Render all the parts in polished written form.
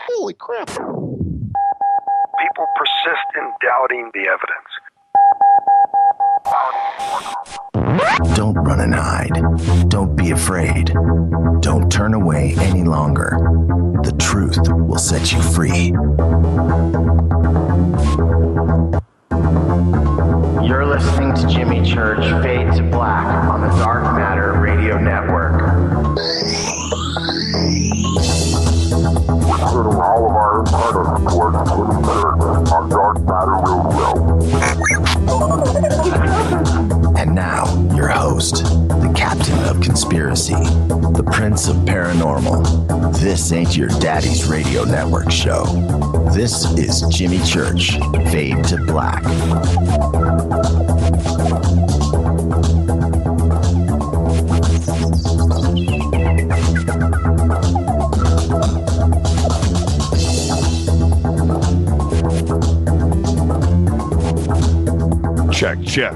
Holy crap. People persist in doubting the evidence. Don't run and hide. Don't be afraid. Don't turn away any longer. The truth will set you free. You're listening to Jimmy Church Fade to Black on the Dark Matter Radio Network. We're turning all of our antennas towards Jimmy Church on Dark Matter Radio. And now, your host, the captain of conspiracy, the prince of paranormal. This ain't your daddy's radio network show. This is Jimmy Church, Fade to Black. Check.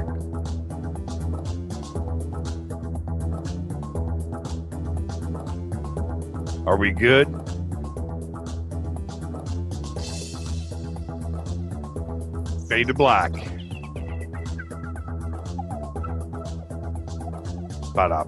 Are we good? Fade to black. Ba-da.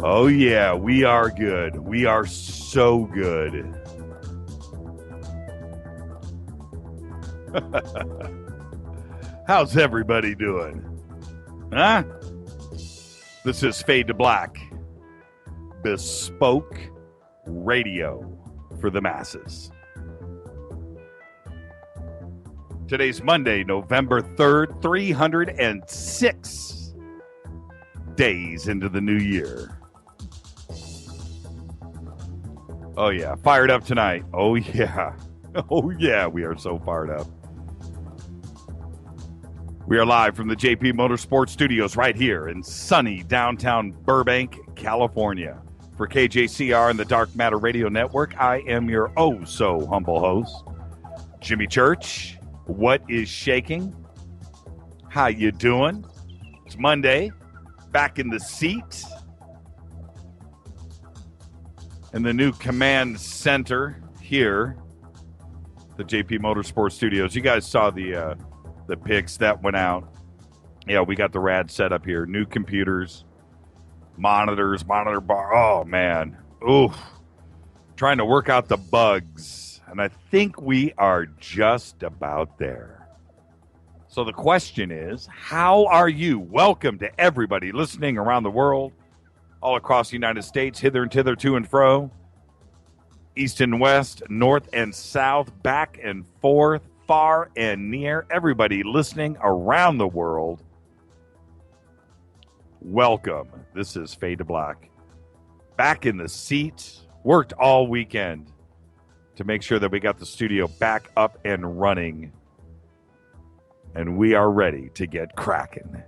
Oh yeah, we are good. We are so good. How's everybody doing? Huh? This is Fade to Black. Bespoke radio for the masses. Today's Monday, November 3rd, 306 days into the new year. Oh yeah, fired up tonight. Oh yeah. Oh yeah, we are so fired up. We are live from the JP Motorsports Studios right here in sunny downtown Burbank, California. For KJCR and the Dark Matter Radio Network, I am your oh-so-humble host, Jimmy Church. What is shaking? How you doing? It's Monday. Back in the seat. In the new command center here, the JP Motorsports Studios. You guys saw the pics that went out. Yeah, we got the rad setup here. New computers, monitors, monitor bar. Oh, man. Oof. Trying to work out the bugs. And I think we are just about there. So the question is, how are you? Welcome to everybody listening around the world, all across the United States, hither and thither, to and fro, east and west, north and south, back and forth, far and near, everybody listening around the world. Welcome. This is Fade to Black. Back in the seat, worked all weekend to make sure that we got the studio back up and running. And we are ready to get cracking.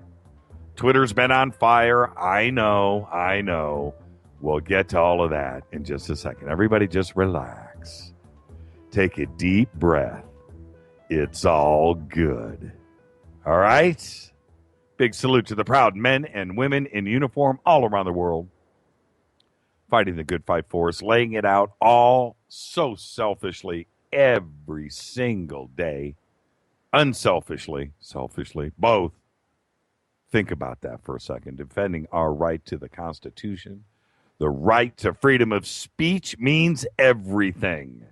Twitter's been on fire. I know. We'll get to all of that in just a second. Everybody just relax. Take a deep breath. It's all good. All right? Big salute to the proud men and women in uniform all around the world, fighting the good fight for us, laying it out all so selfishly every single day. Unselfishly, selfishly, both. Think about that for a second. Defending our right to the Constitution. The right to freedom of speech means everything.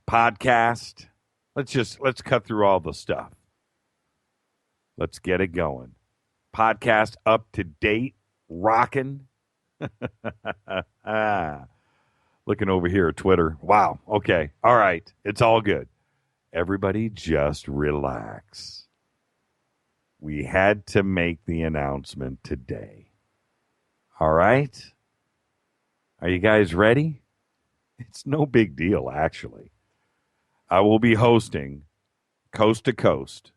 Podcast. Let's cut through all the stuff. Let's get it going. Podcast up to date, rocking. Looking over here at Twitter. Wow. Okay. All right. It's all good. Everybody just relax. We had to make the announcement today. All right? Are you guys ready? It's no big deal, actually. I will be hosting Coast to Coast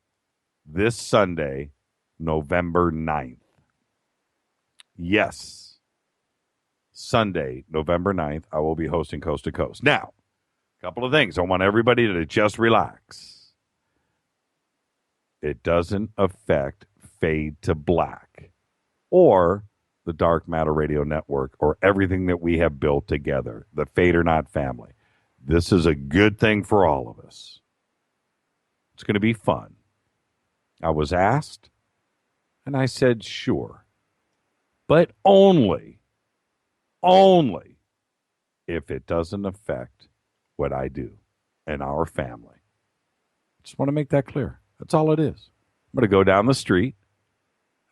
this Sunday, November 9th. Yes. Sunday, November 9th, I will be hosting Coast to Coast. Now, a couple of things. I want everybody to just relax. it doesn't affect Fade to Black or the Dark Matter Radio Network or everything that we have built together, the Fade or Not family. This is a good thing for all of us. It's going to be fun. I was asked, and I said, sure. But only if it doesn't affect what I do and our family. Just want to make that clear. That's all it is. I'm going to go down the street,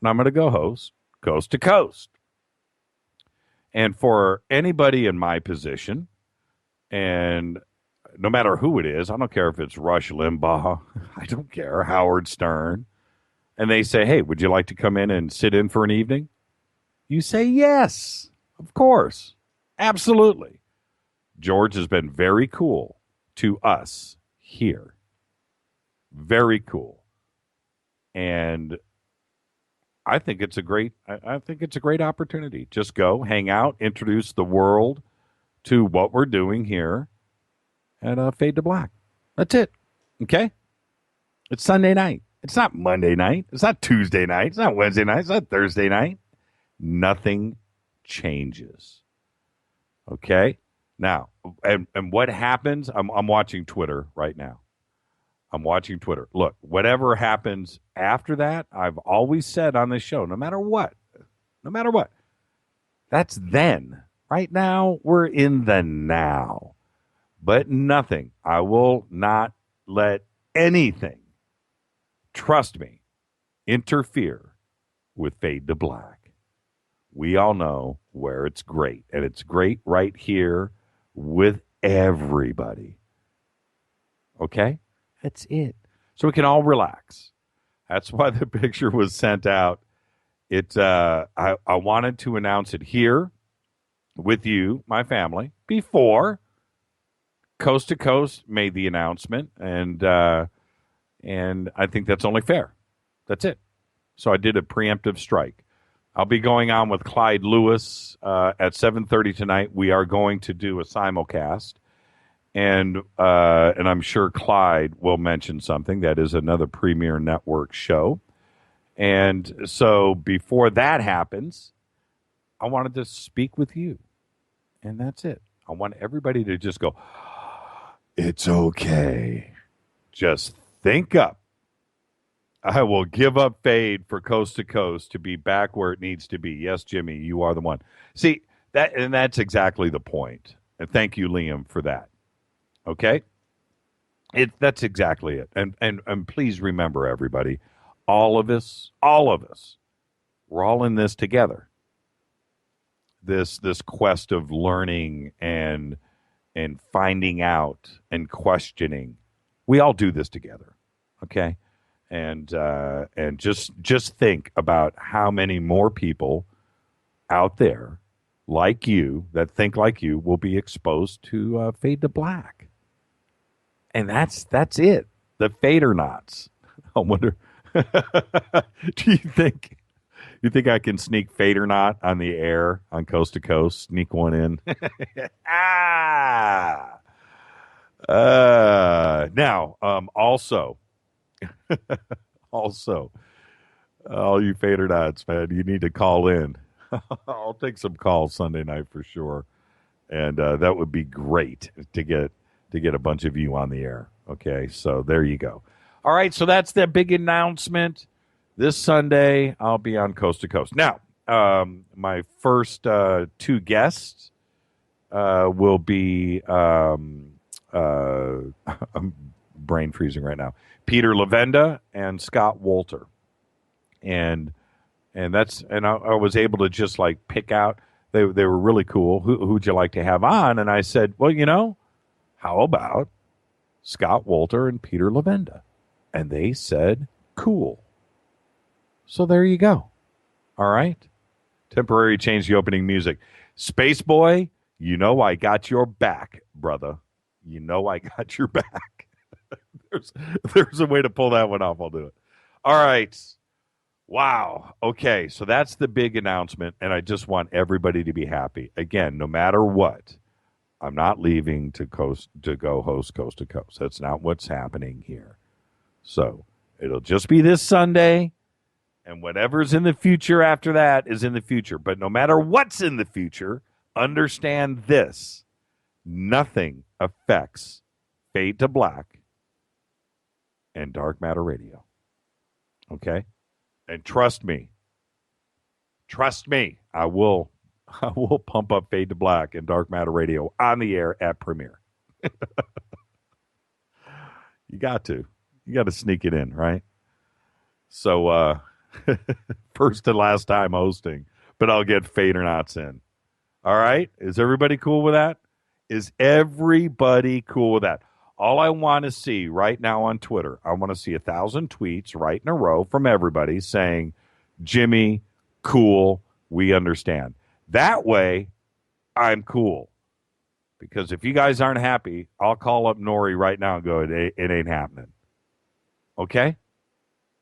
and I'm going to go host Coast to Coast. And for anybody in my position, and no matter who it is, I don't care if it's Rush Limbaugh, I don't care, Howard Stern, and they say, hey, would you like to come in and sit in for an evening? You say, yes, of course, absolutely. George has been very cool to us here. Very cool. And I think it's a great opportunity. Just go, hang out, introduce the world to what we're doing here at Fade to Black. That's it. Okay? It's Sunday night. It's not Monday night. It's not Tuesday night. It's not Wednesday night. It's not Thursday night. Nothing changes. Okay? Now, and what happens? I'm watching Twitter right now. I'm watching Twitter. Look, whatever happens after that, I've always said on this show, no matter what, that's then. Right now, we're in the now. But nothing. I will not let anything, trust me, interfere with Fade to Black. We all know where it's great. And it's great right here with everybody. Okay? That's it. So we can all relax. That's why the picture was sent out. I wanted to announce it here with you, my family, before Coast to Coast made the announcement, and I think that's only fair. That's it. So I did a preemptive strike. I'll be going on with Clyde Lewis at 7:30 tonight. We are going to do a simulcast. And I'm sure Clyde will mention something. That is another Premier Network show. And so before that happens, I wanted to speak with you. And that's it. I want everybody to just go, it's okay. Just think up. I will give up Fade for Coast to Coast to be back where it needs to be. Yes, Jimmy, you are the one. See, that's exactly the point. And thank you, Liam, for that. Okay? That's exactly it. And please remember, everybody, all of us, we're all in this together. This quest of learning and finding out and questioning. We all do this together. Okay? And just think about how many more people out there like you that think like you will be exposed to Fade to Black. And that's it. The Fade or Nots. I wonder. Do you think I can sneak Fade or Not on the air on Coast to Coast? Sneak one in. Now, also, all you Fade or Nots, man, you need to call in. I'll take some calls Sunday night for sure, and that would be great to get a bunch of you on the air. Okay, so there you go. All right, so that's the big announcement. This Sunday, I'll be on Coast to Coast. Now, my first two guests will be, I'm brain freezing right now, Peter Lavenda and Scott Wolter. And I was able to just like pick out, they were really cool. Who'd you like to have on? And I said, well, how about Scott Wolter and Peter Lavenda? And they said, cool. So there you go. All right. Temporary change the opening music. Space Boy, I got your back, brother. I got your back. There's a way to pull that one off. I'll do it. All right. Wow. Okay. So that's the big announcement. And I just want everybody to be happy. Again, no matter what, I'm not leaving to go host Coast to Coast. That's not what's happening here. So It'll just be this Sunday, and whatever's in the future after that is in the future. But no matter what's in the future, understand this. Nothing affects Fade to Black and Dark Matter Radio. Okay? And trust me, I will pump up Fade to Black and Dark Matter Radio on the air at premiere. You got to sneak it in, right? So first and last time hosting, but I'll get Fade or Nots in. All right? Is everybody cool with that? Is everybody cool with that? All I want to see right now on Twitter, I want to see 1,000 tweets right in a row from everybody saying, Jimmy, cool, we understand. That way, I'm cool. Because if you guys aren't happy, I'll call up Nori right now and go, it ain't happening. Okay?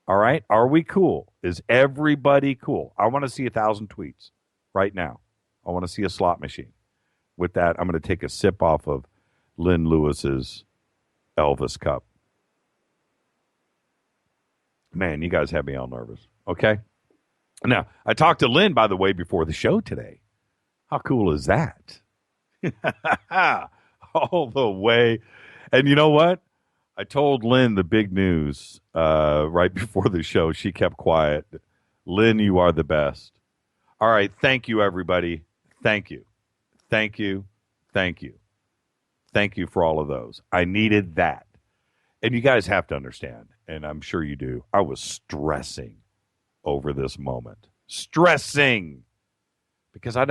All right? Are we cool? Is everybody cool? I want to see 1,000 tweets right now. I want to see a slot machine. With that, I'm going to take a sip off of Lynn Lewis's Elvis Cup. Man, you guys have me all nervous. Okay? Now, I talked to Lynn, by the way, before the show today. How cool is that? All the way. And you know what? I told Lynn the big news right before the show. She kept quiet. Lynn, you are the best. All right. Thank you, everybody. Thank you. Thank you. Thank you. Thank you for all of those. I needed that. And you guys have to understand, and I'm sure you do, I was stressing over this moment. Stressing. Because I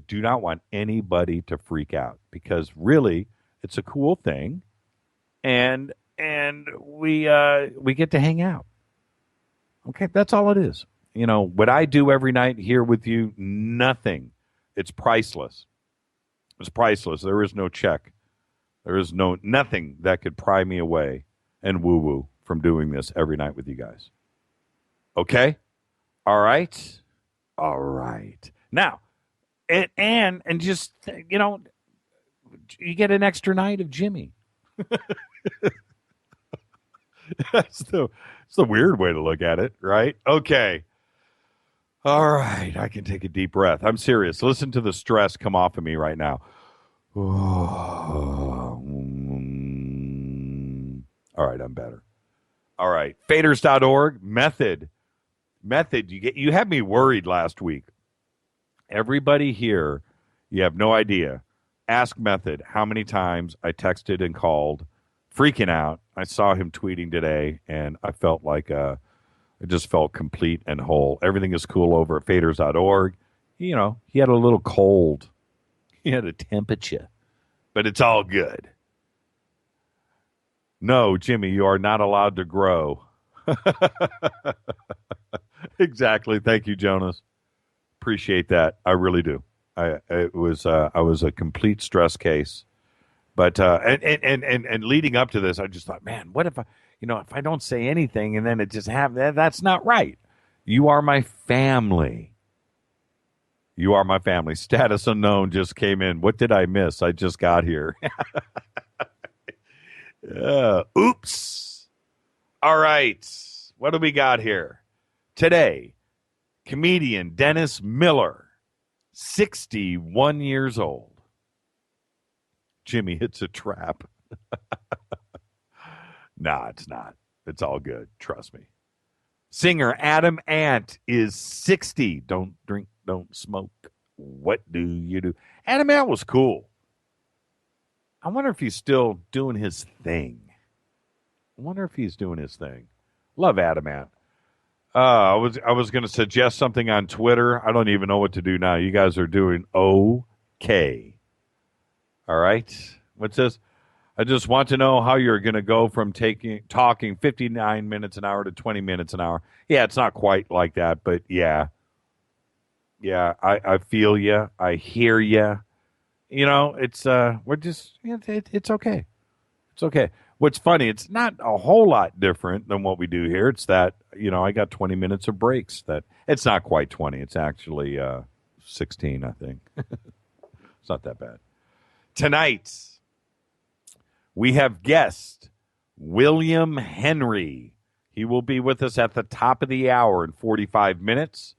do not want anybody to freak out. Because really, it's a cool thing. And we get to hang out. Okay, that's all it is. You know, what I do every night here with you, nothing. It's priceless. It's priceless. There is no check. There is nothing that could pry me away and woo-woo from doing this every night with you guys. Okay? All right? All right. Now, and just, you know, you get an extra night of Jimmy. It's the weird way to look at it, right? Okay. All right. I can take a deep breath. I'm serious. Listen to the stress come off of me right now. All right. I'm better. All right. Faders.org. Method. You had me worried last week. Everybody here, you have no idea. Ask Method how many times I texted and called, freaking out. I saw him tweeting today, and I felt like I just felt complete and whole. Everything is cool over at faders.org. You know, he had a little cold. He had a temperature, but it's all good. No, Jimmy, you are not allowed to grow. Exactly. Thank you, Jonas. Appreciate that. I really do. I was a complete stress case, but and leading up to this, I just thought, man, what if I don't say anything and then it just happens? That's not right. You are my family. You are my family. Status unknown just came in. What did I miss? I just got here. Oops. All right. What do we got here today? Comedian Dennis Miller, 61 years old. Jimmy, it's a trap. Nah, it's not. It's all good. Trust me. Singer Adam Ant is 60. Don't drink, don't smoke. What do you do? Adam Ant was cool. I wonder if he's still doing his thing. Love Adam Ant. I was going to suggest something on Twitter. I don't even know what to do now. You guys are doing okay. All right. What's this? I just want to know how you're going to go from talking 59 minutes an hour to 20 minutes an hour. Yeah, it's not quite like that, but yeah. Yeah, I feel you. I hear you. You know, it's it's okay. It's okay. What's funny, it's not a whole lot different than what we do here. It's that, I got 20 minutes of breaks. That it's not quite 20. It's actually 16, I think. It's not that bad. Tonight, we have guest William Henry, He will be with us at the top of the hour in 45 minutes.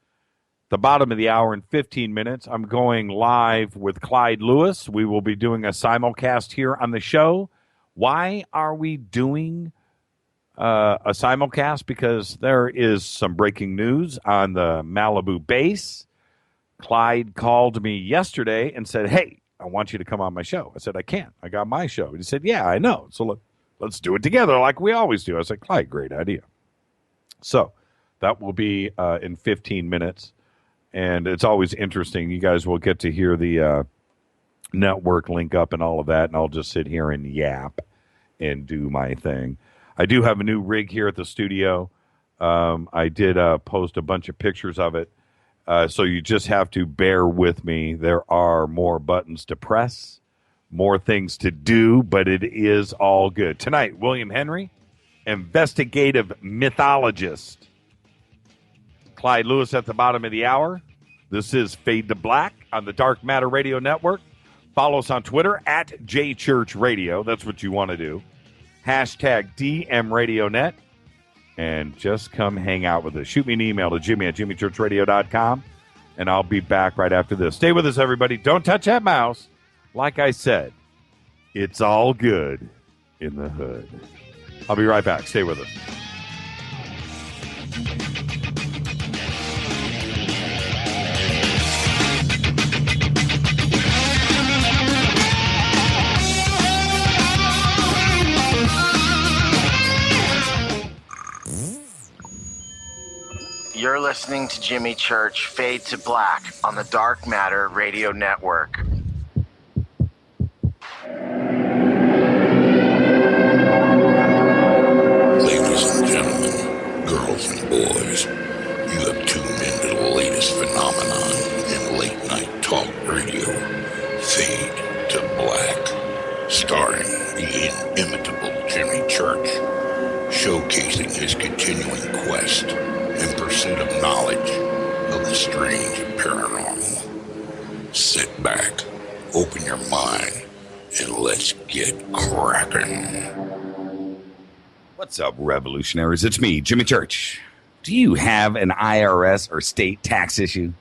The bottom of the hour in 15 minutes, I'm going live with Clyde Lewis. We will be doing a simulcast here on the show. Why are we doing a simulcast? Because there is some breaking news on the Malibu base. Clyde called me yesterday and said, hey, I want you to come on my show. I said, I can't. I got my show. And he said, yeah, I know. So let's do it together like we always do. I said, Clyde, great idea. So that will be in 15 minutes. And it's always interesting. You guys will get to hear the network link up and all of that. And I'll just sit here and yap and do my thing. I do have a new rig here at the studio. I did post a bunch of pictures of it. So you just have to bear with me. There are more buttons to press, more things to do, but it is all good. Tonight, William Henry, investigative mythologist. Clyde Lewis at the bottom of the hour. This is Fade to Black on the Dark Matter Radio Network. Follow us on Twitter at JChurchRadio. That's what you want to do. Hashtag DMRadioNet. And just come hang out with us. Shoot me an email to Jimmy@jimmychurchradio.com, and I'll be back right after this. Stay with us, everybody. Don't touch that mouse. Like I said, it's all good in the hood. I'll be right back. Stay with us. You're listening to Jimmy Church Fade to Black on the Dark Matter Radio Network. Ladies and gentlemen, girls and boys, you have tuned into the latest phenomenon in late night talk radio, Fade to Black, starring the inimitable Jimmy Church, showcasing his continuing quest in pursuit of knowledge of the strange and paranormal. Sit back, open your mind, and let's get cracking. What's up, revolutionaries? It's me, Jimmy Church. Do you have an IRS or state tax issue?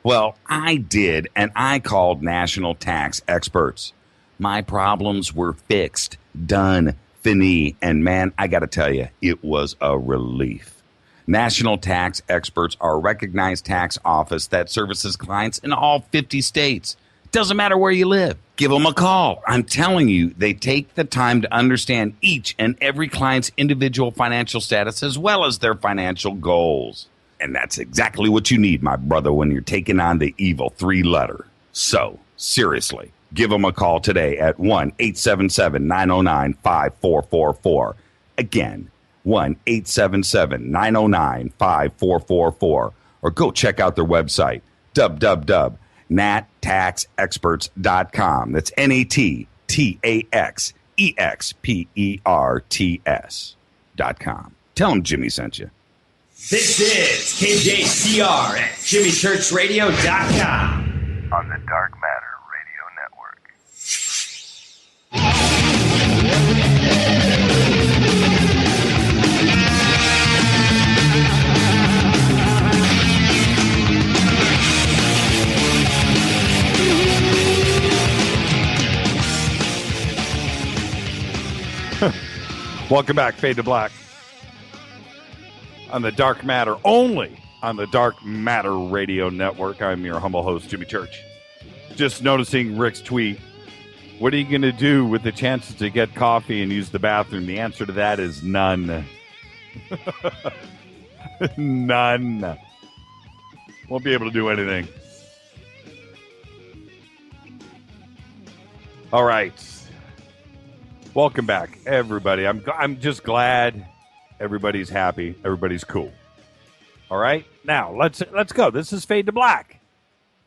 Well, I did, and I called national tax experts. My problems were fixed, done, fini, and man, I got to tell you, it was a relief. National Tax Experts are a recognized tax office that services clients in all 50 states. Doesn't matter where you live. Give them a call. I'm telling you, they take the time to understand each and every client's individual financial status as well as their financial goals. And that's exactly what you need, my brother, when you're taking on the evil three-letter. So, seriously, give them a call today at 1-877-909-5444. Again, 1-877-909-5444, or go check out their website, www.nattaxexperts.com. That's NATTAXEXPERTS.com. Tell them Jimmy sent you. This is KJCR at JimmyChurchRadio.com. On the Dark Matter Radio Network. Welcome back, Fade to Black. On the Dark Matter, only on the Dark Matter Radio Network. I'm your humble host, Jimmy Church. Just noticing Rick's tweet. What are you going to do with the chances to get coffee and use the bathroom? The answer to that is none. None. Won't be able to do anything. All right. Welcome back, everybody. I'm just glad everybody's happy. Everybody's cool. All right? Now, let's go. This is Fade to Black.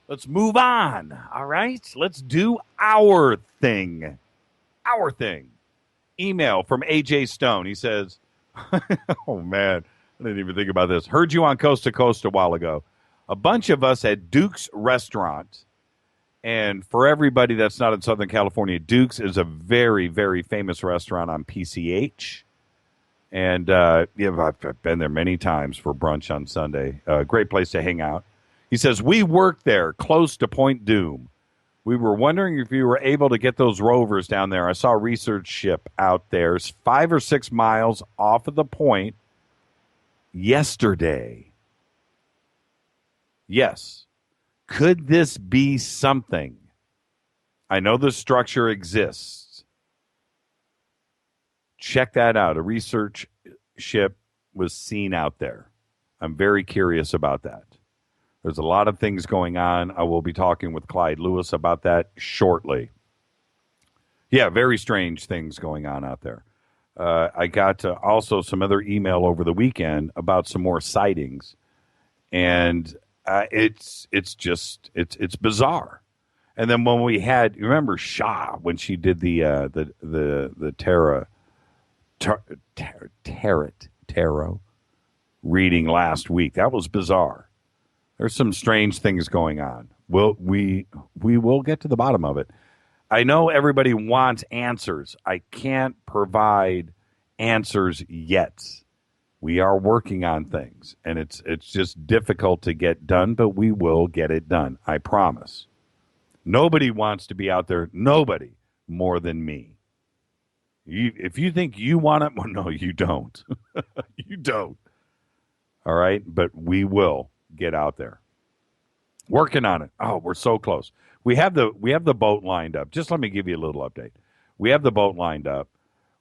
Let's move on. All right? Let's do our thing. Our thing. Email from AJ Stone. He says, oh, man. I didn't even think about this. Heard you on Coast to Coast a while ago. A bunch of us at Duke's Restaurant. And for everybody that's not in Southern California, Duke's is a very, very famous restaurant on PCH. And I've been there many times for brunch on Sunday. Great place to hang out. He says, we work there close to Point Doom. We were wondering if you were able to get those rovers down there. I saw a research ship out there 5 or 6 miles off of the point yesterday. Yes. Could this be something? I know the structure exists. Check that out. A research ship was seen out there. I'm very curious about that. There's a lot of things going on. I will be talking with Clyde Lewis about that shortly. Yeah, very strange things going on out there. I got also some other email over the weekend about some more sightings, and it's bizarre. And then when we had, you remember Shah when she did the tarot reading last week? That was bizarre. There's some strange things going on. We will get to the bottom of it. I know everybody wants answers. I can't provide answers yet. We are working on things, and it's just difficult to get done, but we will get it done. I promise. Nobody wants to be out there. Nobody more than me. If you think you want it, well, no, you don't. You don't. All right, but we will get out there. Working on it. Oh, we're so close. We have the boat lined up. Just let me give you a little update. We have the boat lined up.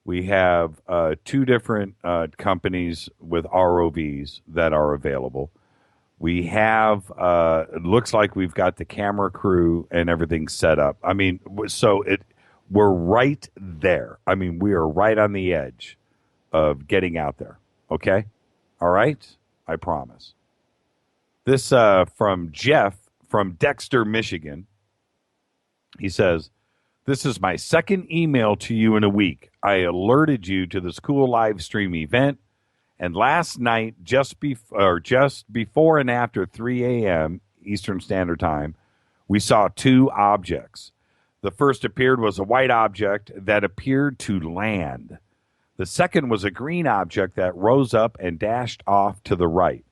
We have 2 different companies with ROVs that are available. We have, it looks like we've got the camera crew and everything set up. I mean, we're right there. I mean, we are right on the edge of getting out there. Okay? All right? I promise. This from Jeff from Dexter, Michigan. He says, this is my second email to you in a week. I alerted you to this cool live stream event, and last night, just before and after 3 a.m. Eastern Standard Time, we saw 2 objects. The first was a white object that appeared to land. The second was a green object that rose up and dashed off to the right.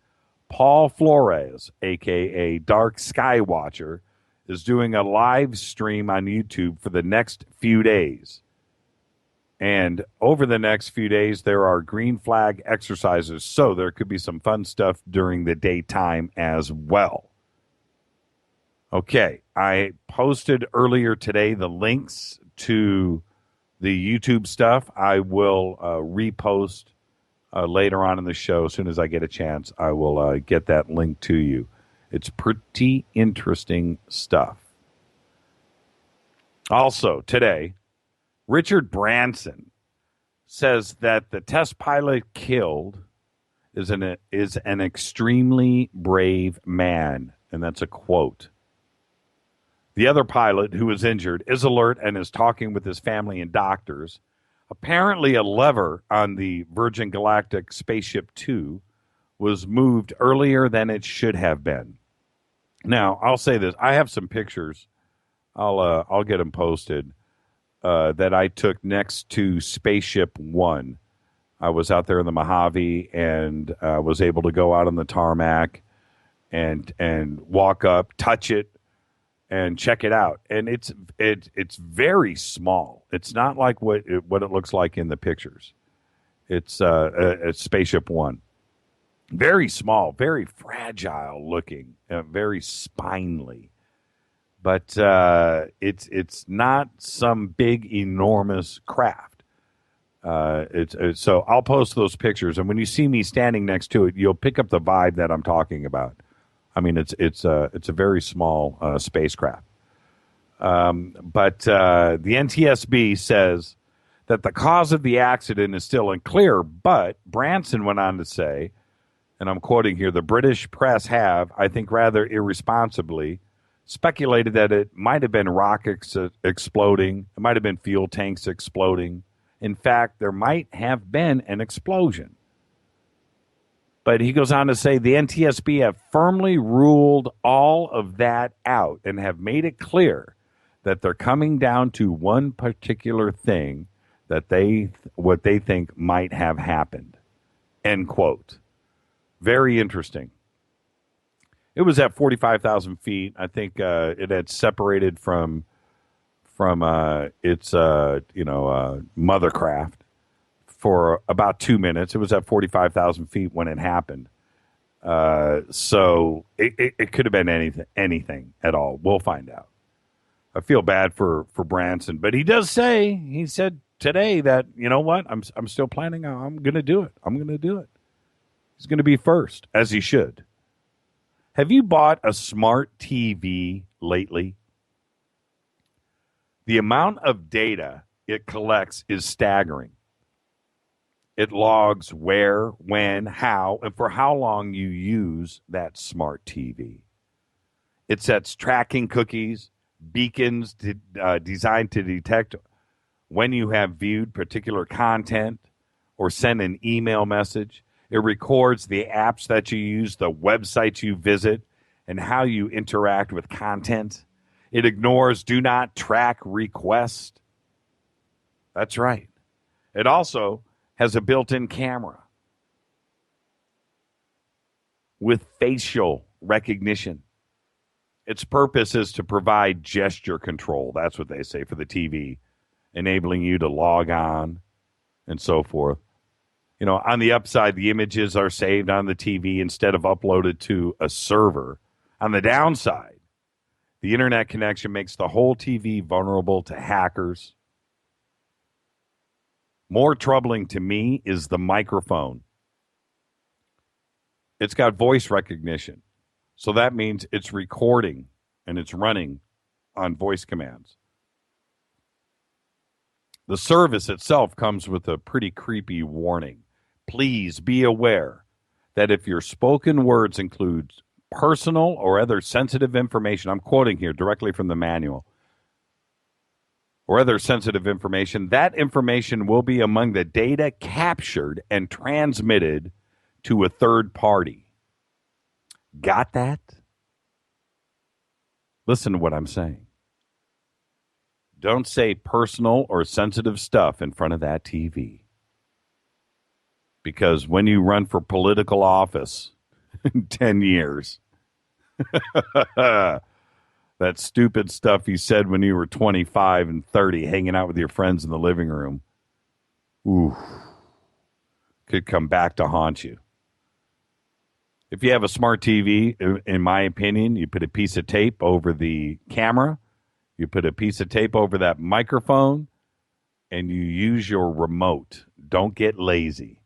Paul Flores, a.k.a. Dark Sky Watcher, is doing a live stream on YouTube for the next few days. And over the next few days, there are green flag exercises, so there could be some fun stuff during the daytime as well. Okay, I posted earlier today the links to the YouTube stuff. I will repost later on in the show. As soon as I get a chance, I will get that link to you. It's pretty interesting stuff. Also, today, Richard Branson says that the test pilot killed is an extremely brave man, and that's a quote. The other pilot, who was injured, is alert and is talking with his family and doctors. Apparently, a lever on the Virgin Galactic Spaceship 2 was moved earlier than it should have been. Now, I'll say this. I have some pictures. I'll get them posted that I took next to Spaceship 1. I was out there in the Mojave and was able to go out on the tarmac and walk up, touch it, and check it out. And it's very small. It's not like what it looks like in the pictures. It's Spaceship 1. Very small, very fragile looking, very spindly. But it's not some big, enormous craft. So I'll post those pictures, and when you see me standing next to it, you'll pick up the vibe that I'm talking about. I mean, it's a very small spacecraft. But the NTSB says that the cause of the accident is still unclear, but Branson went on to say, and I'm quoting here, the British press have, I think rather irresponsibly, speculated that it might have been rockets exploding, it might have been fuel tanks exploding. In fact, there might have been an explosion. But he goes on to say the NTSB have firmly ruled all of that out and have made it clear that they're coming down to one particular thing, what they think might have happened. End quote. Very interesting. It was at 45,000 feet. I think it had separated from its mothercraft for about 2 minutes. It was at 45,000 feet when it happened. So it could have been anything at all. We'll find out. I feel bad for Branson, but he said today that, you know what, I'm still planning. I'm going to do it. He's going to be first, as he should. Have you bought a smart TV lately? The amount of data it collects is staggering. It logs where, when, how, and for how long you use that smart TV. It sets tracking cookies, beacons designed to detect when you have viewed particular content or send an email message. It records the apps that you use, the websites you visit, and how you interact with content. It ignores do not track request. That's right. It also has a built-in camera with facial recognition. Its purpose is to provide gesture control. That's what they say for the TV, enabling you to log on and so forth. You know, on the upside, the images are saved on the TV instead of uploaded to a server. On the downside, the internet connection makes the whole TV vulnerable to hackers. More troubling to me is the microphone. It's got voice recognition. So that means it's recording and it's running on voice commands. The service itself comes with a pretty creepy warning. Please be aware that if your spoken words include personal or other sensitive information, I'm quoting here directly from the manual, or other sensitive information, that information will be among the data captured and transmitted to a third party. Got that? Listen to what I'm saying. Don't say personal or sensitive stuff in front of that TV. Because when you run for political office in 10 years, that stupid stuff you said when you were 25 and 30, hanging out with your friends in the living room, could come back to haunt you. If you have a smart TV, in my opinion, you put a piece of tape over the camera, you put a piece of tape over that microphone, and you use your remote. Don't get lazy.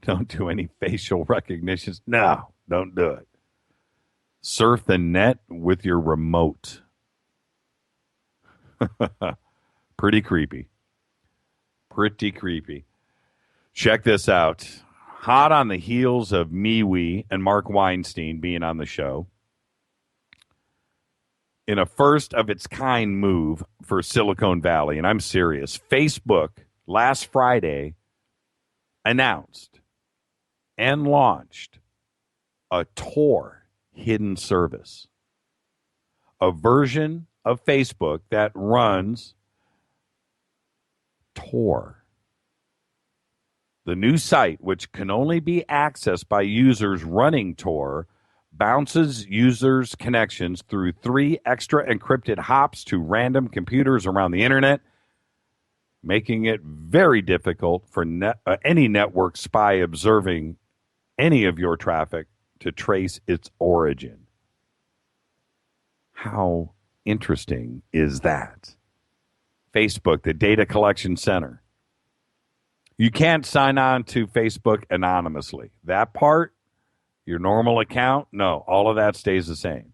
Don't do any facial recognitions. No, don't do it. Surf the net with your remote. Pretty creepy. Pretty creepy. Check this out. Hot on the heels of MeWe and Mark Weinstein being on the show, in a first-of-its-kind move for Silicon Valley, and I'm serious, Facebook last Friday announced and launched a Tor hidden service, a version of Facebook that runs Tor. The new site, which can only be accessed by users running Tor, bounces users' connections through 3 extra encrypted hops to random computers around the internet, making it very difficult for any network spy observing any of your traffic to trace its origin. How interesting is that? Facebook, the data collection center. You can't sign on to Facebook anonymously. That part, your normal account, no, all of that stays the same.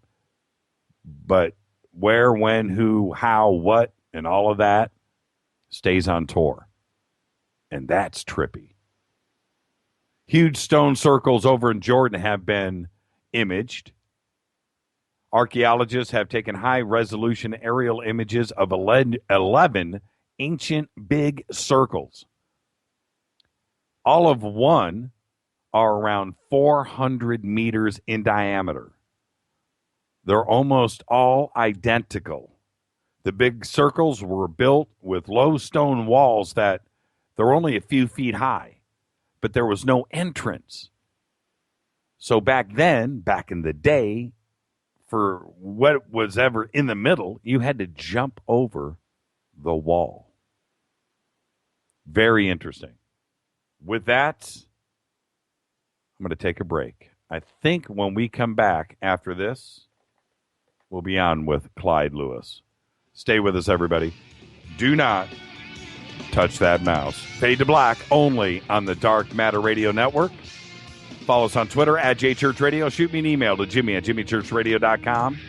But where, when, who, how, what, and all of that stays on Tor. And that's trippy. Huge stone circles over in Jordan have been imaged. Archaeologists have taken high-resolution aerial images of 11 ancient big circles. All of one are around 400 meters in diameter. They're almost all identical. The big circles were built with low stone walls that They were only a few feet high, but there was no entrance. So back then, back in the day, for what was ever in the middle, you had to jump over the wall. Very interesting. With that, I'm going to take a break. I think when we come back after this, we'll be on with Clyde Lewis. Stay with us, everybody. Do not touch that mouse. Fade to Black only on the Dark Matter Radio Network. Follow us on Twitter at JChurchRadio. Shoot me an email to Jimmy@JimmyChurchRadio.com.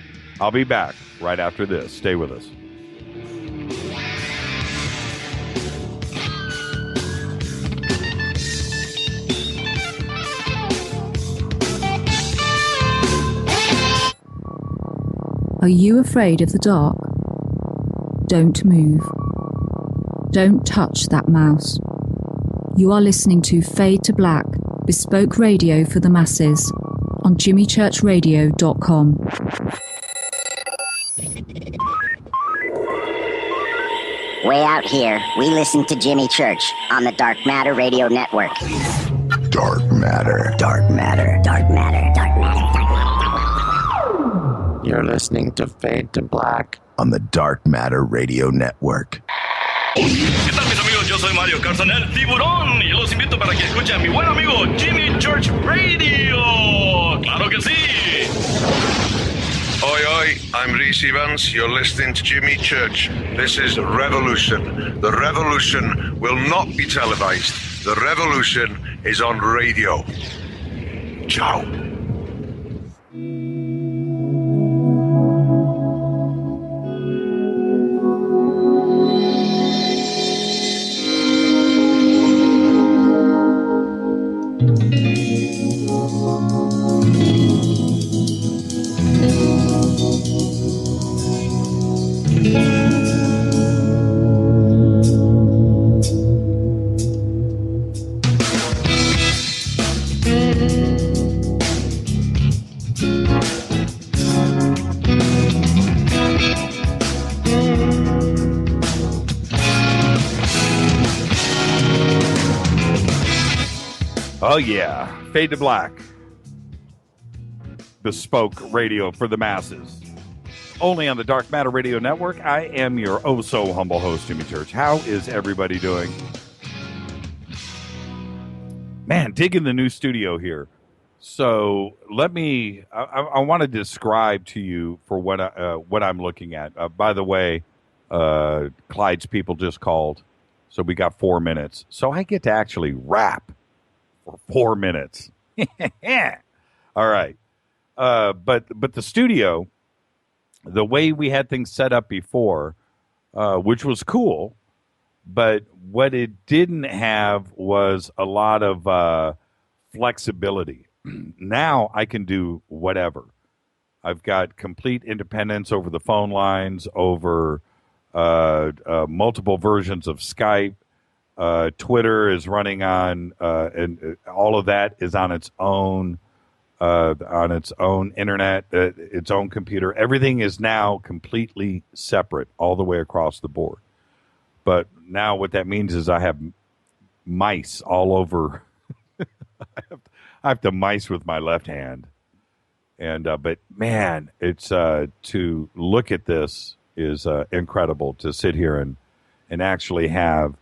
I'll be back right after this. Stay with us. Are you afraid of the dark? Don't move. Don't touch that mouse. You are listening to Fade to Black, bespoke radio for the masses, on jimmychurchradio.com. Way out here, we listen to Jimmy Church on the Dark Matter Radio Network. Dark Matter. Dark Matter. Dark Matter. Dark Matter. Dark Matter. You're listening to Fade to Black on the Dark Matter Radio Network. ¿Qué tal, mis amigos? Yo soy Mario Carson, el tiburón, y los invito para que escuchen a mi buen amigo Jimmy Church Radio. ¡Claro que sí! Oi, oi, I'm Reese Evans. You're listening to Jimmy Church. This is Revolution. The revolution will not be televised. The revolution is on radio. Ciao. Oh, yeah. Fade to Black. Bespoke radio for the masses. Only on the Dark Matter Radio Network. I am your oh-so-humble host, Jimmy Church. How is everybody doing? Man, digging the new studio here. So let me, I want to describe to you for what I'm looking at. By the way, Clyde's people just called, so we got 4 minutes. So I get to actually rap for 4 minutes. All right. But the studio, the way we had things set up before, which was cool, but what it didn't have was a lot of flexibility. Now I can do whatever. I've got complete independence over the phone lines, over multiple versions of Skype. Twitter is running on, and all of that is on its own internet, its own computer. Everything is now completely separate all the way across the board. But now what that means is I have mice all over. I have to mice with my left hand. And but man, it's to look at this is incredible, to sit here and actually have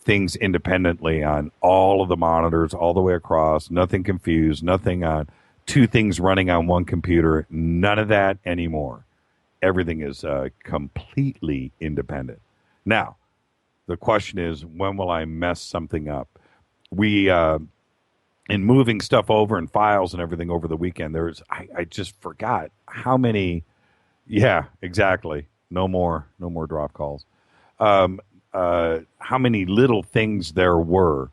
things independently on all of the monitors all the way across, nothing confused, nothing on two things running on one computer, none of that anymore. Everything is completely independent. Now, the question is, when will I mess something up? We, in moving stuff over and files and everything over the weekend, I just forgot how many, yeah, exactly. No more drop calls. How many little things there were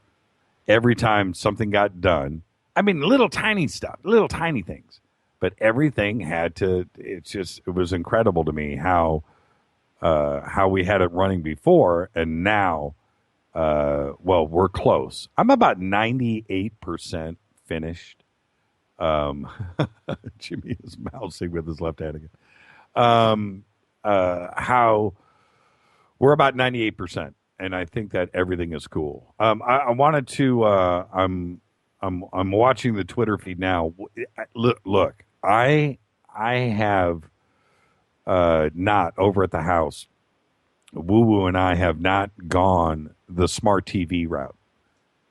every time something got done. I mean, little tiny stuff, little tiny things, but everything had to, it was incredible to me how we had it running before. And now, well, we're close. I'm about 98% finished. Jimmy is mousing with his left hand again. How we're about 98%. and I think that everything is cool. I wanted to. I'm watching the Twitter feed now. Look, I have not over at the house. Woo Woo and I have not gone the smart TV route.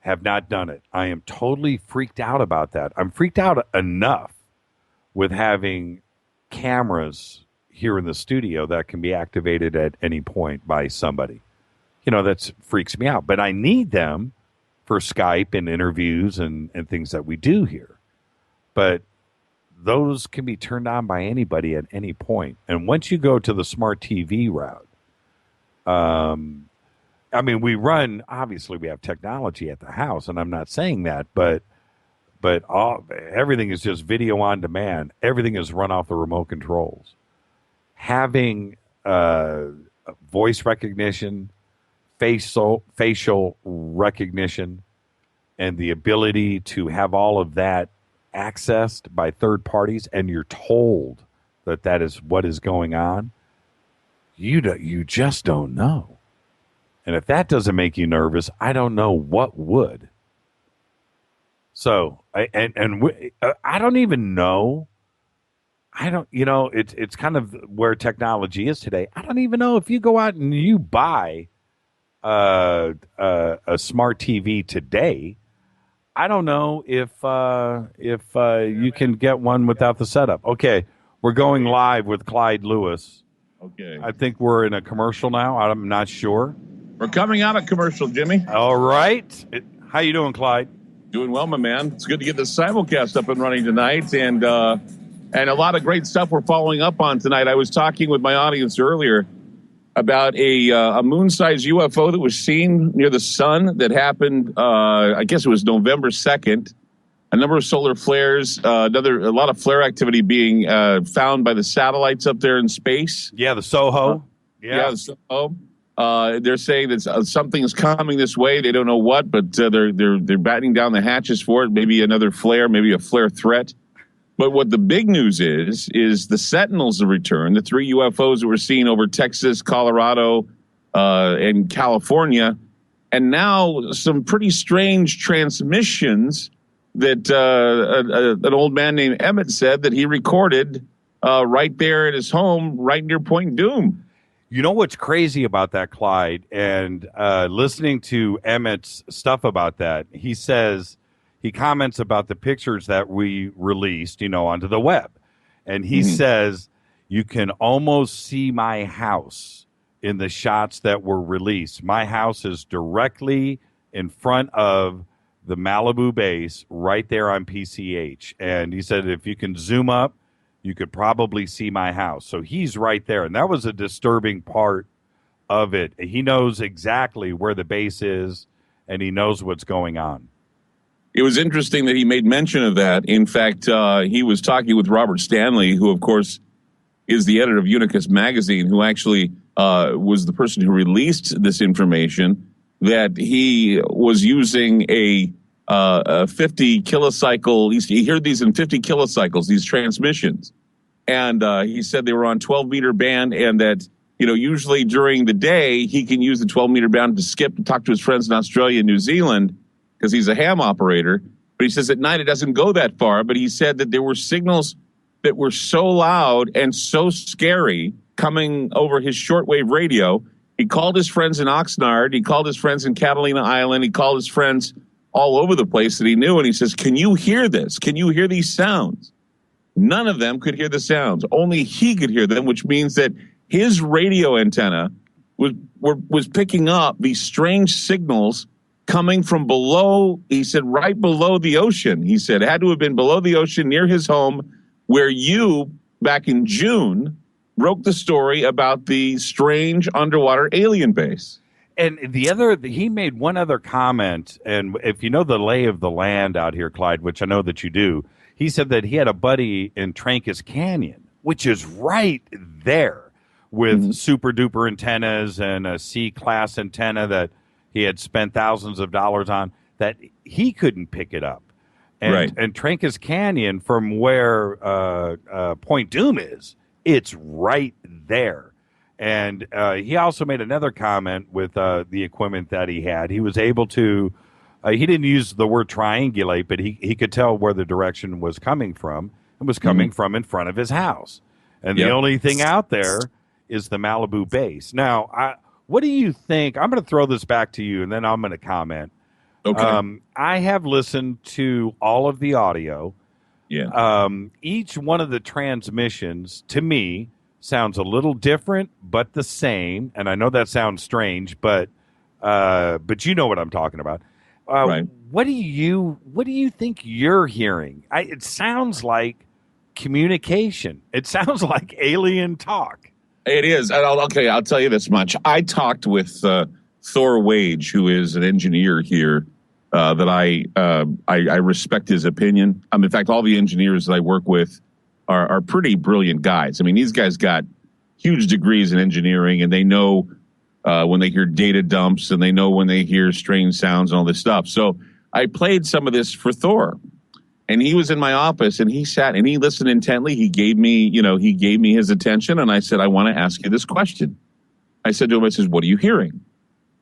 Have not done it. I am totally freaked out about that. I'm freaked out enough with having cameras here in the studio that can be activated at any point by somebody. That freaks me out. But I need them for Skype and interviews and things that we do here. But those can be turned on by anybody at any point. And once you go to the smart TV route, obviously we have technology at the house, and I'm not saying that, but everything is just video on demand. Everything is run off the remote controls. Having voice recognition, facial recognition, and the ability to have all of that accessed by third parties, and you're told that is what is going on, you just don't know. And if that doesn't make you nervous, I don't know what would. So, I don't even know. It's kind of where technology is today. I don't even know if you go out and you buy a smart TV today. I don't know if you can get one without the setup. Okay, we're going live with Clyde Lewis. Okay. I think we're in a commercial now. I'm not sure. We're coming out of commercial, Jimmy. All right. How you doing, Clyde? Doing well, my man. It's good to get the simulcast up and running tonight, and a lot of great stuff we're following up on tonight. I was talking with my audience earlier about a moon-sized UFO that was seen near the sun that happened, I guess it was November 2nd. A number of solar flares, a lot of flare activity being found by the satellites up there in space. Yeah, the SOHO. The SOHO. They're saying that something is coming this way. They don't know what, but they're battening down the hatches for it. Maybe another flare, maybe a flare threat. But what the big news is the Sentinels have returned, the 3 UFOs that were seen over Texas, Colorado, and California, and now some pretty strange transmissions that an old man named Emmett said that he recorded right there at his home, right near Point Doom. You know what's crazy about that, Clyde, and listening to Emmett's stuff about that, he comments about the pictures that we released, onto the web. And he says, you can almost see my house in the shots that were released. My house is directly in front of the Malibu base right there on PCH. And he said, if you can zoom up, you could probably see my house. So he's right there. And that was a disturbing part of it. He knows exactly where the base is, and he knows what's going on. It was interesting that he made mention of that. In fact, he was talking with Robert Stanley, who, of course, is the editor of Unicus magazine, who actually was the person who released this information, that he was using a 50 kilocycle. He heard these in 50 kilocycles, these transmissions. And he said they were on 12-meter band, and that, usually during the day, he can use the 12-meter band to skip and talk to his friends in Australia and New Zealand because he's a ham operator. But he says at night it doesn't go that far. But he said that there were signals that were so loud and so scary coming over his shortwave radio. He called his friends in Oxnard. He called his friends in Catalina Island. He called his friends all over the place that he knew. And he says, can you hear this? Can you hear these sounds? None of them could hear the sounds. Only he could hear them, which means that his radio antenna was picking up these strange signals coming from below. He said, right below the ocean. He said it had to have been below the ocean near his home, where you, back in June, broke the story about the strange underwater alien base. And he made one other comment, and if you know the lay of the land out here, Clyde, which I know that you do, he said that he had a buddy in Trancas Canyon, which is right there with super duper antennas and a C-class antenna that he had spent thousands of dollars on, that he couldn't pick it up. And Trancas Canyon, from where Point Doom is, it's right there. And he also made another comment with the equipment that he had. He was able to, he didn't use the word triangulate, but he could tell where the direction was coming from. It was coming from in front of his house. And the only thing out there is the Malibu base. Now, what do you think? I'm going to throw this back to you, and then I'm going to comment. Okay. I have listened to all of the audio. Yeah. Each one of the transmissions, to me, sounds a little different, but the same. And I know that sounds strange, but you know what I'm talking about. Right. What do you think you're hearing? It sounds like communication. It sounds like alien talk. It is. I'll tell you this much. I talked with Thor Wage, who is an engineer here, that I respect his opinion. In fact, all the engineers that I work with are pretty brilliant guys. I mean, these guys got huge degrees in engineering, and they know when they hear data dumps, and they know when they hear strange sounds and all this stuff. So I played some of this for Thor, and he was in my office, and he sat and he listened intently. He gave me his attention, and I said, I want to ask you this question. I said to him, I says, what are you hearing?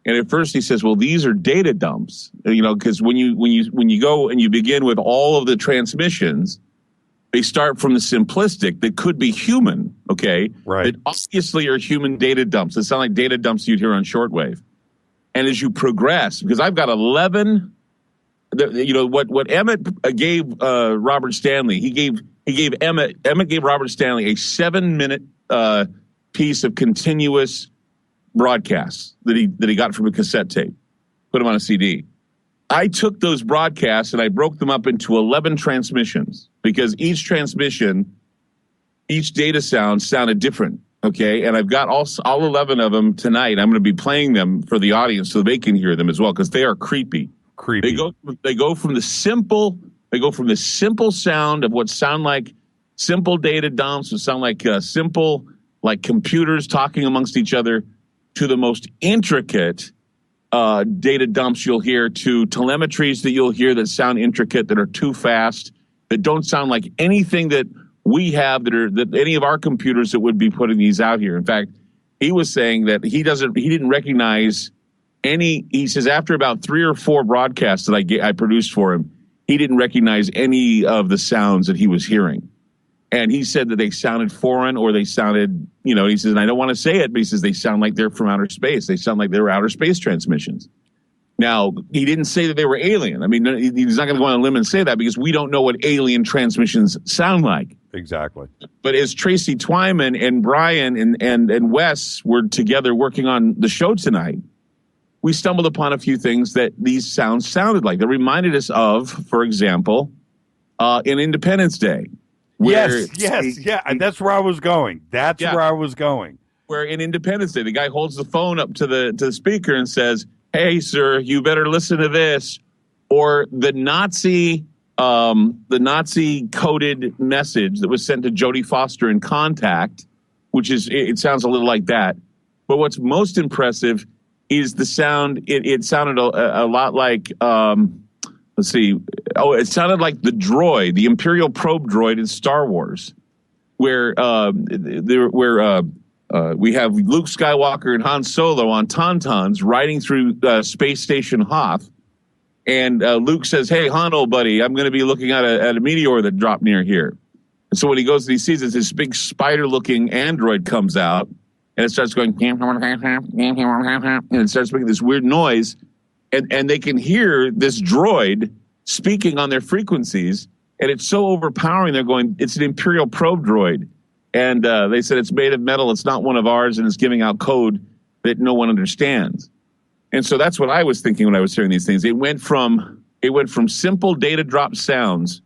And at first he says, well, these are data dumps, because when you go and you begin with all of the transmissions, they start from the simplistic that could be human, okay? Right. That obviously are human data dumps. That sound like data dumps you'd hear on shortwave. And as you progress, because I've got 11, what Emmett gave Robert Stanley, he gave Emmett gave Robert Stanley a 7-minute piece of continuous broadcasts that he got from a cassette tape, put them on a CD. I took those broadcasts and I broke them up into 11 transmissions, because each transmission, each data sound sounded different. Okay. And I've got all 11 of them tonight. I'm going to be playing them for the audience so they can hear them as well, because they are creepy. They go from the simple sound of what sound like simple data dumps, that sound like simple, like computers talking amongst each other, to the most intricate data dumps you'll hear, to telemetries that you'll hear that sound intricate, that are too fast, that don't sound like anything that we have, that any of our computers that would be putting these out here. In fact, he was saying that he didn't recognize any. He says after about 3 or 4 broadcasts that I produced for him, he didn't recognize any of the sounds that he was hearing. And he said that they sounded foreign, or they sounded, he says, and I don't want to say it, but he says they sound like they're from outer space. They sound like they're outer space transmissions. Now, he didn't say that they were alien. I mean, he's not going to go on a limb and say that, because we don't know what alien transmissions sound like. Exactly. But as Tracy Twyman and Brian and Wes were together working on the show tonight, we stumbled upon a few things that these sounds sounded like. They reminded us of, for example, in Independence Day. Yes, and that's where I was going. Where I was going. Where in Independence Day, the guy holds the phone up to the speaker and says, "Hey, sir, you better listen to this." Or the Nazi coded message that was sent to Jodie Foster in Contact, which is, it sounds a little like that. But what's most impressive is the sound. It sounded a lot like. Let's see. Oh, it sounded like the droid, the Imperial probe droid in Star Wars, where we have Luke Skywalker and Han Solo on Tauntauns riding through Space Station Hoth, and Luke says, "Hey, Han, old buddy, I'm going to be looking at a meteor that dropped near here." And so when he goes and he sees it, this big spider-looking android comes out, and it starts going, and it starts making this weird noise. And they can hear this droid speaking on their frequencies, and it's so overpowering. They're going, it's an Imperial probe droid. And they said it's made of metal, it's not one of ours, and it's giving out code that no one understands. And so that's what I was thinking when I was hearing these things. It went from simple data drop sounds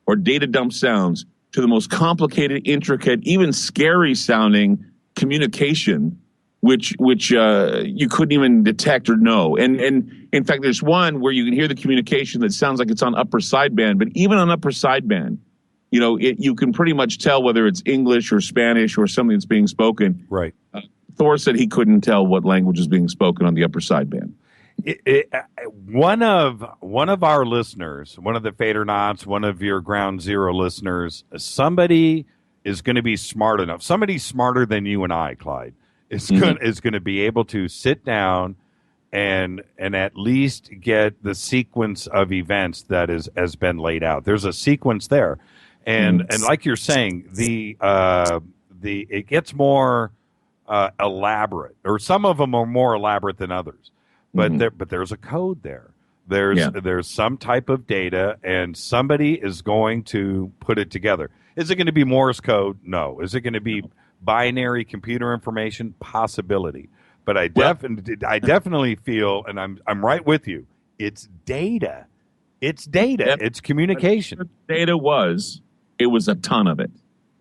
or data dump sounds to the most complicated, intricate, even scary sounding communication, which you couldn't even detect or know. And in fact, there's one where you can hear the communication that sounds like it's on upper sideband, but even on upper sideband, you can pretty much tell whether it's English or Spanish or something that's being spoken. Right. Thor said he couldn't tell what language is being spoken on the upper sideband. One of our listeners, one of the Fadernauts, one of your Ground Zero listeners, somebody is going to be smart enough. Somebody smarter than you and I, Clyde, is going to be able to sit down and at least get the sequence of events that has been laid out. There's a sequence there, and like you're saying, the it gets more elaborate, or some of them are more elaborate than others, but there's a code there. There's some type of data, and somebody is going to put it together. Is it going to be Morse code? No. Is it going to be binary computer information? Possibility. But I definitely feel, and I'm right with you. It's data. It's data. It's communication. Data it was a ton of it.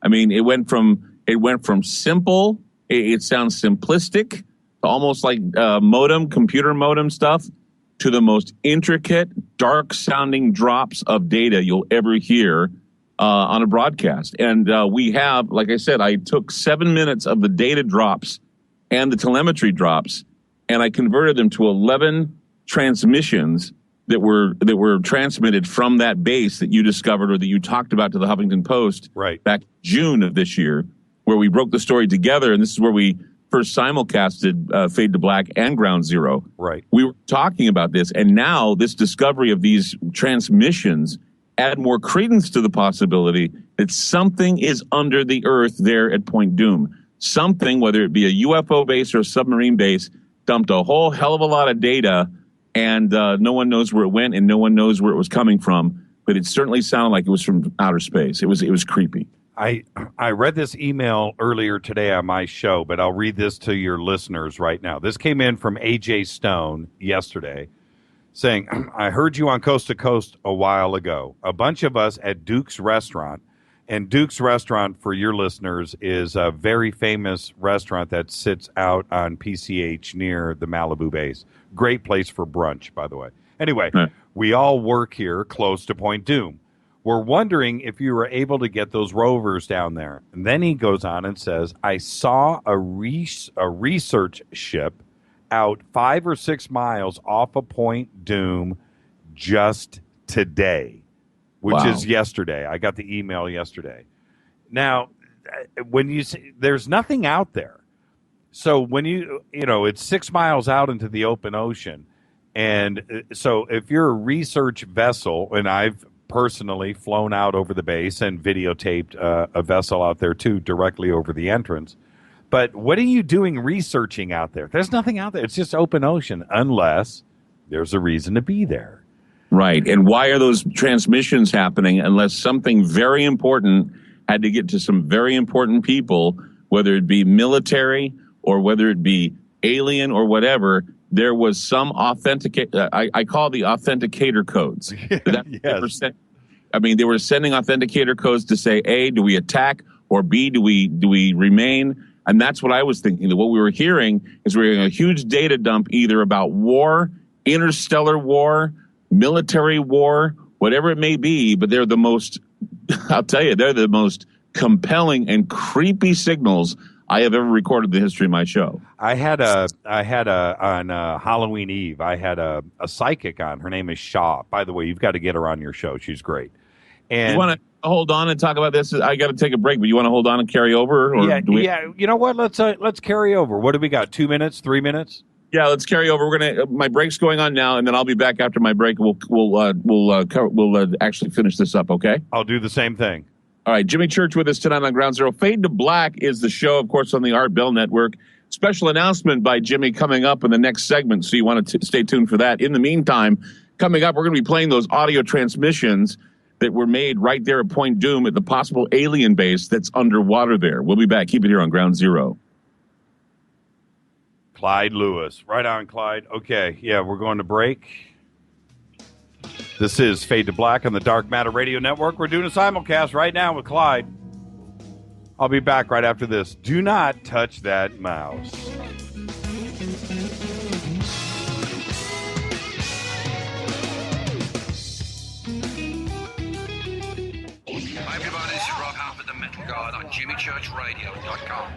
I mean, it went from simple. It sounds simplistic, almost like computer modem stuff, to the most intricate, dark-sounding drops of data you'll ever hear on a broadcast. And we have, like I said, I took 7 minutes of the data drops and the telemetry drops, and I converted them to 11 transmissions that were transmitted from that base that you discovered or that you talked about to the Huffington Post back June of this year, where we broke the story together, and this is where we first simulcasted Fade to Black and Ground Zero. Right. We were talking about this, and now this discovery of these transmissions add more credence to the possibility that something is under the earth there at Point Doom. Something, whether it be a UFO base or a submarine base, dumped a whole hell of a lot of data, and no one knows where it went, and no one knows where it was coming from. But it certainly sounded like it was from outer space. It was creepy. I read this email earlier today on my show, but I'll read this to your listeners right now. This came in from AJ Stone yesterday, saying, I heard you on Coast to Coast a while ago. A bunch of us at Duke's Restaurant. And Duke's Restaurant, for your listeners, is a very famous restaurant that sits out on PCH near the Malibu base. Great place for brunch, by the way. Anyway, we all work here close to Point Doom. We're wondering if you were able to get those rovers down there. And then he goes on and says, I saw a research ship out 5 or 6 miles off of Point Doom just today, which is yesterday. I got the email yesterday. Now, when you say there's nothing out there, so when it's 6 miles out into the open ocean, and so if you're a research vessel, and I've personally flown out over the base and videotaped a vessel out there too, directly over the entrance. But what are you doing researching out there? There's nothing out there. It's just open ocean, unless there's a reason to be there. Right. And why are those transmissions happening unless something very important had to get to some very important people, whether it be military or whether it be alien or whatever? There was some I call the authenticator codes. Yes. They were sending authenticator codes to say, A, do we attack, or B, do we remain? And that's what I was thinking. That what we were hearing is we're getting a huge data dump either about war, interstellar war, military war, whatever it may be, but they're the most, I'll tell you, they're the most compelling and creepy signals I have ever recorded in the history of my show. I had on Halloween Eve, I had a psychic on. Her name is Shaw. By the way, you've got to get her on your show. She's great. And you want to hold on and talk about this? I got to take a break, but you want to hold on and carry over? Or yeah. You know what? Let's carry over. What do we got? 2 minutes? 3 minutes? Yeah, let's carry over. We're gonna. My break's going on now, and then I'll be back after my break. We'll actually finish this up. Okay? I'll do the same thing. All right, Jimmy Church with us tonight on Ground Zero. Fade to Black is the show, of course, on the Art Bell Network. Special announcement by Jimmy coming up in the next segment, so you want to stay tuned for that. In the meantime, coming up, we're going to be playing those audio transmissions that were made right there at Point Doom at the possible alien base that's underwater there. We'll be back. Keep it here on Ground Zero. Clyde Lewis. Right on, Clyde. Okay, yeah, we're going to break. This is Fade to Black on the Dark Matter Radio Network. We're doing a simulcast right now with Clyde. I'll be back right after this. Do not touch that mouse. Hi everybody, this is Rob Halford, the Metal Guard on JimmyChurchRadio.com.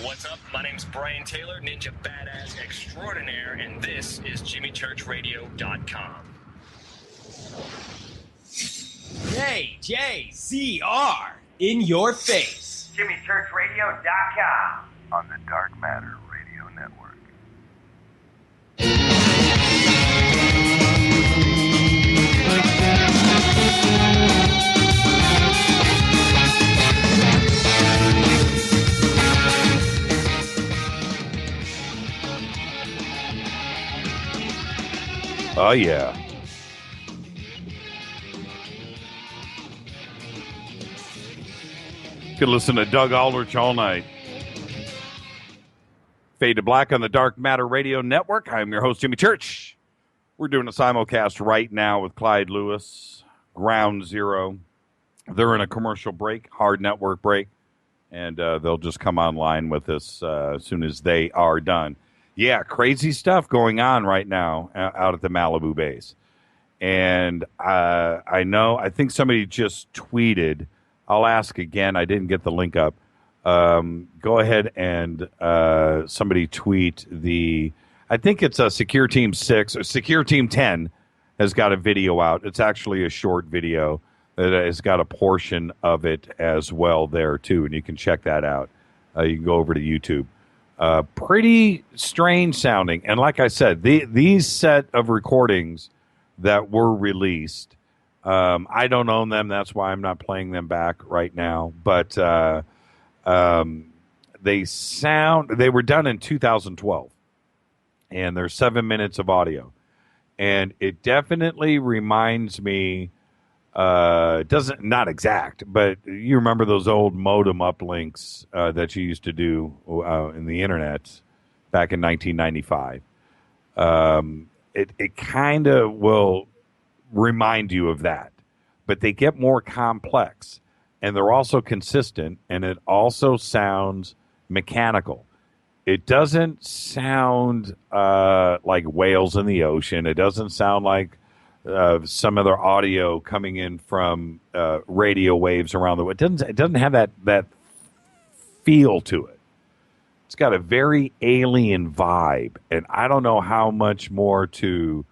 What's up? My name's Brian Taylor, Ninja Badass Extraordinaire, and this is JimmyChurchRadio.com. JJZR in your face. JimmyChurchRadio.com. On the Dark Matter Radio Network. Oh, yeah. Could listen to Doug Aldrich all night. Fade to Black on the Dark Matter Radio Network. I'm your host, Jimmy Church. We're doing a simulcast right now with Clyde Lewis, Ground Zero. They're in a commercial break, hard network break, and they'll just come online with us as soon as they are done. Yeah, crazy stuff going on right now out at the Malibu base. And I think somebody just tweeted. I'll ask again. I didn't get the link up. Go ahead and somebody tweet I think it's a Secure Team 6 or Secure Team 10 has got a video out. It's actually a short video that has got a portion of it as well there too. And you can check that out. You can go over to YouTube. Pretty strange sounding. And like I said, these set of recordings that were released, I don't own them. That's why I'm not playing them back right now. But they were done in 2012. And they're 7 minutes of audio. And it definitely reminds me, not exact, but you remember those old modem uplinks that you used to do in the internet back in 1995. It kind of will remind you of that, but they get more complex, and they're also consistent, and it also sounds mechanical. It doesn't sound like whales in the ocean. It doesn't sound like some other audio coming in from radio waves around the world. It doesn't have that feel to it. It's got a very alien vibe, and I don't know how much more to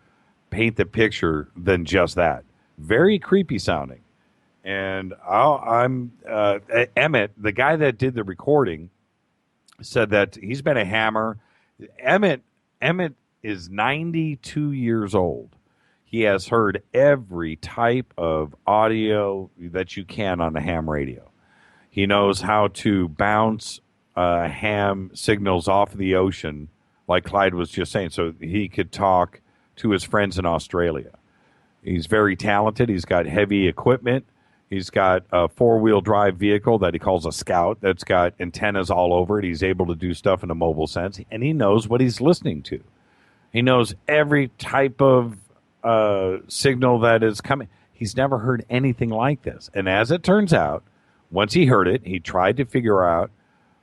paint the picture than just that. Very creepy sounding. And Emmett, the guy that did the recording, said that he's been a hammer. Emmett is 92 years old. He has heard every type of audio that you can on a ham radio. He knows how to bounce ham signals off the ocean, like Clyde was just saying, so he could talk to his friends in Australia. He's very talented. He's got heavy equipment. He's got a four-wheel drive vehicle that he calls a Scout that's got antennas all over it. He's able to do stuff in a mobile sense, and he knows what he's listening to. He knows every type of signal that is coming. He's never heard anything like this. And as it turns out, once he heard it, he tried to figure out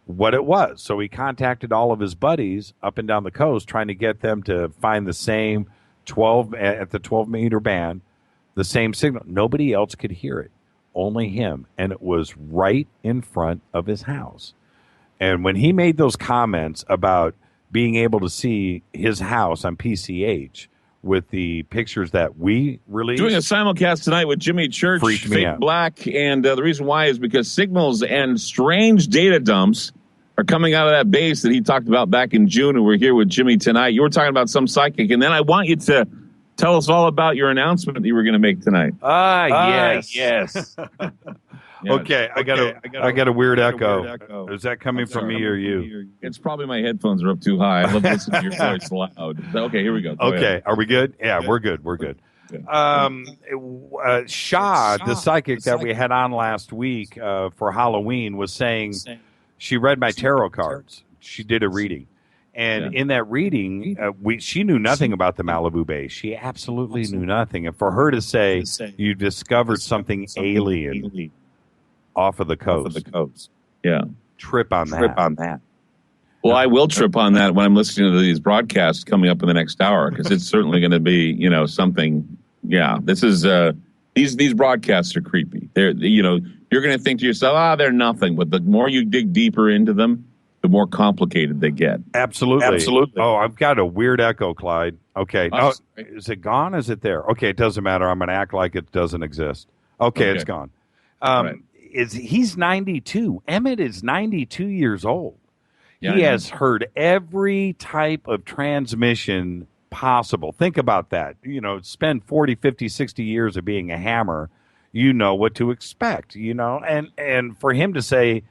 what it was. So he contacted all of his buddies up and down the coast, trying to get them to find the same 12-meter band, the same signal. Nobody else could hear it, only him. And it was right in front of his house. And when he made those comments about being able to see his house on PCH with the pictures that we released. Doing a simulcast tonight with Jimmy Church, Fade Black, and the reason why is because signals and strange data dumps are coming out of that base that he talked about back in June, and we're here with Jimmy tonight. You were talking about some psychic, and then I want you to tell us all about your announcement that you were going to make tonight. Yes. Okay, I got a weird echo. Is that coming from me or you? It's probably my headphones are up too high. I love listening to your voice loud. Okay, here we go. Go ahead. Are we good? Yeah, we're good. Shah, the psychic that we had on last week for Halloween, was saying she read my tarot cards. She did a reading. And in that reading, she knew nothing about the Malibu base. She absolutely knew nothing. And for her to say, you discovered something alien off of the coast. Yeah. Trip on that. Well, I will trip on that when I'm listening to these broadcasts coming up in the next hour, because it's certainly going to be, something. Yeah, this is these broadcasts are creepy. They're, you're going to think to yourself, they're nothing. But the more you dig deeper into them, the more complicated they get. Absolutely. Oh, I've got a weird echo, Clyde. Okay. Is it gone? Is it there? Okay, it doesn't matter. I'm going to act like it doesn't exist. Okay. It's gone. Right. he's 92. Emmett is 92 years old. Yeah, he has heard every type of transmission possible. Think about that. Spend 40, 50, 60 years of being a hammer. You know what to expect, and for him to say,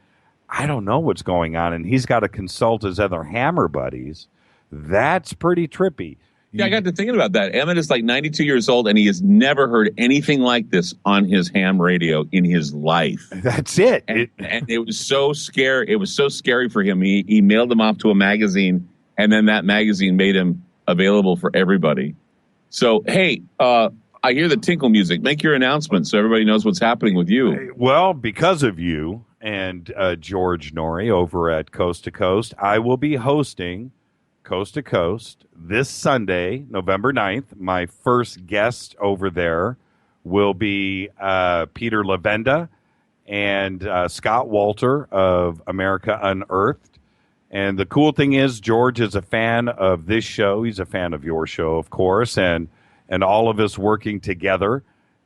I don't know what's going on, and he's got to consult his other hammer buddies, that's pretty trippy. Yeah, I got to thinking about that. Emmett is like 92 years old, and he has never heard anything like this on his ham radio in his life. That's it. And it was so scary. It was so scary for him. He mailed them off to a magazine, and then that magazine made him available for everybody. So, hey, I hear the tinkle music. Make your announcement so everybody knows what's happening with you. Well, because of you and George Norrie over at Coast to Coast, I will be hosting Coast to Coast this Sunday, November 9th. My first guest over there will be Peter Lavenda and Scott Walter of America Unearthed. And the cool thing is, George is a fan of this show. He's a fan of your show, of course, and all of us working together.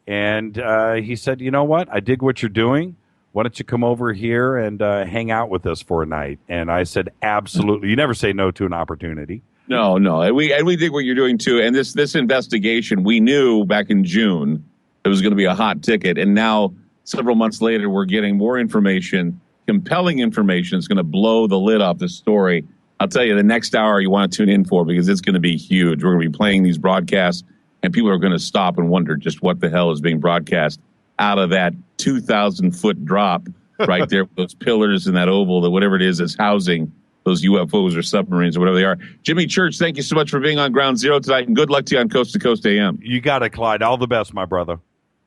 And he said, you know what? I dig what you're doing. Why don't you come over here and hang out with us for a night? And I said, absolutely. You never say no to an opportunity. No. And we dig what you're doing, too. And this investigation, we knew back in June it was going to be a hot ticket. And now, several months later, we're getting more information, compelling information. It's going to blow the lid off the story. I'll tell you, the next hour you want to tune in for, because it's going to be huge. We're going to be playing these broadcasts, and people are going to stop and wonder just what the hell is being broadcast out of that 2,000-foot drop right there with those pillars and that oval, that whatever it is housing those UFOs or submarines or whatever they are. Jimmy Church, thank you so much for being on Ground Zero tonight, and good luck to you on Coast to Coast AM. You got it, Clyde. All the best, my brother.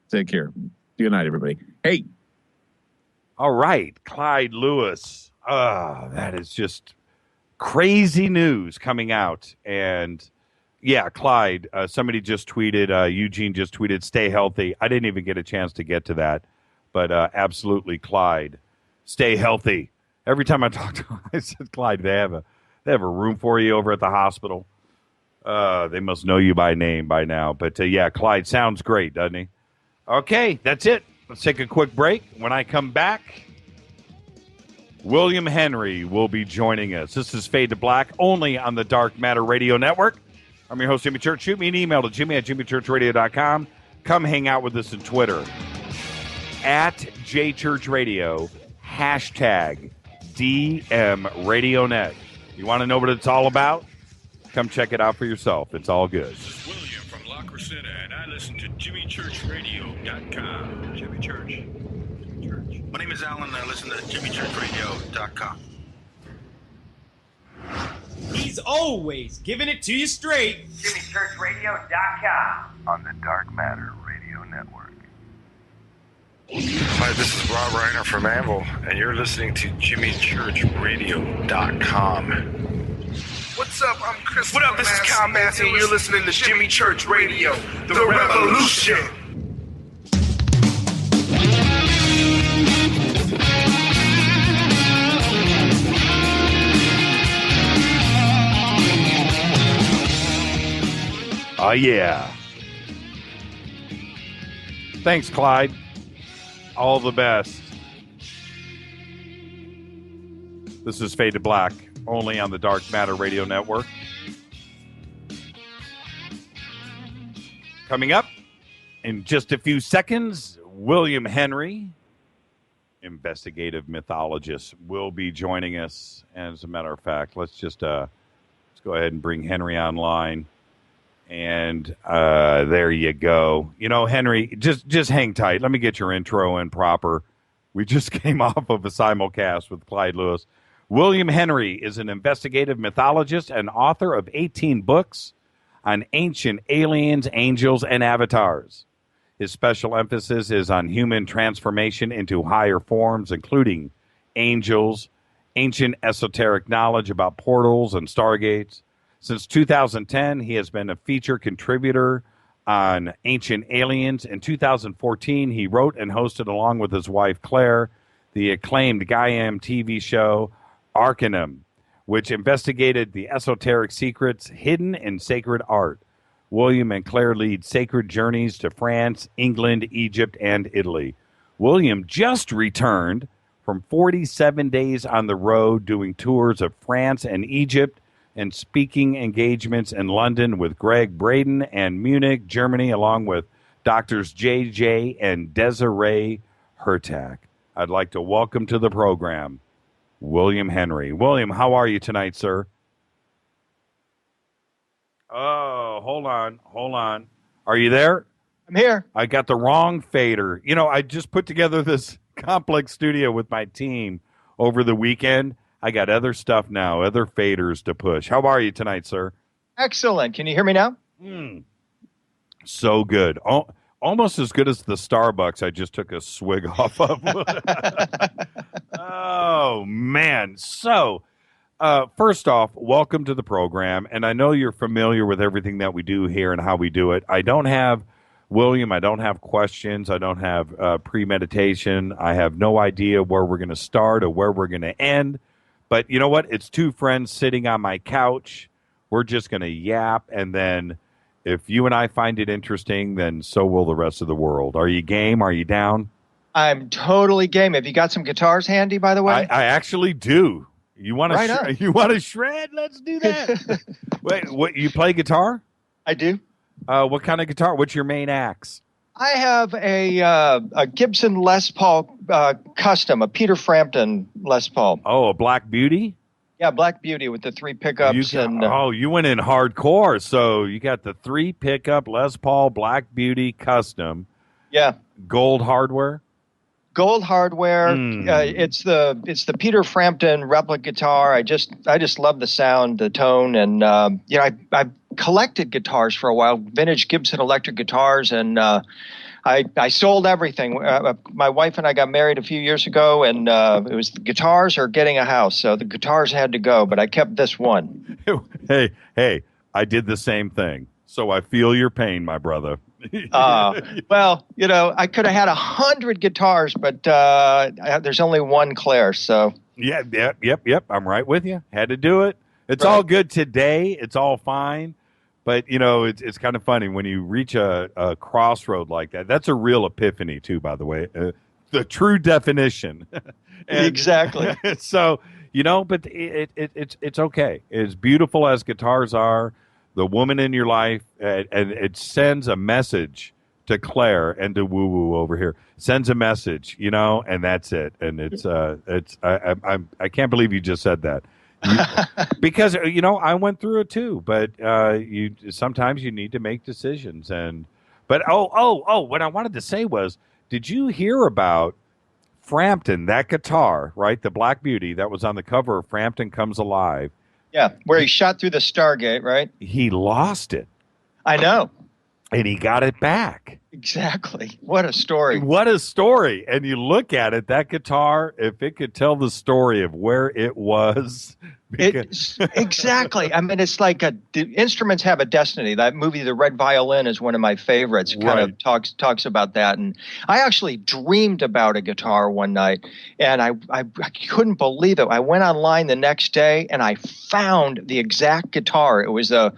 Take care. Good night, everybody. Hey. All right, Clyde Lewis. That is just crazy news coming out. And yeah, Clyde, somebody just tweeted, Eugene just tweeted, stay healthy. I didn't even get a chance to get to that, but absolutely, Clyde, stay healthy. Every time I talk to him, I said, Clyde, they have a room for you over at the hospital. They must know you by name by now. But yeah, Clyde sounds great, doesn't he? Okay, that's it. Let's take a quick break. When I come back, William Henry will be joining us. This is Fade to Black, only on the Dark Matter Radio Network. I'm your host, Jimmy Church. Shoot me an email to jimmy@jimmychurchradio.com. Come hang out with us on Twitter. @JChurchRadio, #DMRadioNet. You want to know what it's all about? Come check it out for yourself. It's all good. This is William from Locker Center, and I listen to JimmyChurchRadio.com. Jimmy Church. My name is Alan, and I listen to JimmyChurchRadio.com. He's always giving it to you straight. JimmyChurchRadio.com. On the Dark Matter Radio Network. Hi, this is Rob Reiner from Anvil, and you're listening to JimmyChurchRadio.com. What's up? I'm Chris. What up? This is Kyle Massey, and you're listening to Jimmy Church Radio, The Revolution. Oh, yeah. Thanks, Clyde. All the best. This is Fade to Black, only on the Dark Matter Radio Network. Coming up in just a few seconds, William Henry, investigative mythologist, will be joining us. And as a matter of fact, let's go ahead and bring Henry online. And there you go. You know, Henry, just hang tight. Let me get your intro in proper. We just came off of a simulcast with Clyde Lewis. William Henry is an investigative mythologist and author of 18 books on ancient aliens, angels, and avatars. His special emphasis is on human transformation into higher forms, including angels, ancient esoteric knowledge about portals and stargates. Since 2010, he has been a feature contributor on Ancient Aliens. In 2014, he wrote and hosted, along with his wife Claire, the acclaimed Gaiam TV show Arcanum, which investigated the esoteric secrets hidden in sacred art. William and Claire lead sacred journeys to France, England, Egypt, and Italy. William just returned from 47 days on the road doing tours of France and Egypt and speaking engagements in London with Greg Braden and Munich, Germany, along with Doctors JJ and Desiree Hertak. I'd like to welcome to the program William Henry. William, how are you tonight, sir? Oh, hold on. Are you there? I'm here. I got the wrong fader. You know, I just put together this complex studio with my team over the weekend. I got other stuff now, other faders to push. How are you tonight, sir? Excellent. Can you hear me now? So good. Almost as good as the Starbucks I just took a swig off of. Oh, man. So, first off, welcome to the program. And I know you're familiar with everything that we do here and how we do it. I don't have, William, I don't have questions. I don't have premeditation. I have no idea where we're going to start or where we're going to end. But you know what? It's two friends sitting on my couch. We're just going to yap. And then if you and I find it interesting, then so will the rest of the world. Are you game? Are you down? I'm totally game. Have you got some guitars handy, by the way? I actually do. You want to you want to shred? Let's do that. Wait, what? You play guitar? I do. What kind of guitar? What's your main axe? I have a Gibson Les Paul custom, a Peter Frampton Les Paul. Oh, a Black Beauty? Yeah, Black Beauty with the 3 pickups. You went in hardcore. So you got the 3 pickup Les Paul Black Beauty custom. Yeah. Gold hardware? Gold hardware. It's the Peter Frampton replica guitar. I just love the sound, the tone, and I've collected guitars for a while, vintage Gibson electric guitars, and I sold everything. My wife and I got married a few years ago, and it was the guitars or getting a house. So the guitars had to go, but I kept this one. Hey, I did the same thing. So I feel your pain, my brother. Well, I could have had 100 guitars, but there's only one Claire, so. Yep. I'm right with you. Had to do it. It's all good today. It's all fine. But, it's kind of funny when you reach a crossroad like that. That's a real epiphany, too, by the way. The true definition. Exactly. So, but it's okay. As beautiful as guitars are, the woman in your life, and it sends a message to Claire and to Woo Woo over here. Sends a message, and that's it. And I can't believe you just said that. Because I went through it too, but sometimes you need to make decisions. But what I wanted to say was, did you hear about Frampton, that guitar, right? The Black Beauty that was on the cover of Frampton Comes Alive. Yeah, where he shot through the Stargate, right? He lost it. I know. And he got it back. Exactly. What a story. What a story. And you look at it, that guitar, if it could tell the story of where it was. Exactly. I mean, it's like the instruments have a destiny. That movie, The Red Violin, is one of my favorites. Kind of talks about that. And I actually dreamed about a guitar one night, and I couldn't believe it. I went online the next day, and I found the exact guitar. It was a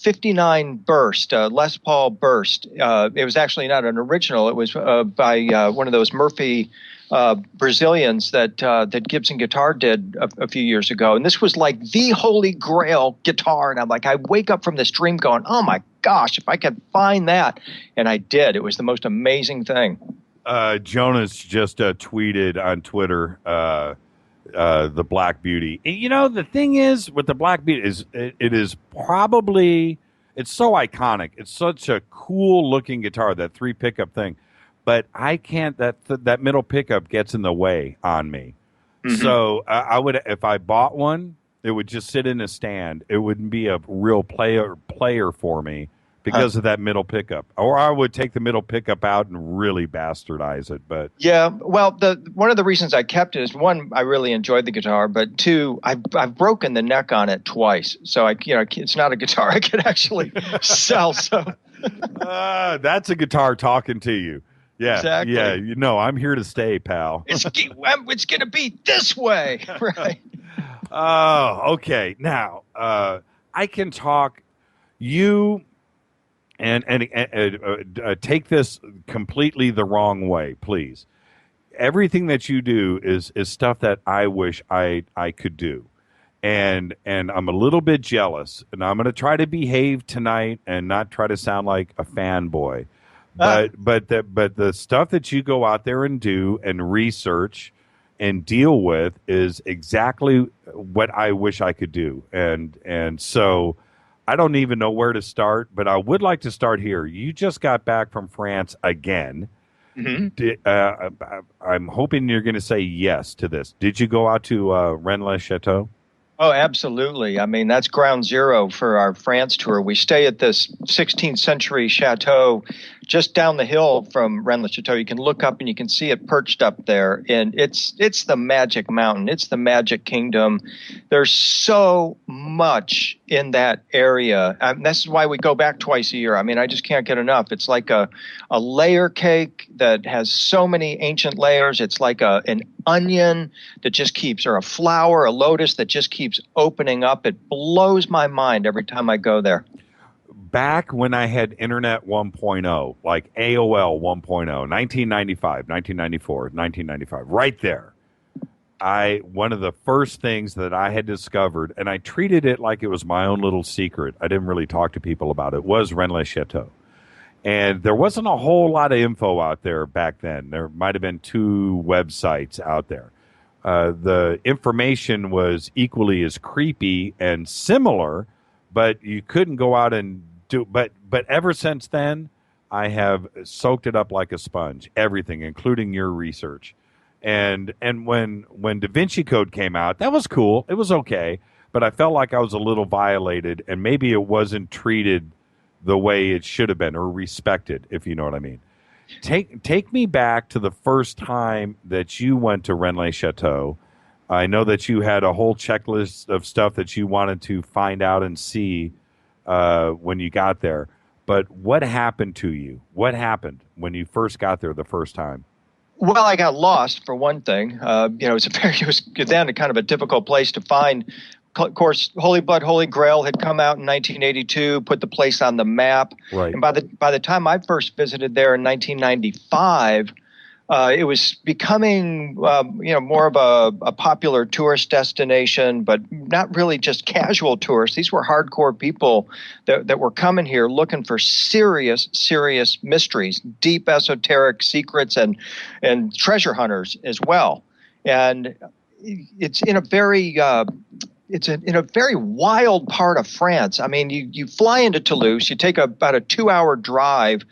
59 Burst, Les Paul Burst. It was actually not an original. It was by one of those Murphy Brazilians that Gibson Guitar did a few years ago. And this was like the holy grail guitar. And I'm like, I wake up from this dream going, oh my gosh, if I could find that. And I did. It was the most amazing thing. Jonas just tweeted on Twitter the Black Beauty. The thing is with the Black Beauty is it is probably, it's so iconic. It's such a cool looking guitar, that 3 pickup thing. But I can't, that middle pickup gets in the way on me. Mm-hmm. So I would, if I bought one, it would just sit in a stand. It wouldn't be a real player for me because of that middle pickup. Or I would take the middle pickup out and really bastardize it. But yeah, well, one of the reasons I kept it is, one, I really enjoyed the guitar, but 2, I've broken the neck on it twice. So it's not a guitar I could actually sell. So that's a guitar talking to you. Yeah, exactly. Yeah, I'm here to stay, pal. It's going to be this way, right? Oh, okay. Now, I can talk. You and take this completely the wrong way, please. Everything that you do is stuff that I wish I could do. And I'm a little bit jealous, and I'm going to try to behave tonight and not try to sound like a fanboy. But the stuff that you go out there and do and research and deal with is exactly what I wish I could do. And so I don't even know where to start, but I would like to start here. You just got back from France again. Mm-hmm. I'm hoping you're going to say yes to this. Did you go out to Renne le Chateux? Oh, absolutely. I mean, that's ground zero for our France tour. We stay at this 16th century chateau just down the hill from Renne le Chateux. You can look up and you can see it perched up there. And it's the magic mountain. It's the magic kingdom. There's so much in that area. This is why we go back twice a year. I mean, I just can't get enough. It's like a layer cake that has so many ancient layers. It's like an onion that just keeps, or a flower, a lotus that just keeps opening up. It blows my mind every time I go there. Back when I had Internet 1.0, like AOL 1.0, 1995, 1994, 1995, right there, one of the first things that I had discovered, and I treated it like it was my own little secret, I didn't really talk to people about it, was Renne le Chateux. And there wasn't a whole lot of info out there back then. There might have been 2 websites out there. The information was equally as creepy and similar, but you couldn't go out and do. But ever since then, I have soaked it up like a sponge, everything, including your research. And when Da Vinci Code came out, that was cool. It was okay, but I felt like I was a little violated, and maybe it wasn't treated the way it should have been, or respected, if you know what I mean. Take me back to the first time that you went to Renne le Chateux. I know that you had a whole checklist of stuff that you wanted to find out and see when you got there. But what happened to you? What happened when you first got there the first time? Well, I got lost, for one thing. It was then a kind of a difficult place to find. Of course, Holy Blood, Holy Grail had come out in 1982, put the place on the map. Right. And by the time I first visited there in 1995, it was becoming, more of a popular tourist destination, but not really just casual tourists. These were hardcore people that were coming here looking for serious mysteries, deep esoteric secrets, and treasure hunters as well. And it's in a very in a very wild part of France. I mean, you fly into Toulouse, you take about a 2-hour drive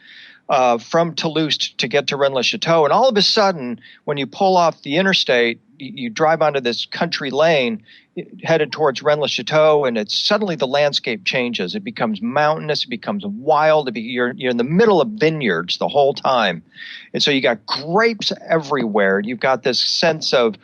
from Toulouse to get to Renne le Chateux, and all of a sudden, when you pull off the interstate, you drive onto this country lane headed towards Renne le Chateux, and it's suddenly the landscape changes. It becomes mountainous, it becomes wild. You're in the middle of vineyards the whole time. And so you got grapes everywhere. You've got this sense of,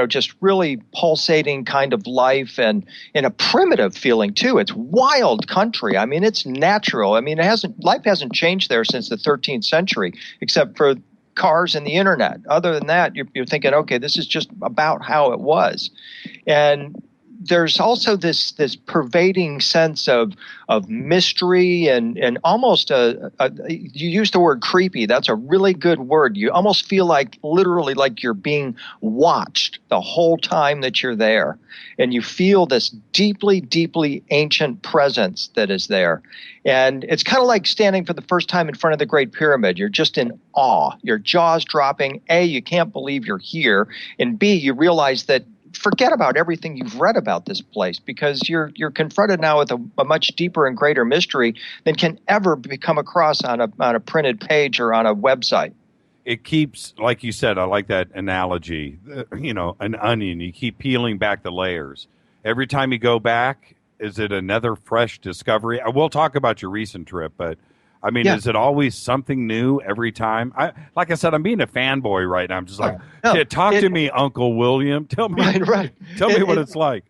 just really pulsating kind of life, and in a primitive feeling too. It's wild country. I mean, it's natural. I mean, life hasn't changed there since the 13th century, except for cars and the internet. Other than that, you're thinking, okay, this is just about how it was. And there's also this pervading sense of mystery and almost you use the word creepy. That's a really good word. You almost feel literally like you're being watched the whole time that you're there. And you feel this deeply, deeply ancient presence that is there. And it's kind of like standing for the first time in front of the Great Pyramid. You're just in awe. Your jaw's dropping. A, you can't believe you're here. And B, you realize that forget about everything you've read about this place, because you're confronted now with a much deeper and greater mystery than can ever come across on a printed page or on a website. It keeps, like you said, I like that analogy, an onion. You keep peeling back the layers. Every time you go back, is it another fresh discovery? We'll talk about your recent trip, but I mean, Is it always something new every time? Like I said, I'm being a fanboy right now. I'm just like, talk to me, Uncle William. Tell me, tell me what it's like.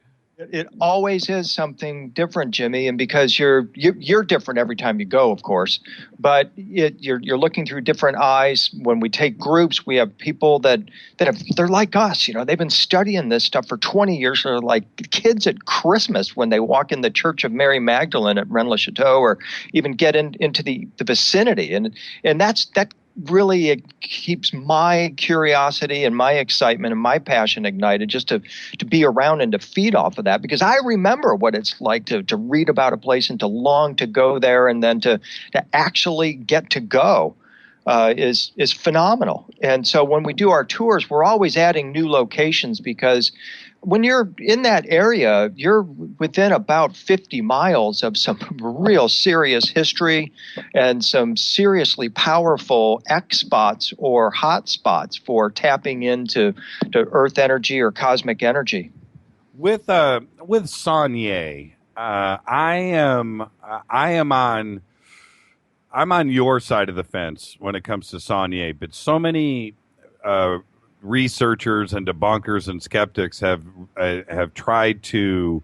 It always is something different, Jimmy, and because you're different every time you go, of course. But you're looking through different eyes. When we take groups, we have people they're like us. They've been studying this stuff for 20 years. They're like kids at Christmas when they walk in the Church of Mary Magdalene at Renne le Chateux, or even get into the vicinity, and that really it keeps my curiosity and my excitement and my passion ignited, just to be around and to feed off of that, because I remember what it's like to read about a place and to long to go there, and then to actually get to go is phenomenal. And so when we do our tours, we're always adding new locations, because when you're in that area, you're within about 50 miles of some real serious history and some seriously powerful X spots or hot spots for tapping into Earth energy or cosmic energy. With Saunier, I'm on your side of the fence when it comes to Saunier, but so many researchers and debunkers and skeptics have tried to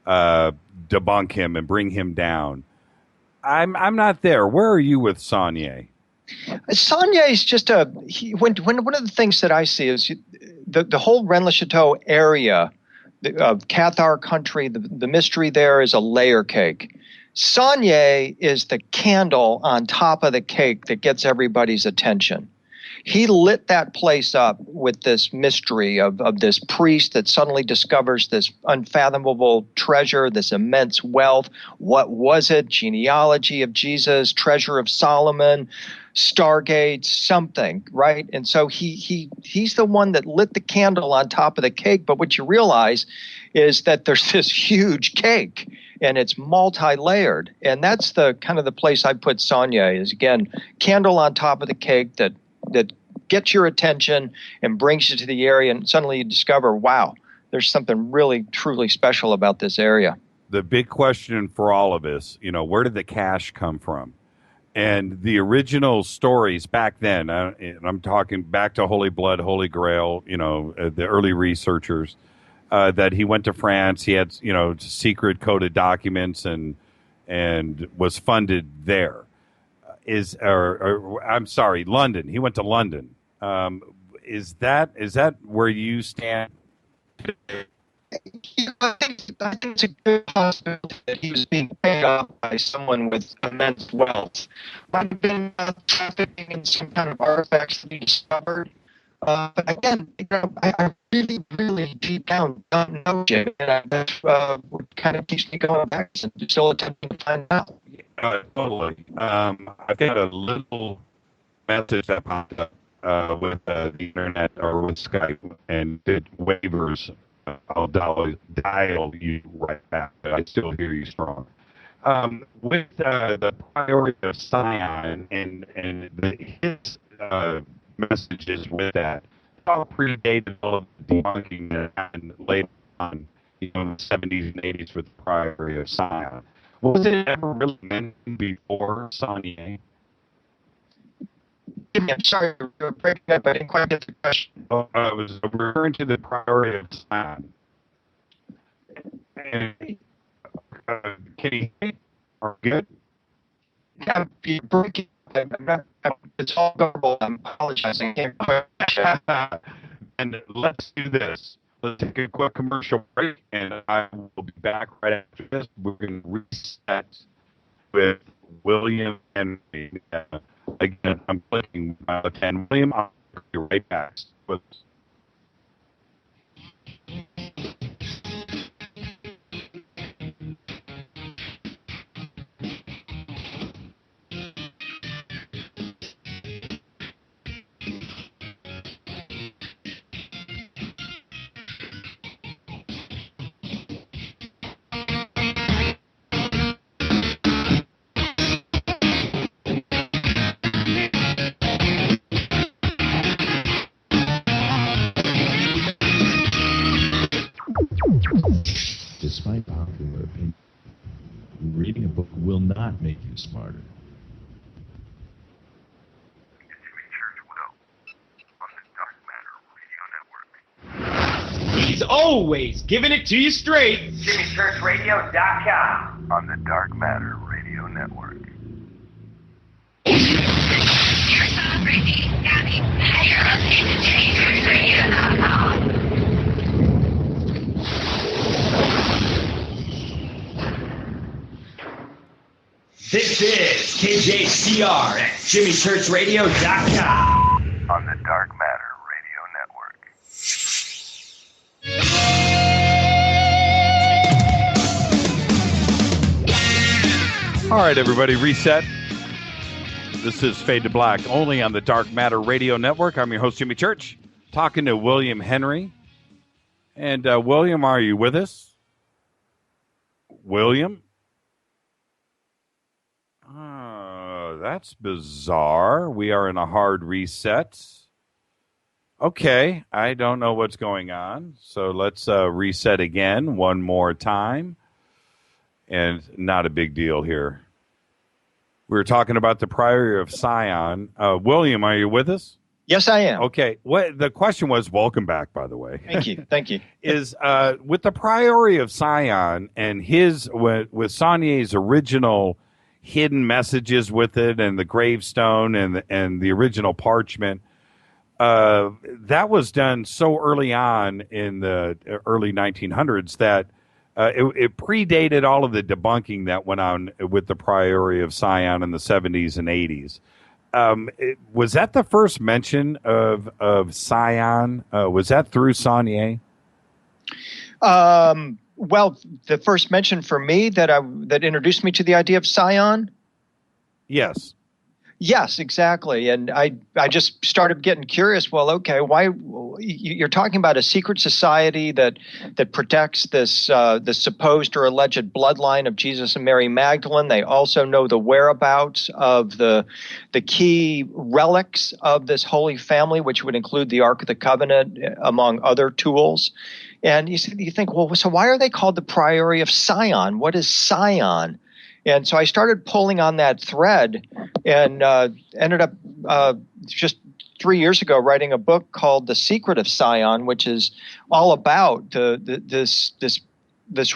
debunk him and bring him down. I'm not there. Where are you with Saunier? Saunier is just one of the things that I see is the whole Renne le Chateux area of Cathar country. The mystery there is a layer cake. Saunier is the candle on top of the cake that gets everybody's attention. He lit that place up with this mystery of this priest that suddenly discovers this unfathomable treasure, this immense wealth. What was it? Genealogy of Jesus, treasure of Solomon, stargates, something, right? And so he's the one that lit the candle on top of the cake. But what you realize is that there's this huge cake, and it's multi-layered. And that's the kind of the place I put Saunier, is, again, candle on top of the cake that gets your attention and brings you to the area, and suddenly you discover, wow, there's something really, truly special about this area. The big question for all of us, where did the cash come from? And the original stories back then, and I'm talking back to Holy Blood, Holy Grail, the early researchers, that he went to France, he had, secret coded documents and was funded there. I'm sorry, London. He went to London. Is that where you stand? I think it's a good possibility that he was being paid off by someone with immense wealth. Might have been trafficking in some kind of artifacts that he discovered. But again, I really, really deep down don't know, Jim, and that's what kind of keeps me going back and still attempting to find out. Totally. I've got a little message that popped up with the internet or with Skype and did waivers. I'll dial you right back, but I still hear you strong. With the priority of Scion and his messages with that, all predated all of the debunking that happened later on, in the 70s and 80s with the priority of Scion. Was it ever really mentioned before Saunier? I'm sorry, you're breaking up. I didn't quite get the question. I was referring to the priority of Scion. And, can you hear me? Are we good? Yeah, you're breaking up. It's all garbled. I'm apologizing. And let's do this. Let's take a quick commercial break, and I will be back right after this. We're going to reset with William Henry. Again, I'm clicking and William. I'll be right back. Despite popular opinion, reading a book will not make you smarter. Jimmy Church will on the Dark Matter Radio Network. is always giving it to you straight. JimmyChurchRadio.com on the Dark Matter Radio Network. This is KJCR at JimmyChurchRadio.com on the Dark Matter Radio Network. All right, everybody, reset. This is Fade to Black, only on the Dark Matter Radio Network. I'm your host, Jimmy Church, talking to William Henry. And William, are you with us? William? That's bizarre. We are in a hard reset. Okay, I don't know what's going on. So let's reset again one more time. And not a big deal here. We were talking about the Priory of Sion. William, are you with us? Yes, I am. Okay. What the question was, welcome back, by the way. Thank you. Thank you. Is with the Priory of Sion and with Saunier's original hidden messages with it and the gravestone and the original parchment, that was done so early on in the early 1900s that it predated all of the debunking that went on with the Priory of Sion in the 70s and 80s. Was that the first mention of Sion? Was that through Saunier? Well, the first mention for me that introduced me to the idea of Sion. Yes. Yes, exactly. And I just started getting curious. Well, okay, why you're talking about a secret society that protects this supposed or alleged bloodline of Jesus and Mary Magdalene. They also know the whereabouts of the key relics of this Holy Family, which would include the Ark of the Covenant, among other tools. And you think, well, so why are they called the Priory of Sion? What is Sion? And so I started pulling on that thread and ended up just 3 years ago writing a book called The Secret of Sion, which is all about this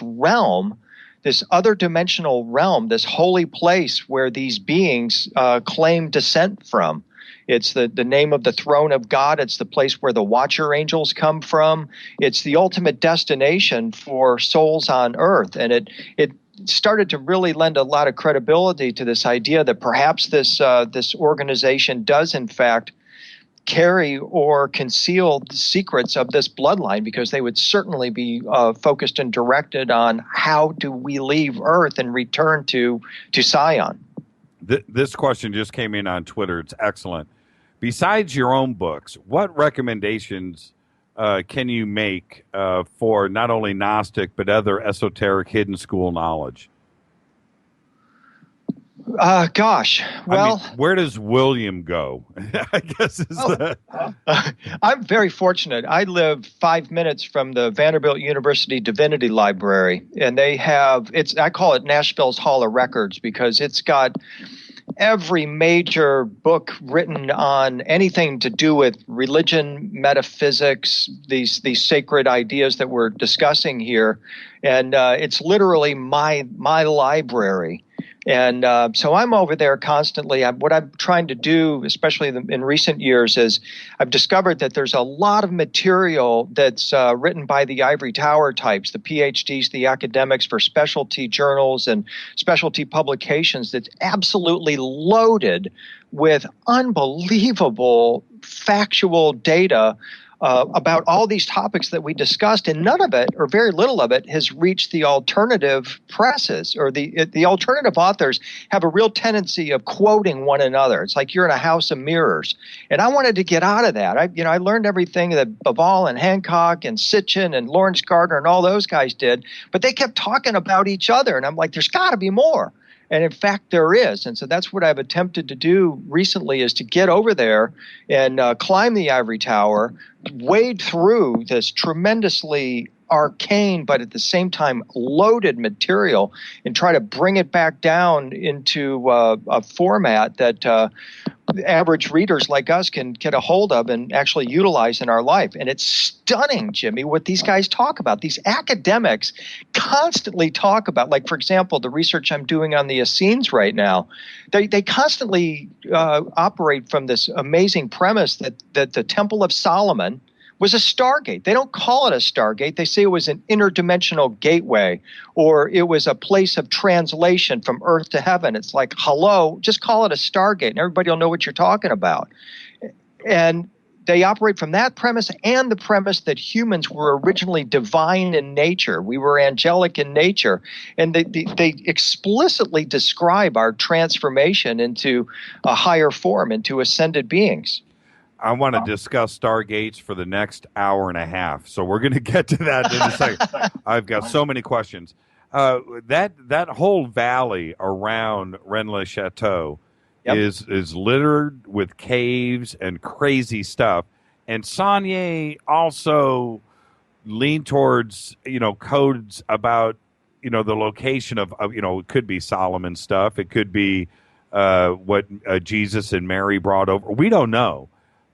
realm, this other dimensional realm, this holy place where these beings claim descent from. It's the name of the throne of God. It's the place where the watcher angels come from. It's the ultimate destination for souls on earth. And it started to really lend a lot of credibility to this idea that perhaps this organization does, in fact, carry or conceal the secrets of this bloodline, because they would certainly be focused and directed on how do we leave Earth and return to Sion. This question just came in on Twitter. It's excellent. Besides your own books, what recommendations can you make for not only Gnostic but other esoteric hidden school knowledge? Gosh, well, I mean, where does William go? I guess I'm very fortunate. I live 5 minutes from the Vanderbilt University Divinity Library, and they have I call it Nashville's Hall of Records, because it's got every major book written on anything to do with religion, metaphysics, these sacred ideas that we're discussing here, and it's literally my library. And so I'm over there constantly. What I'm trying to do, especially in recent years, is I've discovered that there's a lot of material that's written by the ivory tower types, the PhDs, the academics, for specialty journals and specialty publications, that's absolutely loaded with unbelievable factual data about all these topics that we discussed, and none of it, or very little of it, has reached the alternative presses, or the alternative authors have a real tendency of quoting one another. It's like you're in a house of mirrors, and I wanted to get out of that. I learned everything that Bavall and Hancock and Sitchin and Lawrence Gardner and all those guys did, but they kept talking about each other, and I'm like, there's got to be more. And in fact, there is. And so that's what I've attempted to do recently, is to get over there and climb the ivory tower, wade through this tremendously arcane but at the same time loaded material, and try to bring it back down into a format that average readers like us can get a hold of and actually utilize in our life. And it's stunning, Jimmy, what these guys talk about. These academics constantly talk about, like, for example, the research I'm doing on the Essenes right now. They constantly operate from this amazing premise that the Temple of Solomon was a stargate. They don't call it a stargate. They say it was an interdimensional gateway, or it was a place of translation from earth to heaven. It's like, hello, just call it a stargate, and everybody will know what you're talking about. And they operate from that premise and the premise that humans were originally divine in nature. We were angelic in nature. And they explicitly describe our transformation into a higher form, into ascended beings. I want to discuss stargates for the next hour and a half, so we're going to get to that in a second. I've got so many questions. That whole valley around Renne le Chateux is littered with caves and crazy stuff. And Saunier also leaned towards codes about the location of it could be Solomon stuff, it could be what Jesus and Mary brought over. We don't know.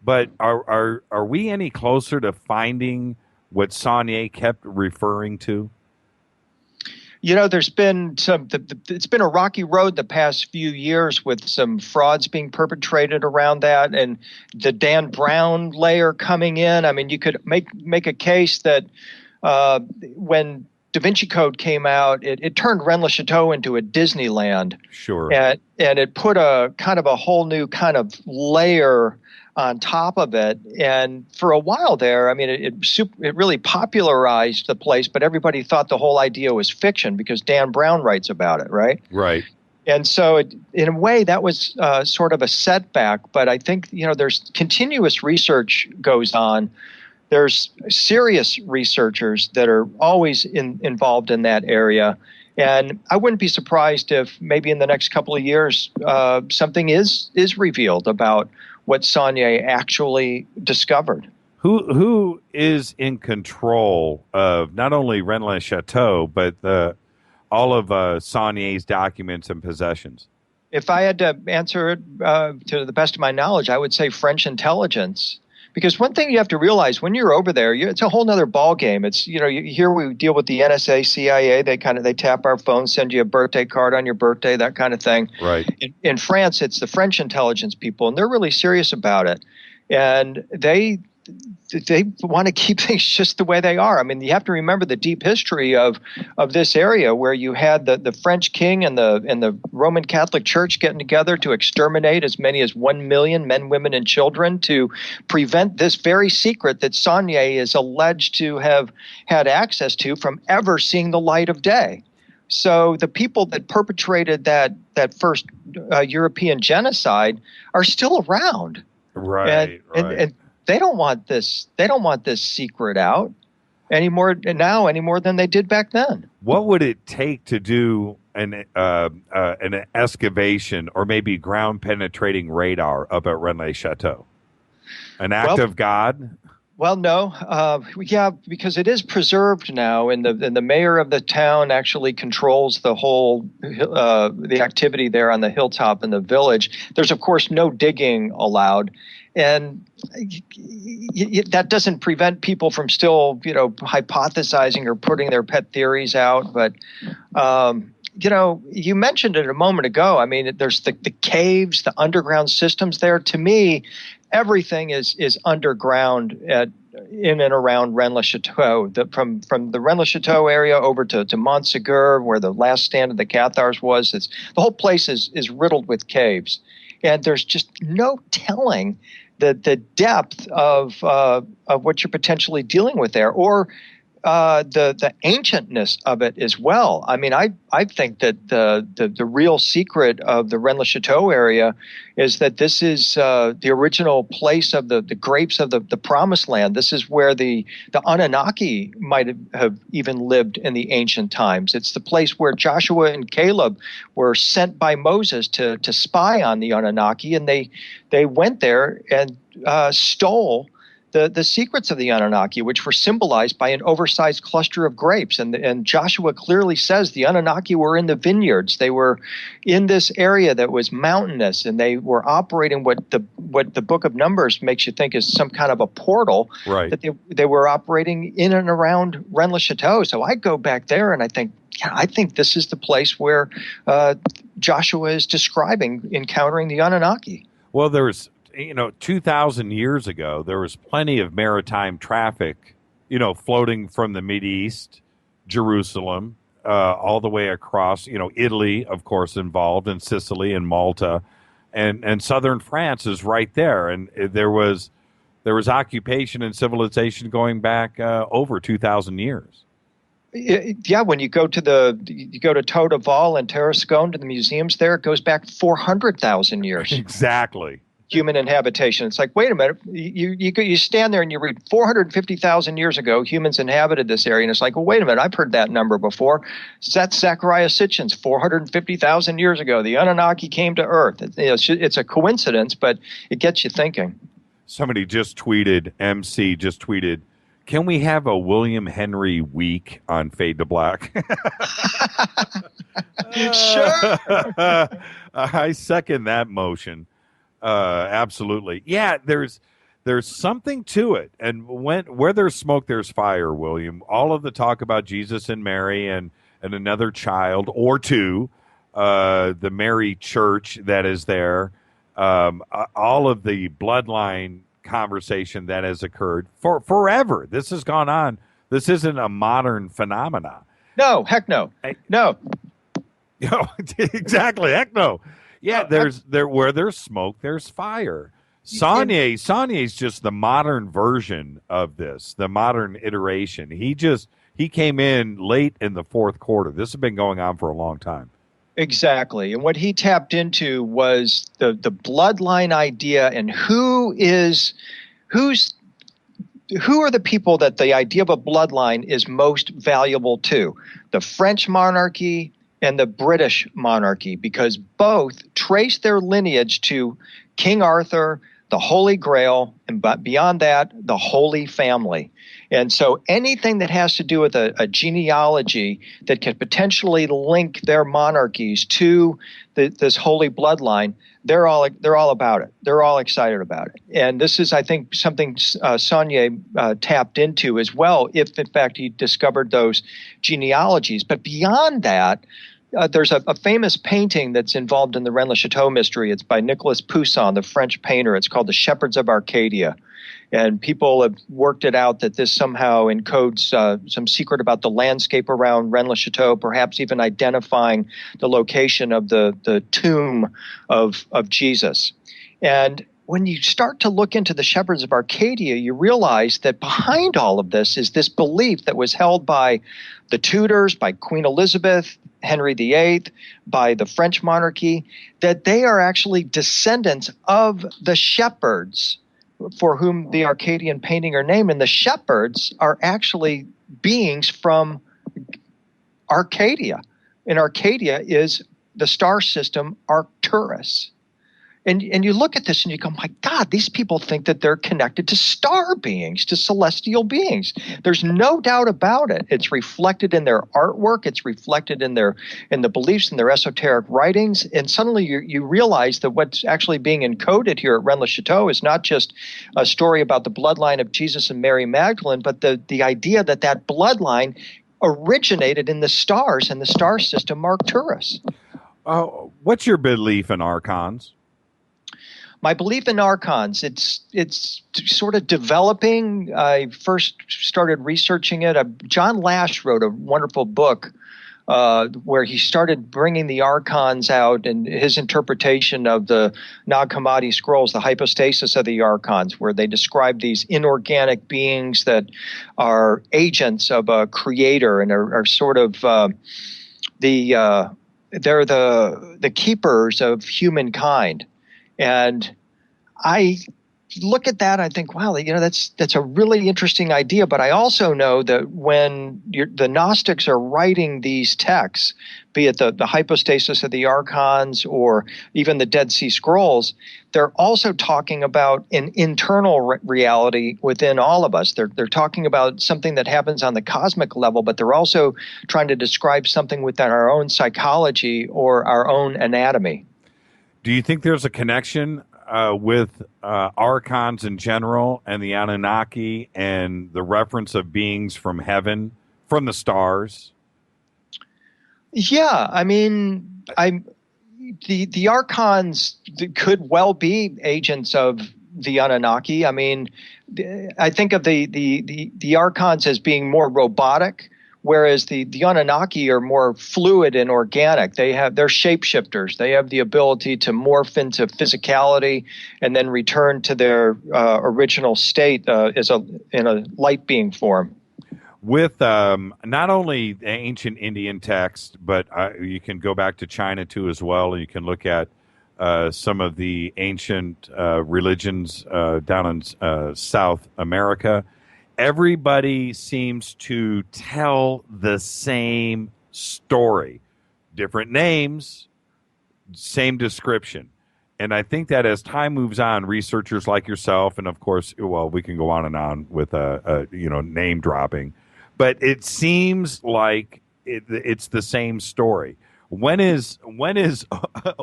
But are we any closer to finding what Saunier kept referring to? There's been it's been a rocky road the past few years with some frauds being perpetrated around that, and the Dan Brown layer coming in. I mean, you could make a case that when Da Vinci Code came out, it turned Renne le Chateux into a Disneyland. Sure. And it put a kind of a whole new kind of layer on top of it. And for a while there, I mean, it really popularized the place, but everybody thought the whole idea was fiction because Dan Brown writes about it, right? Right. And so in a way, that was sort of a setback. But I think, there's continuous research goes on. There's serious researchers that are always involved in that area. And I wouldn't be surprised if maybe in the next couple of years something is revealed about what Saunier actually discovered. Who is in control of not only Renne le Chateux, but all of Saunier's documents and possessions? If I had to answer it to the best of my knowledge, I would say French intelligence. Because one thing you have to realize when you're over there, it's a whole nother ball game. It's here we deal with the NSA, CIA. They tap our phones, send you a birthday card on your birthday, that kind of thing. Right. In France, it's the French intelligence people, and they're really serious about it. And they want to keep things just the way they are. I mean, you have to remember the deep history of this area where you had the French king and the Roman Catholic Church getting together to exterminate as many as 1 million men, women, and children to prevent this very secret that Saunier is alleged to have had access to from ever seeing the light of day. So the people that perpetrated that first European genocide are still around. Right. And they don't want this. They don't want this secret out any more than they did back then. What would it take to do an excavation or maybe ground penetrating radar up at Renne le Chateux? An act of God? Well, no. Because it is preserved now, and the mayor of the town actually controls the whole the activity there on the hilltop in the village. There's of course no digging allowed. And that doesn't prevent people from still, hypothesizing or putting their pet theories out. But, you mentioned it a moment ago. I mean, there's the caves, the underground systems there. To me, everything is underground in and around Renne le Chateux. From the Renne le Chateux area over to Montségur, where the last stand of the Cathars was, the whole place is riddled with caves. And there's just no telling the depth of what you're potentially dealing with there, or the ancientness of it as well. I mean, I think that the real secret of the Renne le Chateux area is that this is the original place of the grapes of the Promised Land. This is where the Anunnaki might have even lived in the ancient times. It's the place where Joshua and Caleb were sent by Moses to spy on the Anunnaki, and they went there and stole the secrets of the Anunnaki, which were symbolized by an oversized cluster of grapes. And Joshua clearly says the Anunnaki were in the vineyards. They were in this area that was mountainous, and they were operating what the Book of Numbers makes you think is some kind of a portal. Right. That they were operating in and around Renne le Chateux. So I go back there and I think, I think this is the place where Joshua is describing encountering the Anunnaki. Well, there was, 2,000 years ago, there was plenty of maritime traffic, floating from the Mideast, Jerusalem, all the way across, Italy, of course, involved, and Sicily and Malta, and southern France is right there. And there was occupation and civilization going back over 2,000 years. Yeah, when you go to Taudeval and Tarascon to the museums there, it goes back 400,000 years. Exactly. Human inhabitation. It's like, wait a minute, you stand there and you read 450,000 years ago humans inhabited this area, and it's like, well, wait a minute, I've heard that number before. That's Zechariah Sitchin's 450,000 years ago. The Anunnaki came to Earth. It's a coincidence, but it gets you thinking. Somebody just tweeted, MC just tweeted, can we have a William Henry week on Fade to Black? Sure. I second that motion. Absolutely. Yeah, there's something to it. And where there's smoke, there's fire, William. All of the talk about Jesus and Mary and another child or two, the Mary church that is there, all of the bloodline conversation that has occurred for forever. This has gone on. This isn't a modern phenomena. No, heck no. No. Exactly. Heck no. Yeah, where there's smoke, there's fire. Saulnier's just the modern version of this, the modern iteration. He came in late in the fourth quarter. This has been going on for a long time. Exactly. And what he tapped into was the bloodline idea and who are the people that the idea of a bloodline is most valuable to. The French monarchy and the British monarchy, because both trace their lineage to King Arthur, the Holy Grail, and beyond that, the Holy Family. And so anything that has to do with a genealogy that can potentially link their monarchies to this holy bloodline, they're all about it. They're all excited about it. And this is, I think, something Saulnier tapped into as well, if in fact he discovered those genealogies. But beyond that, there's a famous painting that's involved in the Renne le Chateux mystery. It's by Nicolas Poussin, the French painter. It's called The Shepherds of Arcadia. And people have worked it out that this somehow encodes some secret about the landscape around Renne le Chateux, perhaps even identifying the location of the tomb of Jesus. And when you start to look into the Shepherds of Arcadia, you realize that behind all of this is this belief that was held by the Tudors, by Queen Elizabeth, Henry VIII, by the French monarchy, that they are actually descendants of the shepherds for whom the Arcadian painting are named. And the shepherds are actually beings from Arcadia. And Arcadia is the star system Arcturus. And you look at this and you go, my God, these people think that they're connected to star beings, to celestial beings. There's no doubt about it. It's reflected in their artwork. It's reflected in the beliefs in their esoteric writings. And suddenly you realize that what's actually being encoded here at Renne le Chateux is not just a story about the bloodline of Jesus and Mary Magdalene, but the idea that bloodline originated in the stars and the star system Arcturus. What's your belief in archons? My belief in archons, it's sort of developing. I first started researching it. John Lash wrote a wonderful book where he started bringing the archons out and his interpretation of the Nag Hammadi scrolls, the hypostasis of the archons, where they describe these inorganic beings that are agents of a creator and are sort of they're the keepers of humankind. And I look at that, I think, wow, that's a really interesting idea. But I also know that when the Gnostics are writing these texts, be it the hypostasis of the archons or even the Dead Sea Scrolls, they're also talking about an internal reality within all of us. They're talking about something that happens on the cosmic level, but they're also trying to describe something within our own psychology or our own anatomy. Do you think there's a connection with archons in general and the Anunnaki and the reference of beings from heaven, from the stars? Yeah, I mean, the archons could well be agents of the Anunnaki. I mean, I think of the archons as being more robotic, whereas the Anunnaki are more fluid and organic. They're shapeshifters. They have the ability to morph into physicality and then return to their original state in a light being form. With not only the ancient Indian text, but you can go back to China too as well, and you can look at some of the ancient religions down in South America. Everybody seems to tell the same story, different names, same description. And I think that as time moves on, researchers like yourself, and of course, well, we can go on and on with name dropping, but it seems like it's the same story. When is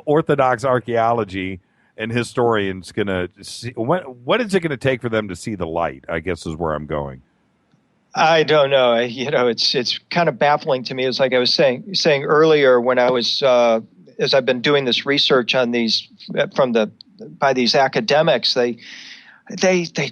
Orthodox archaeology and historians going to see, what is it going to take for them to see the light, I guess is where I'm going. I don't know. It's kind of baffling to me. It's like I was saying earlier when I was, as I've been doing this research on these by these academics, they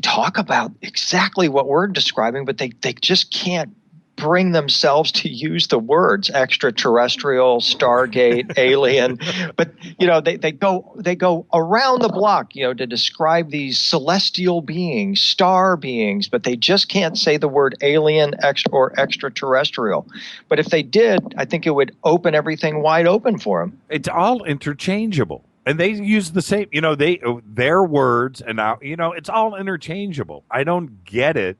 talk about exactly what we're describing, but they just can't bring themselves to use the words extraterrestrial, stargate, alien. But they go around the block, to describe these celestial beings, star beings, but they just can't say the word alien or extraterrestrial. But if they did, I think it would open everything wide open for them. It's all interchangeable. And they use the same, their words, and now, it's all interchangeable. I don't get it.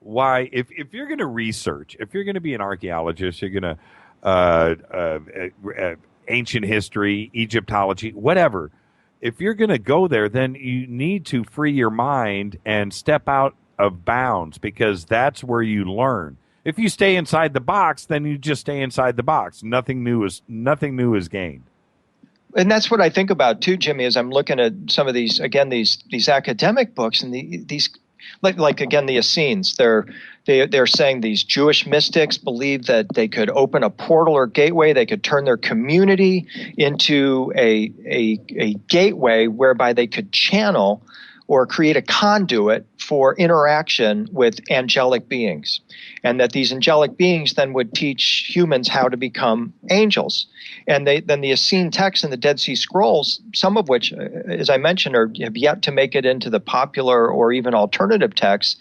Why, if you're going to research, if you're going to be an archaeologist, you're going to ancient history, Egyptology, whatever. If you're going to go there, then you need to free your mind and step out of bounds, because that's where you learn. If you stay inside the box, then you just stay inside the box. Nothing new is gained. And that's what I think about too, Jimmy, as I'm looking at some of these academic books and these. Like again, the Essenes, they're saying these Jewish mystics believed that they could open a portal or gateway. They could turn their community into a gateway whereby they could channel or create a conduit for interaction with angelic beings. And that these angelic beings then would teach humans how to become angels. And then the Essene texts and the Dead Sea Scrolls, some of which, as I mentioned, have yet to make it into the popular or even alternative texts,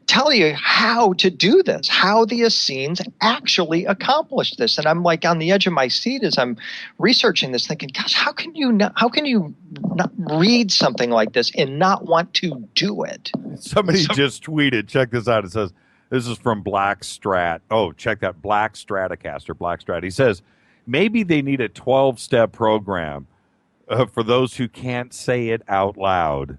tell you how to do this, how the Essenes actually accomplished this. And I'm like on the edge of my seat as I'm researching this, thinking, gosh, how can you not read something like this and not want to do it? Somebody just tweeted, check this out. It says, this is from Black Strat. Oh, check that, Black Stratocaster, Black Strat. He says, maybe they need a 12-step program for those who can't say it out loud.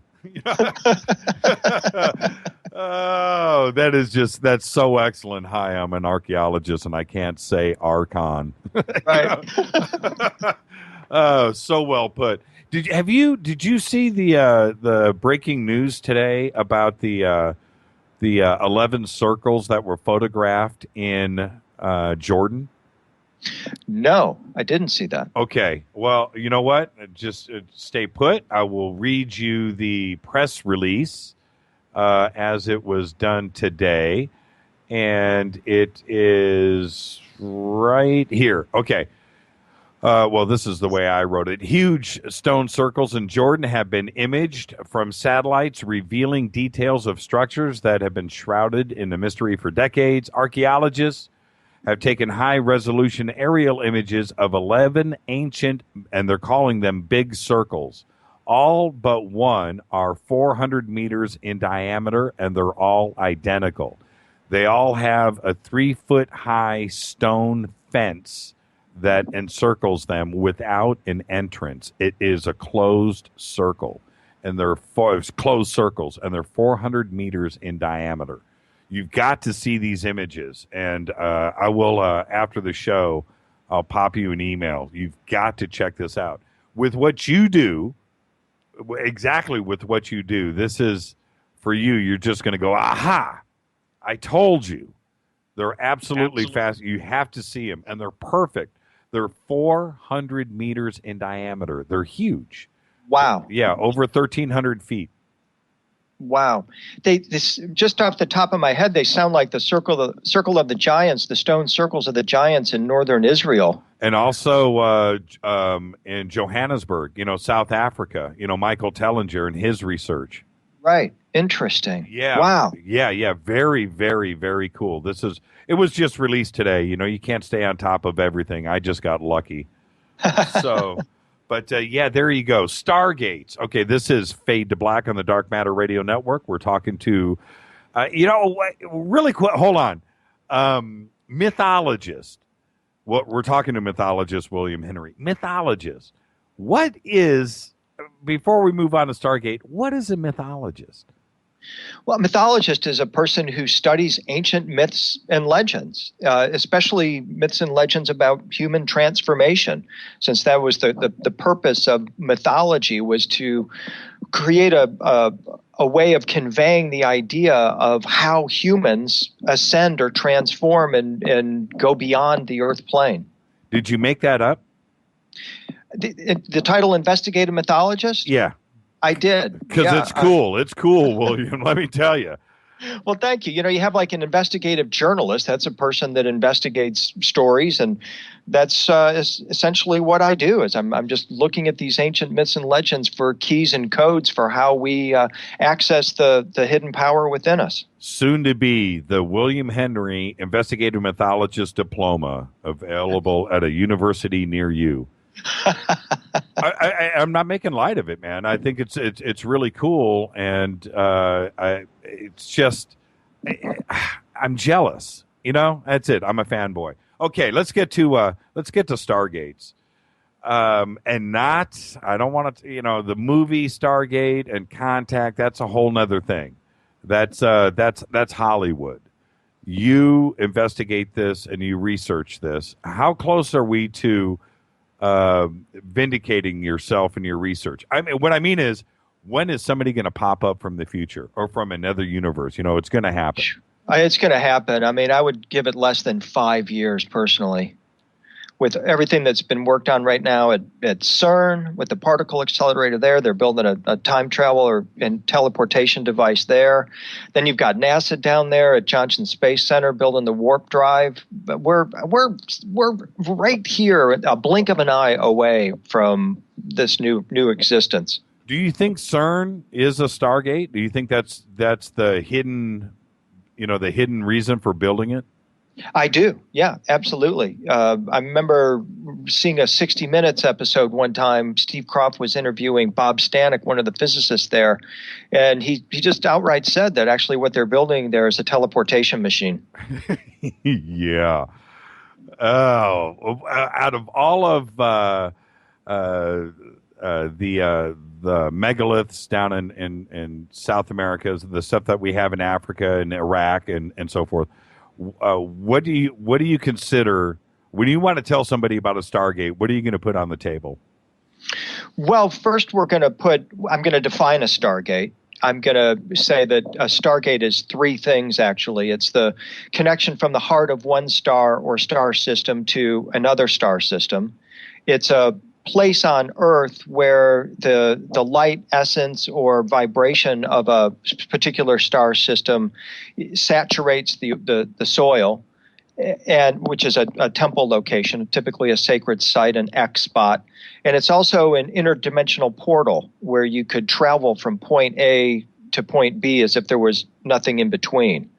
Oh, that's so excellent. Hi, I'm an archaeologist and I can't say archon. Right. Oh, so well put. Did you see the breaking news today about the 11 circles that were photographed in Jordan? No, I didn't see that. Okay. Well, you know what? Just stay put. I will read you the press release as it was done today. And it is right here. Okay. Well, this is the way I wrote it. Huge stone circles in Jordan have been imaged from satellites, revealing details of structures that have been shrouded in the mystery for decades. Archaeologists have taken high-resolution aerial images of 11 ancient, and they're calling them big circles, All but one are 400 meters in diameter, and they're all identical. They all have a 3-foot-high stone fence that encircles them without an entrance. It is a closed circle, and they're closed circles, and they're 400 meters in diameter. You've got to see these images, and I will, after the show, I'll pop you an email. You've got to check this out. With what you do, exactly with what you do, this is, for you, you're just going to go, aha, I told you. They're absolutely fast. You have to see them, and they're perfect. They're 400 meters in diameter. They're huge. Wow. Yeah, over 1,300 feet. Wow. This just off the top of my head, they sound like the circle of the giants, the stone circles of the giants in northern Israel. And also in Johannesburg, South Africa, Michael Tellinger and his research. Right. Interesting. Yeah. Wow. Yeah. Very, very, very cool. It was just released today. You can't stay on top of everything. I just got lucky. So, but yeah, there you go. Stargates. Okay, this is Fade to Black on the Dark Matter Radio Network. We're talking to, really quick. Hold on. Mythologist. We're talking to mythologist William Henry. Mythologist. What is, before we move on to Stargate, what is a mythologist? Well, a mythologist is a person who studies ancient myths and legends, especially myths and legends about human transformation, since that was the purpose of mythology, was to create a way of conveying the idea of how humans ascend or transform and go beyond the earth plane. Did you make that up? The title investigative mythologist? Yeah. I did. Because it's cool. It's cool, William. Let me tell you. Well, thank you. You have like an investigative journalist. That's a person that investigates stories, and that's essentially what I do. Is I'm just looking at these ancient myths and legends for keys and codes for how we access the hidden power within us. Soon to be the William Henry Investigative Mythologist Diploma, available at a university near you. I'm not making light of it, man. I think it's really cool, and it's just I'm jealous. That's it. I'm a fanboy. Okay, let's get to Stargates, and not. I don't want to. The movie Stargate and Contact. That's a whole nother thing. That's Hollywood. You investigate this and you research this. How close are we to vindicating yourself and your research? I mean, what I mean is, when is somebody going to pop up from the future or from another universe? It's going to happen. It's going to happen. I mean, I would give it less than 5 years personally. With everything that's been worked on right now at CERN, with the particle accelerator there, they're building a time travel and teleportation device there. Then you've got NASA down there at Johnson Space Center building the warp drive. But we're right here, a blink of an eye away from this new existence. Do you think CERN is a Stargate? Do you think that's the hidden, the hidden reason for building it? I do. Yeah, absolutely. I remember seeing a 60 Minutes episode one time. Steve Kroft was interviewing Bob Stanek, one of the physicists there, and he just outright said that actually what they're building there is a teleportation machine. Yeah. Oh, out of all of the megaliths down in South America, the stuff that we have in Africa and Iraq and so forth, what do you consider when you want to tell somebody about a Stargate? What are you going to put on the table? Well, first I'm going to define a Stargate. I'm going to say that a Stargate is three things, actually. It's the connection from the heart of one star or star system to another star system. It's a place on Earth where the light essence or vibration of a particular star system saturates the soil, and which is a temple location, typically a sacred site, an X spot. And it's also an interdimensional portal where you could travel from point A to point B as if there was nothing in between.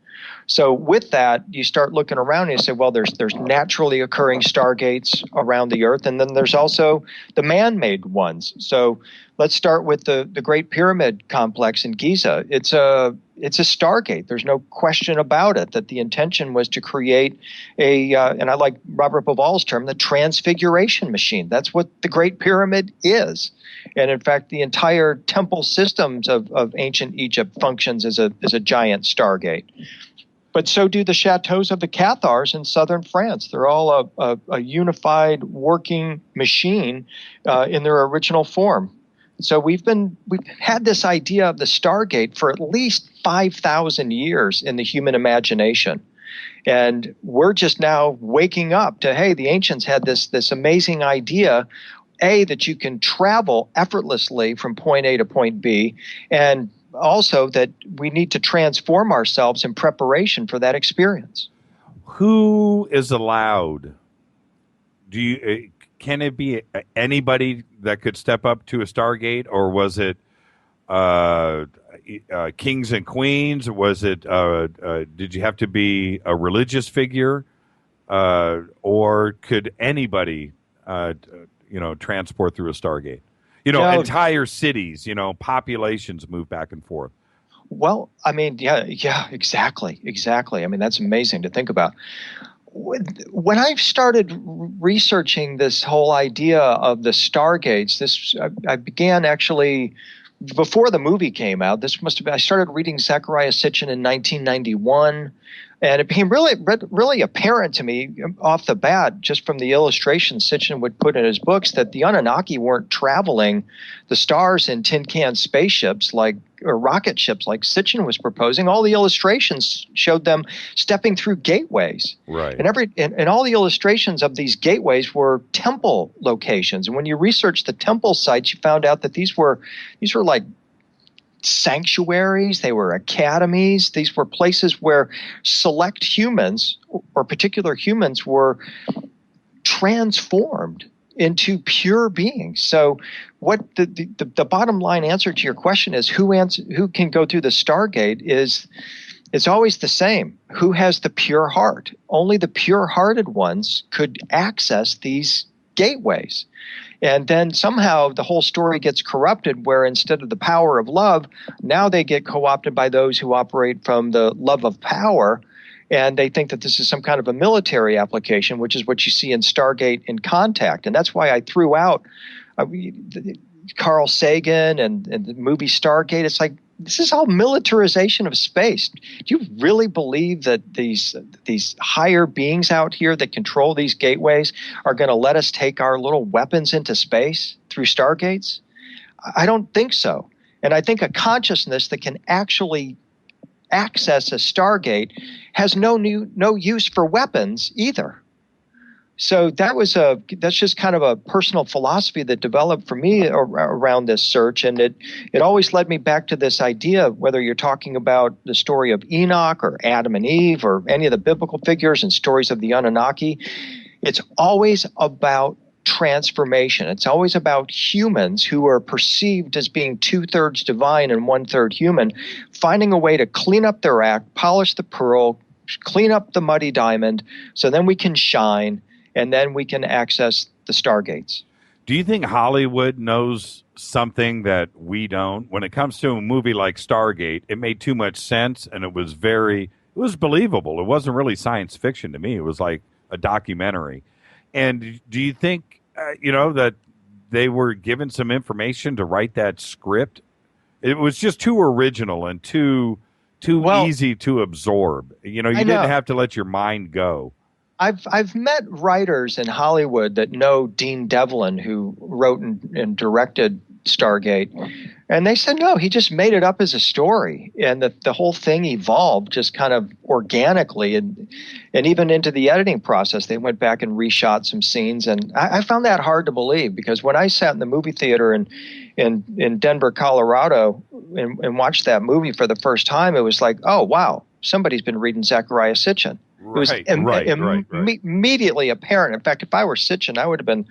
So with that, you start looking around and you say, well, there's naturally occurring stargates around the Earth, and then there's also the man-made ones. So let's start with the Great Pyramid complex in Giza. It's a stargate. There's no question about it that the intention was to create and I like Robert Bauval's term, the transfiguration machine. That's what the Great Pyramid is. And in fact, the entire temple systems of ancient Egypt functions as a giant stargate. But so do the chateaus of the Cathars in southern France. They're all a unified working machine in their original form. So we've had this idea of the Stargate for at least 5,000 years in the human imagination. And we're just now waking up to, hey, the ancients had this amazing idea, that you can travel effortlessly from point A to point B, and also that we need to transform ourselves in preparation for that experience. Who is allowed? Can it be anybody that could step up to a Stargate, or was it kings and queens? Was it did you have to be a religious figure, or could anybody transport through a Stargate? Entire cities, populations move back and forth. Well, I mean, yeah, exactly. I mean, that's amazing to think about. When I started researching this whole idea of the Stargates, I began actually before the movie came out. I started reading Zecharia Sitchin in 1991. And it became really apparent to me off the bat, just from the illustrations Sitchin would put in his books, that the Anunnaki weren't traveling the stars in tin can spaceships or rocket ships like Sitchin was proposing. All the illustrations showed them stepping through gateways. Right. And all the illustrations of these gateways were temple locations. And when you researched the temple sites, you found out that these were like sanctuaries, they were academies, these were places where select humans or particular humans were transformed into pure beings. So what the bottom line answer to your question is who can go through the Stargate it's always the same. Who has the pure heart? Only the pure-hearted ones could access these gateways. And then somehow the whole story gets corrupted where instead of the power of love, now they get co-opted by those who operate from the love of power. And they think that this is some kind of a military application, which is what you see in Stargate in Contact. And that's why I threw out Carl Sagan and the movie Stargate. It's like, this is all militarization of space. Do you really believe that these higher beings out here that control these gateways are going to let us take our little weapons into space through Stargates? I don't think so. And I think a consciousness that can actually access a Stargate has no use for weapons either. So that's just kind of a personal philosophy that developed for me around this search, and it always led me back to this idea, whether you're talking about the story of Enoch or Adam and Eve or any of the biblical figures and stories of the Anunnaki, it's always about transformation. It's always about humans who are perceived as being 2/3 divine and 1/3 human, finding a way to clean up their act, polish the pearl, clean up the muddy diamond, so then we can shine. And then we can access the Stargates. Do you think Hollywood knows something that we don't? When it comes to a movie like Stargate, it made too much sense, and it was believable. It wasn't really science fiction to me. It was like a documentary. And do you think, that they were given some information to write that script? It was just too original and too easy to absorb. You didn't have to let your mind go. I've met writers in Hollywood that know Dean Devlin, who wrote and directed Stargate, and they said no, he just made it up as a story, and the whole thing evolved just kind of organically, and even into the editing process, they went back and reshot some scenes, and I found that hard to believe, because when I sat in the movie theater in Denver, Colorado, and watched that movie for the first time, it was like, oh wow, somebody's been reading Zecharia Sitchin. It was immediately apparent. In fact, if I were Sitchin, I would have been,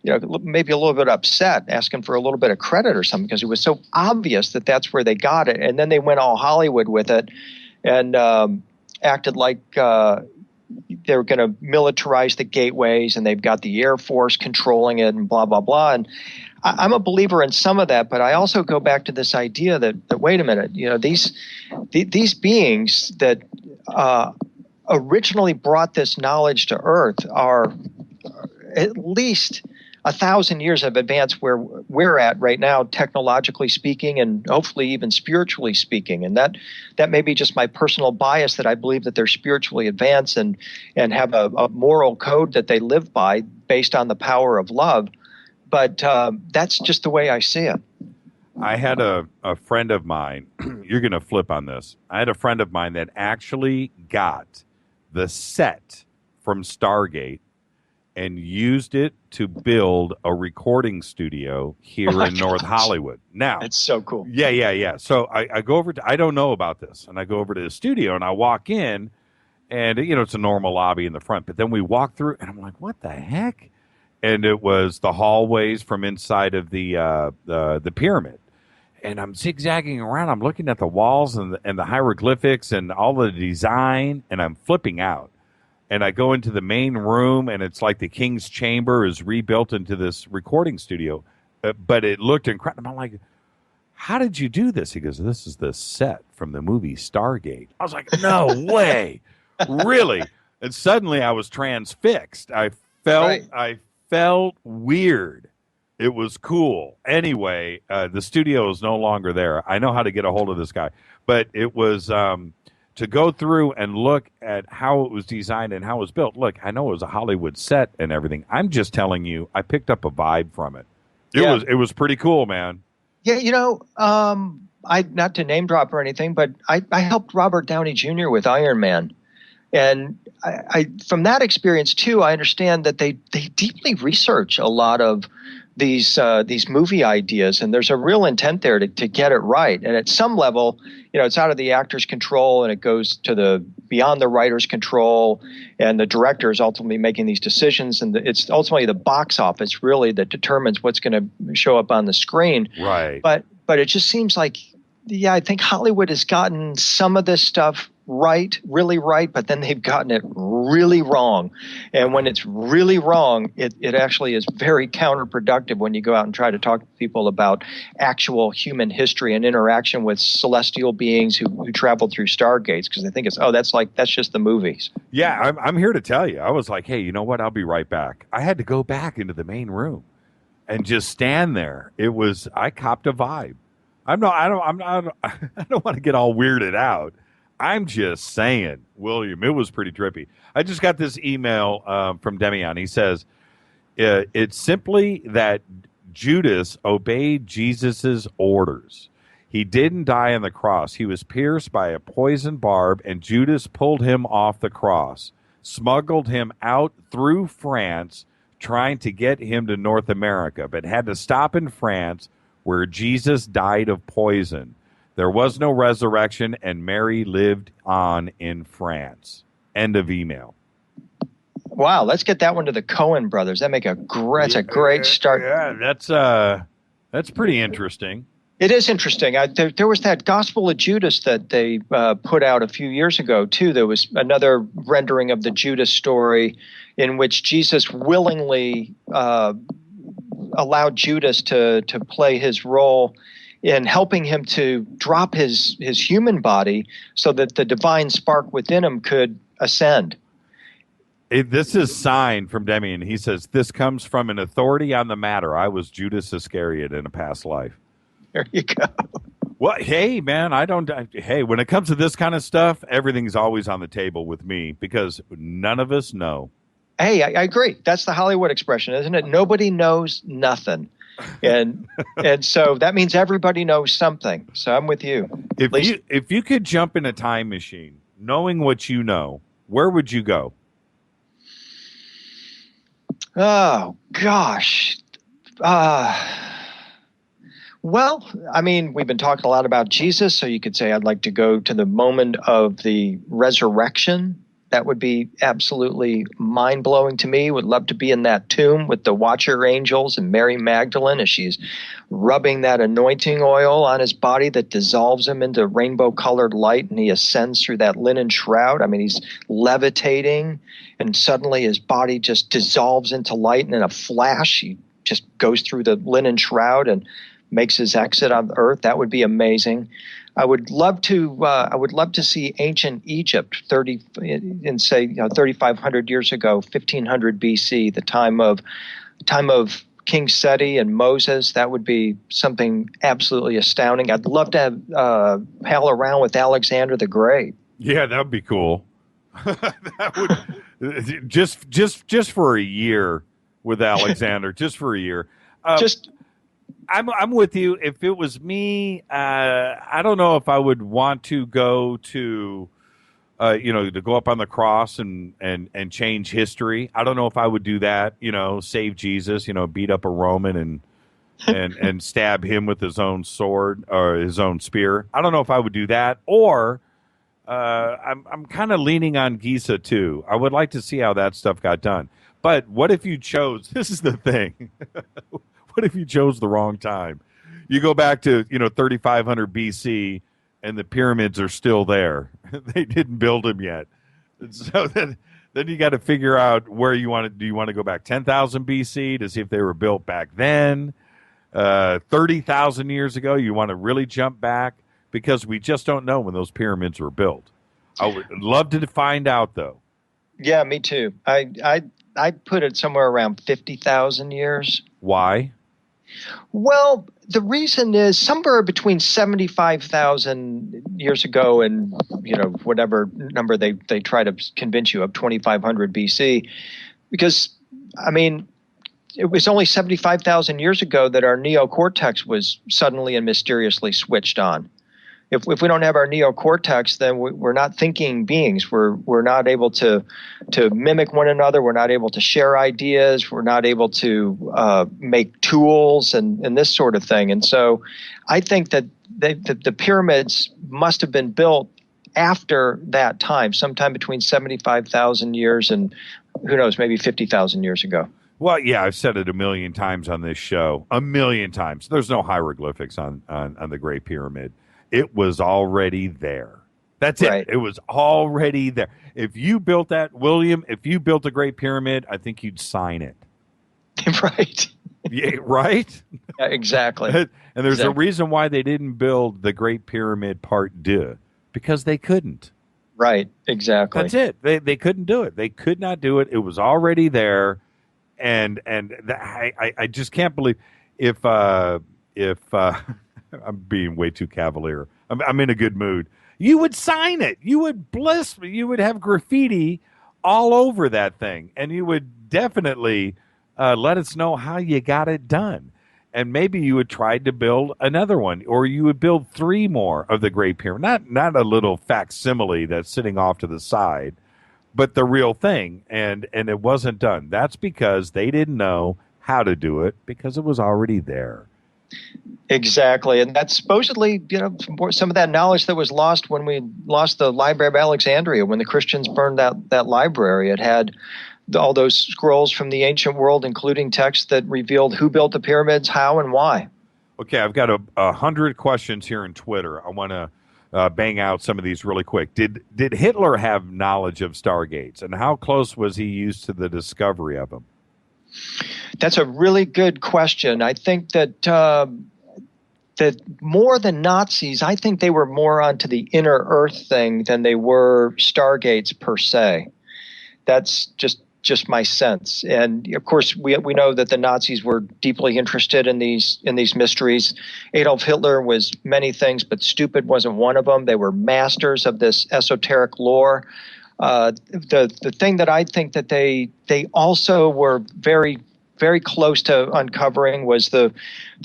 maybe a little bit upset, asking for a little bit of credit or something, because it was so obvious that that's where they got it. And then they went all Hollywood with it. And acted like they're going to militarize the gateways, and they've got the Air Force controlling it, and blah, blah, blah. And I'm a believer in some of that, but I also go back to this idea that wait a minute, these beings that originally brought this knowledge to Earth are at least 1,000 years of advance where we're at right now, technologically speaking, and hopefully even spiritually speaking. And that may be just my personal bias, that I believe that they're spiritually advanced and have a moral code that they live by based on the power of love. But that's just the way I see it. I had a friend of mine, you're going to flip on this. I had a friend of mine that actually got the set from Stargate and used it to build a recording studio here in North Hollywood. Now, it's so cool. Yeah. So I go over to, I don't know about this, and I go over to the studio and I walk in, and it's a normal lobby in the front, but then we walk through and I'm like, what the heck? And it was the hallways from inside of the pyramid. And I'm zigzagging around. I'm looking at the walls and the hieroglyphics and all the design, and I'm flipping out. And I go into the main room, and it's like the King's Chamber is rebuilt into this recording studio. But it looked incredible. I'm like, how did you do this? He goes, this is the set from the movie Stargate. I was like, no way. Really? And suddenly I was transfixed. I felt weird. It was cool. Anyway, the studio is no longer there. I know how to get a hold of this guy. But it was... to go through and look at how it was designed and how it was built. Look, I know it was a Hollywood set and everything. I'm just telling you, I picked up a vibe from it. It was pretty cool, man. Yeah, I not to name drop or anything, but I helped Robert Downey Jr. with Iron Man. And I from that experience too, I understand that they deeply research a lot of these movie ideas, and there's a real intent there to get it right. And at some level, it's out of the actor's control, and it goes to the beyond the writer's control, and the director is ultimately making these decisions, and it's ultimately the box office really that determines what's going to show up on the screen. Right. But it just seems like, I think Hollywood has gotten some of this stuff right, really right, but then they've gotten it really wrong. And when it's really wrong, it actually is very counterproductive when you go out and try to talk to people about actual human history and interaction with celestial beings who traveled through stargates, because they think that's just the movies. Yeah, I'm here to tell you. I was like, hey, you know what? I'll be right back. I had to go back into the main room and just stand there. I copped a vibe. I don't want to get all weirded out. I'm just saying, William, it was pretty trippy. I just got this email from Demian. He says, it's simply that Judas obeyed Jesus's orders. He didn't die on the cross. He was pierced by a poison barb, and Judas pulled him off the cross, smuggled him out through France, trying to get him to North America, but had to stop in France, where Jesus died of poison. There was no resurrection, and Mary lived on in France. End of email. Wow, let's get that one to the Coen brothers. That's a great start. Yeah, that's pretty interesting. It is interesting. There was that Gospel of Judas that they put out a few years ago, too. There was another rendering of the Judas story in which Jesus willingly allowed Judas to play his role in helping him to drop his human body so that the divine spark within him could ascend. This is signed from Demian. He says, this comes from an authority on the matter. I was Judas Iscariot in a past life. There you go. Well, hey, man, when it comes to this kind of stuff, everything's always on the table with me because none of us know. Hey, I agree. That's the Hollywood expression, isn't it? Nobody knows nothing. And so that means everybody knows something. So I'm with you. If you could jump in a time machine, knowing what you know, where would you go? Oh, gosh. Well, I mean, we've been talking a lot about Jesus, so you could say I'd like to go to the moment of the resurrection That would be absolutely mind-blowing to me. Would love to be in that tomb with the Watcher Angels and Mary Magdalene as she's rubbing that anointing oil on his body that dissolves him into rainbow-colored light, and he ascends through that linen shroud. I mean, he's levitating, and suddenly his body just dissolves into light, and in a flash, he just goes through the linen shroud and makes his exit on Earth. That would be amazing. I would love to see ancient Egypt 3,500 years ago, 1500 BC, the time of King Seti and Moses. That would be something absolutely astounding. I'd love to have pal around with Alexander the Great. Yeah, that would be cool. That would just for a year with Alexander, just for a year. I'm with you. If it was me, I don't know if I would want to go to, to go up on the cross and change history. I don't know if I would do that. Save Jesus. Beat up a Roman and stab him with his own sword or his own spear. I don't know if I would do that. Or I'm kind of leaning on Giza too. I would like to see how that stuff got done. But what if you chose? This is the thing. What if you chose the wrong time? You go back to 3500 BC, and the pyramids are still there. They didn't build them yet. And so then you got to figure out where you want to. Do you want to go back 10,000 BC to see if they were built back then? 30,000 years ago? You want to really jump back because we just don't know when those pyramids were built. I would love to find out though. Yeah, me too. I'd put it somewhere around 50,000 years. Why? Well, the reason is somewhere between 75,000 years ago and, whatever number they try to convince you of, 2,500 BC. Because, it was only 75,000 years ago that our neocortex was suddenly and mysteriously switched on. If we don't have our neocortex, then we're not thinking beings. We're not able to mimic one another. We're not able to share ideas. We're not able to make tools and this sort of thing. And so I think that the pyramids must have been built after that time, sometime between 75,000 years and who knows, maybe 50,000 years ago. Well, yeah, I've said it a million times on this show. A million times. There's no hieroglyphics on the Great Pyramid. It was already there. That's right. It was already there. If you built that, William, if you built a Great Pyramid, I think you'd sign it. Right. Yeah, right? Yeah, exactly. And there's a reason why they didn't build the Great Pyramid Part 2, because they couldn't. Right, exactly. That's it. They couldn't do it. They could not do it. It was already there. And I just can't believe if I'm being way too cavalier. I'm in a good mood. You would sign it. You would bless me. You would have graffiti all over that thing. And you would definitely let us know how you got it done. And maybe you would try to build another one, or you would build 3 more of the Great Pyramid. Not a little facsimile that's sitting off to the side, but the real thing. And it wasn't done. That's because they didn't know how to do it, because it was already there. Exactly. And that's supposedly, some of that knowledge that was lost when we lost the Library of Alexandria, when the Christians burned that library. It had all those scrolls from the ancient world, including texts that revealed who built the pyramids, how, and why. Okay, I've got 100 questions here in Twitter. I want to bang out some of these really quick. Did Hitler have knowledge of stargates, and how close was he used to the discovery of them? That's a really good question. I think that more than Nazis, I think they were more onto the inner Earth thing than they were stargates per se. That's just my sense. And of course, we know that the Nazis were deeply interested in these mysteries. Adolf Hitler was many things, but stupid wasn't one of them. They were masters of this esoteric lore. The thing that I think that they also were very, very close to uncovering was the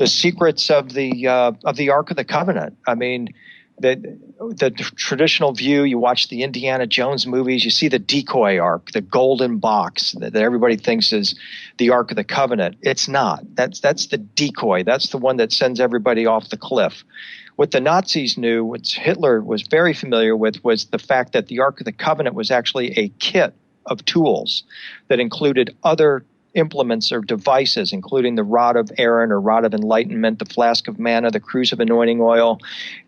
secrets of the Ark of the Covenant. I mean, the traditional view, you watch the Indiana Jones movies, you see the decoy ark, the golden box that everybody thinks is the Ark of the Covenant. It's not. That's the decoy. That's the one that sends everybody off the cliff. What the Nazis knew, what Hitler was very familiar with, was the fact that the Ark of the Covenant was actually a kit of tools that included other implements or devices, including the rod of Aaron or rod of enlightenment, the flask of manna, the cruse of anointing oil,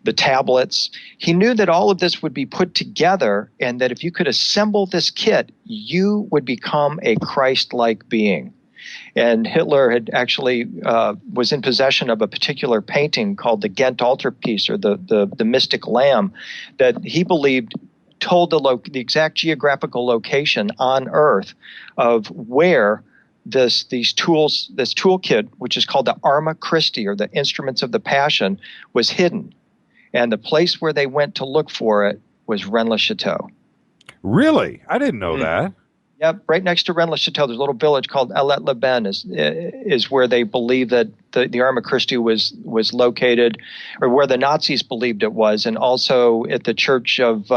the tablets. He knew that all of this would be put together, and that if you could assemble this kit, you would become a Christ-like being. And Hitler had actually was in possession of a particular painting called the Ghent altarpiece, or the Mystic Lamb, that he believed told the exact geographical location on Earth of where this toolkit, which is called the Arma Christi, or the Instruments of the Passion, was hidden. And the place where they went to look for it was Renne le Chateux. Really? I didn't know that. Yep, right next to Renne le Chateux, there's a little village called Elet-le-Ben is where they believe that the Arma Christi was located, or where the Nazis believed it was, and also at the church of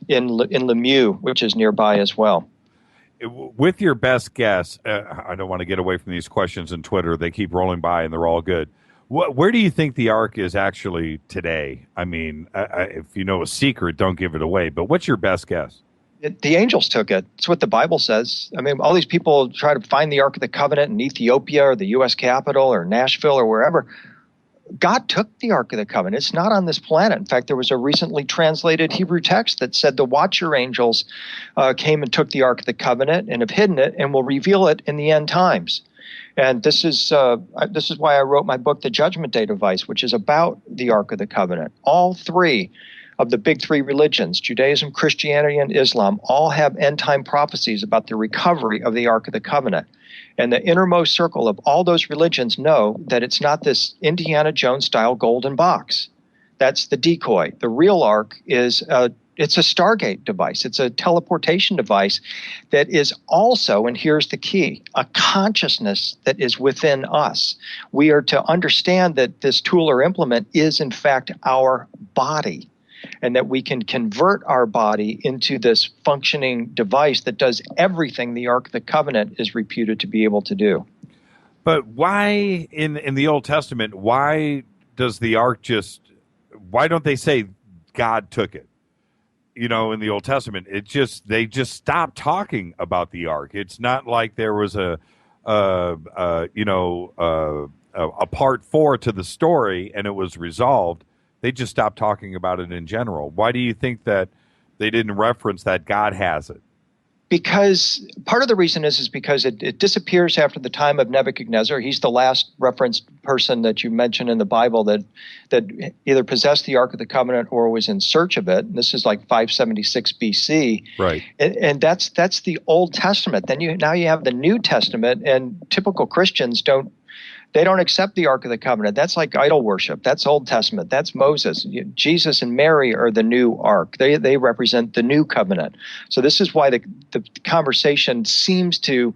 in Lemieux, which is nearby as well. With your best guess, I don't want to get away from these questions on Twitter. They keep rolling by, and they're all good. Where do you think the Ark is actually today? I mean, if you know a secret, don't give it away. But what's your best guess? The angels took it. It's what the Bible says. I mean, all these people try to find the Ark of the Covenant in Ethiopia or the U.S. Capitol or Nashville or wherever. God took the Ark of the Covenant. It's not on this planet. In fact, there was a recently translated Hebrew text that said the Watcher angels came and took the Ark of the Covenant and have hidden it and will reveal it in the end times. And this is why I wrote my book, The Judgment Day Device, which is about the Ark of the Covenant. All three of the big three religions, Judaism, Christianity, and Islam, all have end-time prophecies about the recovery of the Ark of the Covenant. And the innermost circle of all those religions know that it's not this Indiana Jones-style golden box. That's the decoy. The real Ark is it's a Stargate device. It's a teleportation device that is also, and here's the key, a consciousness that is within us. We are to understand that this tool or implement is, in fact, our body, and that we can convert our body into this functioning device that does everything the Ark of the Covenant is reputed to be able to do. But why, in the Old Testament, why does the Ark why don't they say God took it? You know, in the Old Testament, they just stopped talking about the Ark. It's not like there was a part 4 to the story and it was resolved. They just stopped talking about it in general. Why do you think that they didn't reference that God has it? Because part of the reason is because it disappears after the time of Nebuchadnezzar. He's the last referenced person that you mention in the Bible that either possessed the Ark of the Covenant or was in search of it. And this is like 576 BC. Right. And that's the Old Testament. Then now you have the New Testament, and typical Christians don't accept the Ark of the Covenant. That's like idol worship. That's Old Testament. That's Moses. Jesus and Mary are the new Ark. They represent the new covenant. So this is why the conversation seems to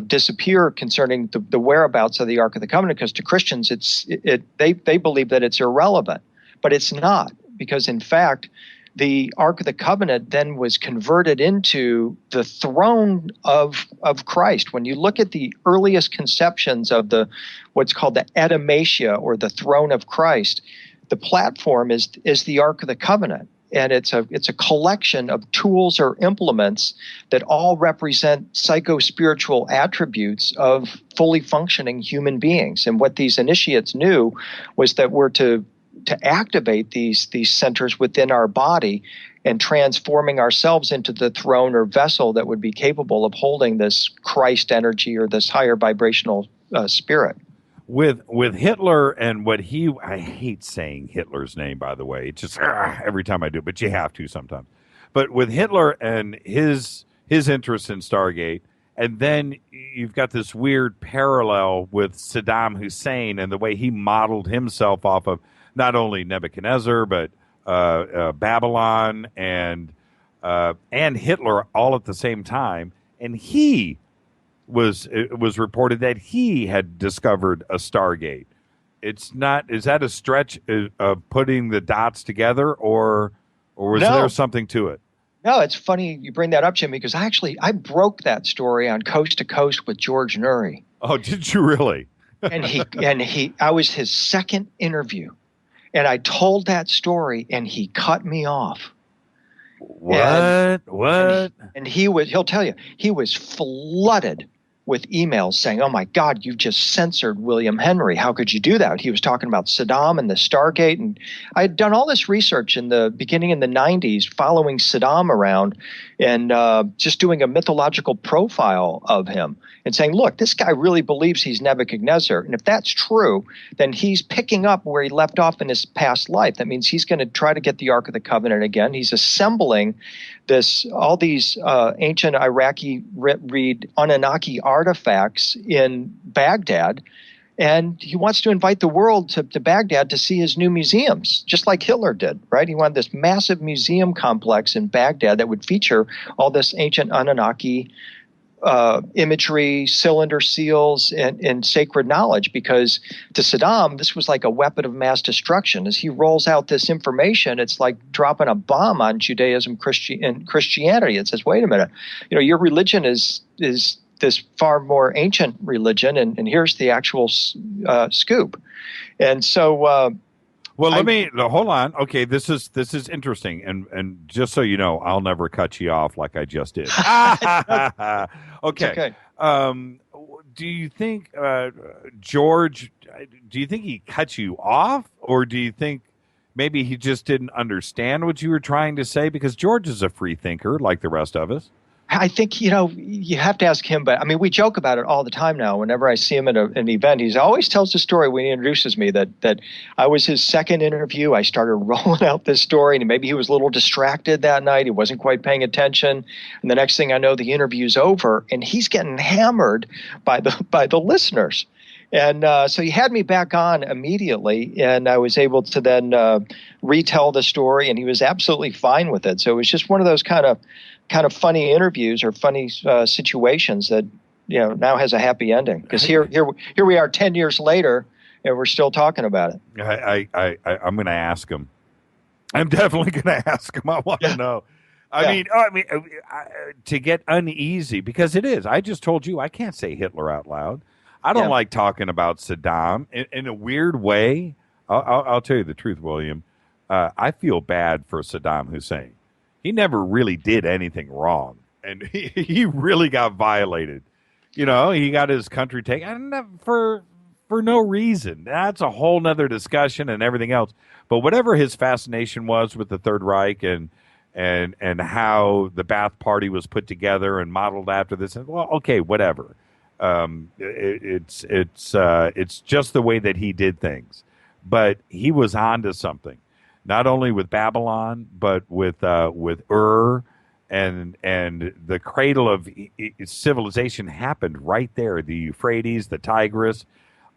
disappear concerning the whereabouts of the Ark of the Covenant, because to Christians they believe that it's irrelevant. But it's not, because in fact the Ark of the Covenant then was converted into the throne of Christ. When you look at the earliest conceptions of what's called the Adamastia, or the throne of Christ, the platform is the Ark of the Covenant. And it's a collection of tools or implements that all represent psycho-spiritual attributes of fully functioning human beings. And what these initiates knew was that we're to activate these centers within our body and transforming ourselves into the throne or vessel that would be capable of holding this Christ energy or this higher vibrational spirit. With Hitler and I hate saying Hitler's name, by the way. It's just every time I do it, but you have to sometimes. But with Hitler and his interest in Stargate, and then you've got this weird parallel with Saddam Hussein and the way he modeled himself off of not only Nebuchadnezzar, but Babylon and Hitler all at the same time. And it was reported that he had discovered a Stargate. Is that a stretch of putting the dots together, or was there something to it? No, it's funny you bring that up, Jimmy, because I broke that story on Coast to Coast with George Nuri. Oh, did you really? and I was his second interview. And I told that story, and he cut me off. What? And he'll tell you, he was flooded with emails saying, "Oh my God, you've just censored William Henry. How could you do that?" He was talking about Saddam and the Stargate. And I had done all this research in the beginning in the 90s, following Saddam around and just doing a mythological profile of him and saying, look, this guy really believes he's Nebuchadnezzar. And if that's true, then he's picking up where he left off in his past life. That means he's going to try to get the Ark of the Covenant again. He's assembling all these ancient Iraqi read Anunnaki artifacts in Baghdad, and he wants to invite the world to Baghdad to see his new museums, just like Hitler did, right? He wanted this massive museum complex in Baghdad that would feature all this ancient Anunnaki imagery, cylinder seals, and sacred knowledge, because to Saddam, this was like a weapon of mass destruction. As he rolls out this information, it's like dropping a bomb on Judaism and Christianity. It says, wait a minute, your religion is this far more ancient religion, and here's the actual scoop. And so hold on. Okay, this is interesting, and just so you know, I'll never cut you off like I just did. Okay. Do you think George? Do you think he cut you off, or do you think maybe he just didn't understand what you were trying to say? Because George is a free thinker, like the rest of us. I think, you have to ask him, but I mean, we joke about it all the time now. Whenever I see him at an event, he always tells the story when he introduces me that I was his second interview. I started rolling out this story, and maybe he was a little distracted that night. He wasn't quite paying attention. And the next thing I know, the interview's over, and he's getting hammered by the listeners. And so he had me back on immediately, and I was able to then retell the story, and he was absolutely fine with it. So it was just one of those kind of funny interviews or funny situations that now has a happy ending. Because here we are 10 years later, and we're still talking about it. I'm going to ask him. I'm definitely going to ask him. I want to know. I mean, to get uneasy, because it is. I just told you I can't say Hitler out loud. I don't like talking about Saddam in a weird way. I'll tell you the truth, William. I feel bad for Saddam Hussein. He never really did anything wrong, and he really got violated. He got his country taken for no reason. That's a whole nother discussion and everything else. But whatever his fascination was with the Third Reich and how the Ba'ath Party was put together and modeled after this, well, okay, whatever. It's just the way that he did things. But he was onto something. Not only with Babylon, but with Ur, and the cradle of civilization happened right there. The Euphrates, the Tigris,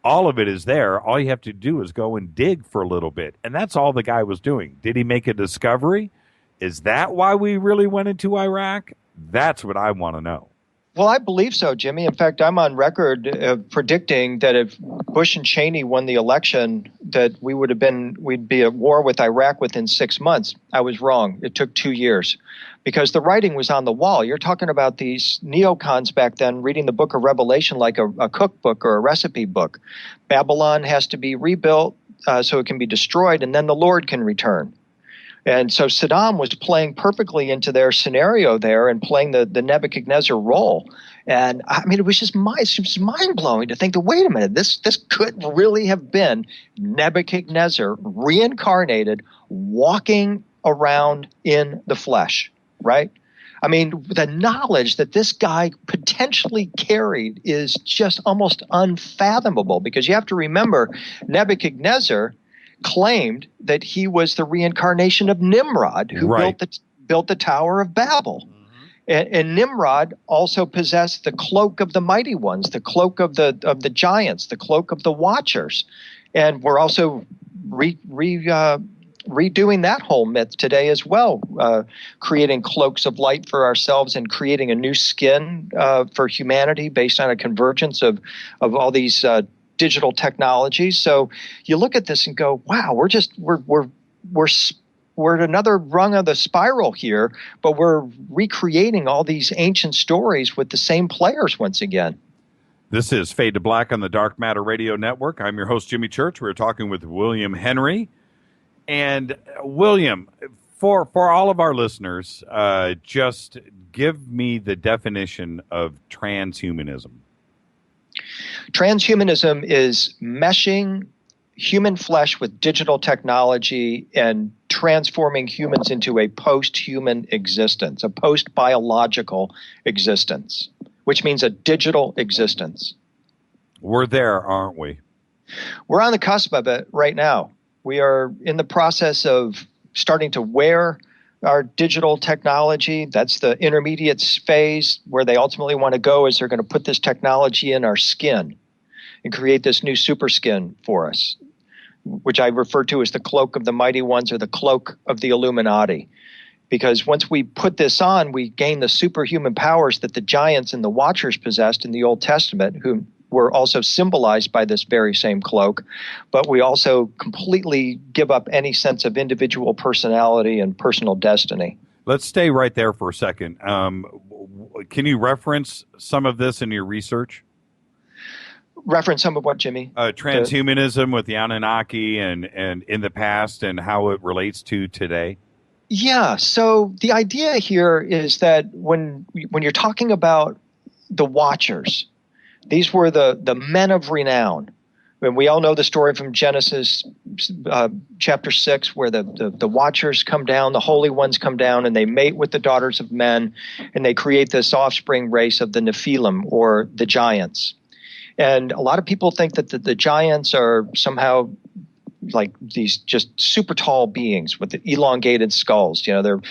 all of it is there. All you have to do is go and dig for a little bit, and that's all the guy was doing. Did he make a discovery? Is that why we really went into Iraq? That's what I want to know. Well, I believe so, Jimmy. In fact, I'm on record predicting that if Bush and Cheney won the election, that we'd be at war with Iraq within 6 months. I was wrong. It took 2 years because the writing was on the wall. You're talking about these neocons back then reading the book of Revelation like a cookbook or a recipe book. Babylon has to be rebuilt so it can be destroyed, and then the Lord can return. And so Saddam was playing perfectly into their scenario there and playing the Nebuchadnezzar role. And I mean, it was just mind-blowing to think that, wait a minute, this could really have been Nebuchadnezzar reincarnated, walking around in the flesh, right? I mean, the knowledge that this guy potentially carried is just almost unfathomable, because you have to remember Nebuchadnezzar claimed that he was the reincarnation of Nimrod, who built the Tower of Babel. Mm-hmm. And Nimrod also possessed the cloak of the mighty ones, the cloak of the giants, the cloak of the watchers. And we're also redoing that whole myth today as well, creating cloaks of light for ourselves and creating a new skin for humanity based on a convergence of all these digital technologies. So you look at this and go, wow, we're at another rung of the spiral here, but we're recreating all these ancient stories with the same players once again. This is Fade to Black on the Dark Matter Radio Network. I'm your host, Jimmy Church. We're talking with William Henry. And William, for all of our listeners, just give me the definition of transhumanism. Transhumanism is meshing human flesh with digital technology and transforming humans into a post-human existence, a post-biological existence, which means a digital existence. We're there, aren't we? We're on the cusp of it right now. We are in the process of starting to wear our digital technology. That's the intermediate phase where they ultimately want to go, is they're going to put this technology in our skin and create this new super skin for us, which I refer to as the cloak of the mighty ones or the cloak of the Illuminati. Because once we put this on, we gain the superhuman powers that the giants and the watchers possessed in the Old Testament, who were also symbolized by this very same cloak. But we also completely give up any sense of individual personality and personal destiny. Let's stay right there for a second. Can you reference some of this in your research? Reference some of what, Jimmy? Transhumanism with the Anunnaki and in the past and how it relates to today. Yeah. So the idea here is that when you're talking about the Watchers, these were the men of renown. And we all know the story from Genesis chapter 6, where the Watchers come down, the Holy Ones come down, and they mate with the daughters of men, and they create this offspring race of the Nephilim, or the giants. And a lot of people think that the giants are somehow like these just super tall beings with the elongated skulls. You know, they're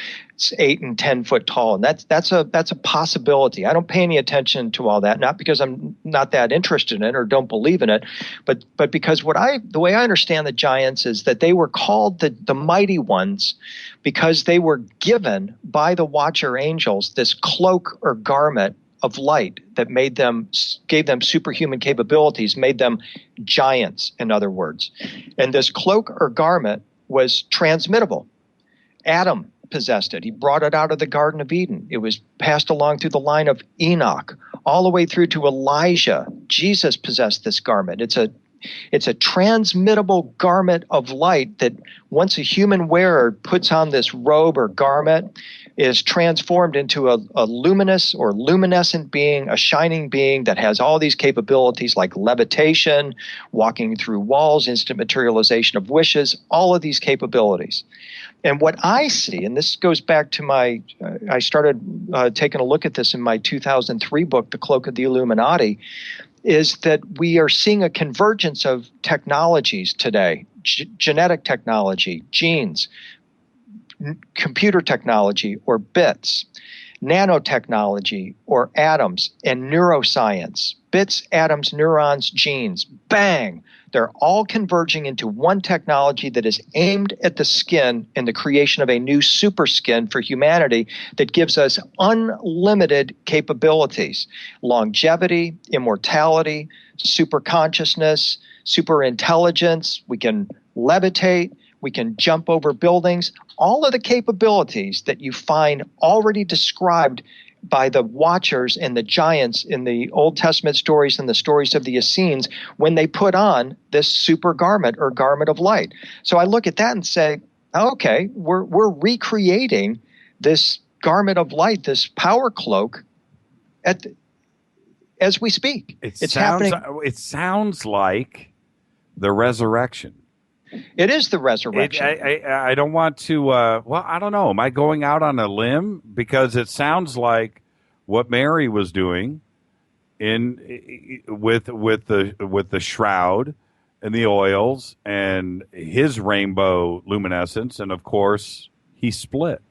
8 and 10 foot tall, and that's a possibility. I don't pay any attention to all that, not because I'm not that interested in it or don't believe in it, but because the way I understand the giants is that they were called the mighty ones because they were given by the Watcher angels this cloak or garment of light that gave them superhuman capabilities, made them giants, in other words. And this cloak or garment was transmittable. Adam possessed it. He brought it out of the Garden of Eden. It was passed along through the line of Enoch, all the way through to Elijah. Jesus possessed this garment. It's a transmittable garment of light that once a human wearer puts on this robe or garment, is transformed into a luminous or luminescent being, a shining being that has all these capabilities like levitation, walking through walls, instant materialization of wishes, all of these capabilities. And what I see, and this goes back to I started taking a look at this in my 2003 book, The Cloak of the Illuminati, is that we are seeing a convergence of technologies today, genetic technology, genes, computer technology or bits, nanotechnology or atoms, and neuroscience. Bits, atoms, neurons, genes, bang! They're all converging into one technology that is aimed at the skin and the creation of a new super skin for humanity that gives us unlimited capabilities, longevity, immortality, super consciousness, super intelligence. We can levitate. We can jump over buildings. All of the capabilities that you find already described by the Watchers and the giants in the Old Testament stories and the stories of the Essenes when they put on this super garment or garment of light. So I look at that and say, okay, we're recreating this garment of light, this power cloak as we speak. It's happening. It sounds like the resurrection. It is the resurrection. I don't want to. I don't know. Am I going out on a limb? Because it sounds like what Mary was doing with the shroud and the oils and his rainbow luminescence, and of course he split.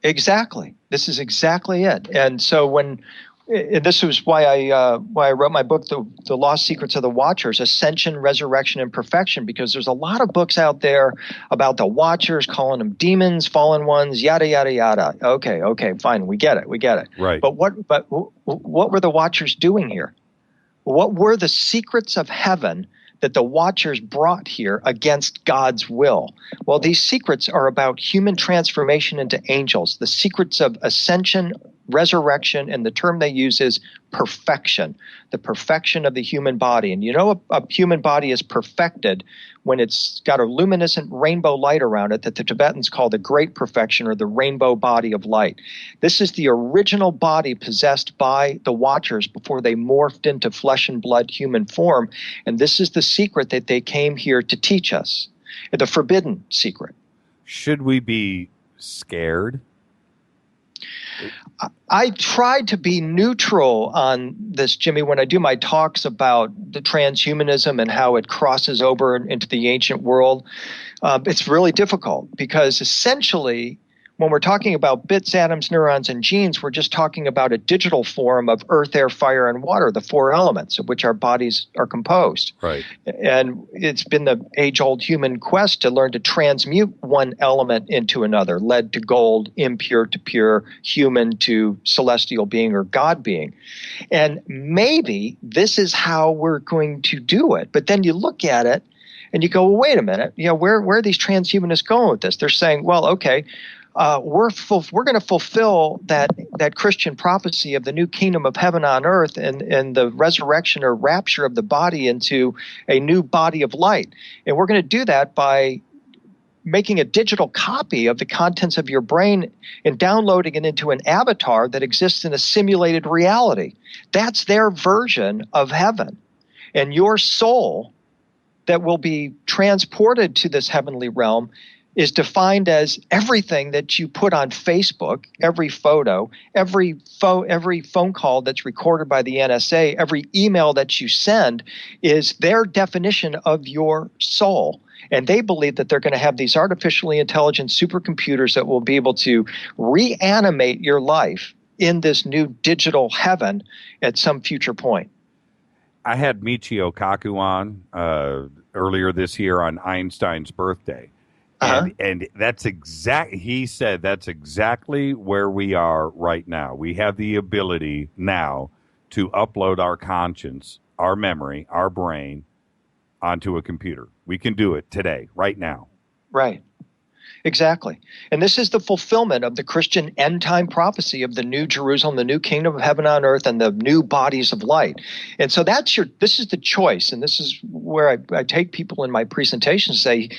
Exactly. This is exactly it. And so this was why I wrote my book, The Lost Secrets of the Watchers, Ascension, Resurrection, and Perfection, because there's a lot of books out there about the Watchers, calling them demons, fallen ones, yada, yada, yada. Okay, fine. We get it. Right. But what were the Watchers doing here? What were the secrets of heaven that the Watchers brought here against God's will? Well, these secrets are about human transformation into angels, the secrets of ascension, resurrection, and the term they use is perfection, the perfection of the human body. And a human body is perfected when it's got a luminescent rainbow light around it that the Tibetans call the great perfection, or the rainbow body of light. This is the original body possessed by the Watchers before they morphed into flesh and blood human form. And this is the secret that they came here to teach us, the forbidden secret. Should we be scared? I try to be neutral on this, Jimmy, when I do my talks about the transhumanism and how it crosses over into the ancient world. It's really difficult because essentially, when we're talking about bits, atoms, neurons, and genes, we're just talking about a digital form of earth, air, fire, and water, the four elements of which our bodies are composed. Right. And it's been the age-old human quest to learn to transmute one element into another, lead to gold, impure to pure, human to celestial being or God being. And maybe this is how we're going to do it. But then you look at it and you go, well, wait a minute, where are these transhumanists going with this? They're saying, well, okay, we're going to fulfill that Christian prophecy of the new kingdom of heaven on earth and the resurrection or rapture of the body into a new body of light. And we're going to do that by making a digital copy of the contents of your brain and downloading it into an avatar that exists in a simulated reality. That's their version of heaven. And your soul that will be transported to this heavenly realm is defined as everything that you put on Facebook, every photo, every phone call that's recorded by the NSA, every email that you send is their definition of your soul. And they believe that they're going to have these artificially intelligent supercomputers that will be able to reanimate your life in this new digital heaven at some future point. I had Michio Kaku on earlier this year on Einstein's birthday. And he said that's exactly where we are right now. We have the ability now to upload our conscience, our memory, our brain onto a computer. We can do it today, right now. Right. Exactly. And this is the fulfillment of the Christian end-time prophecy of the new Jerusalem, the new kingdom of heaven on earth, and the new bodies of light. And so this is the choice, and this is where I take people in my presentations say,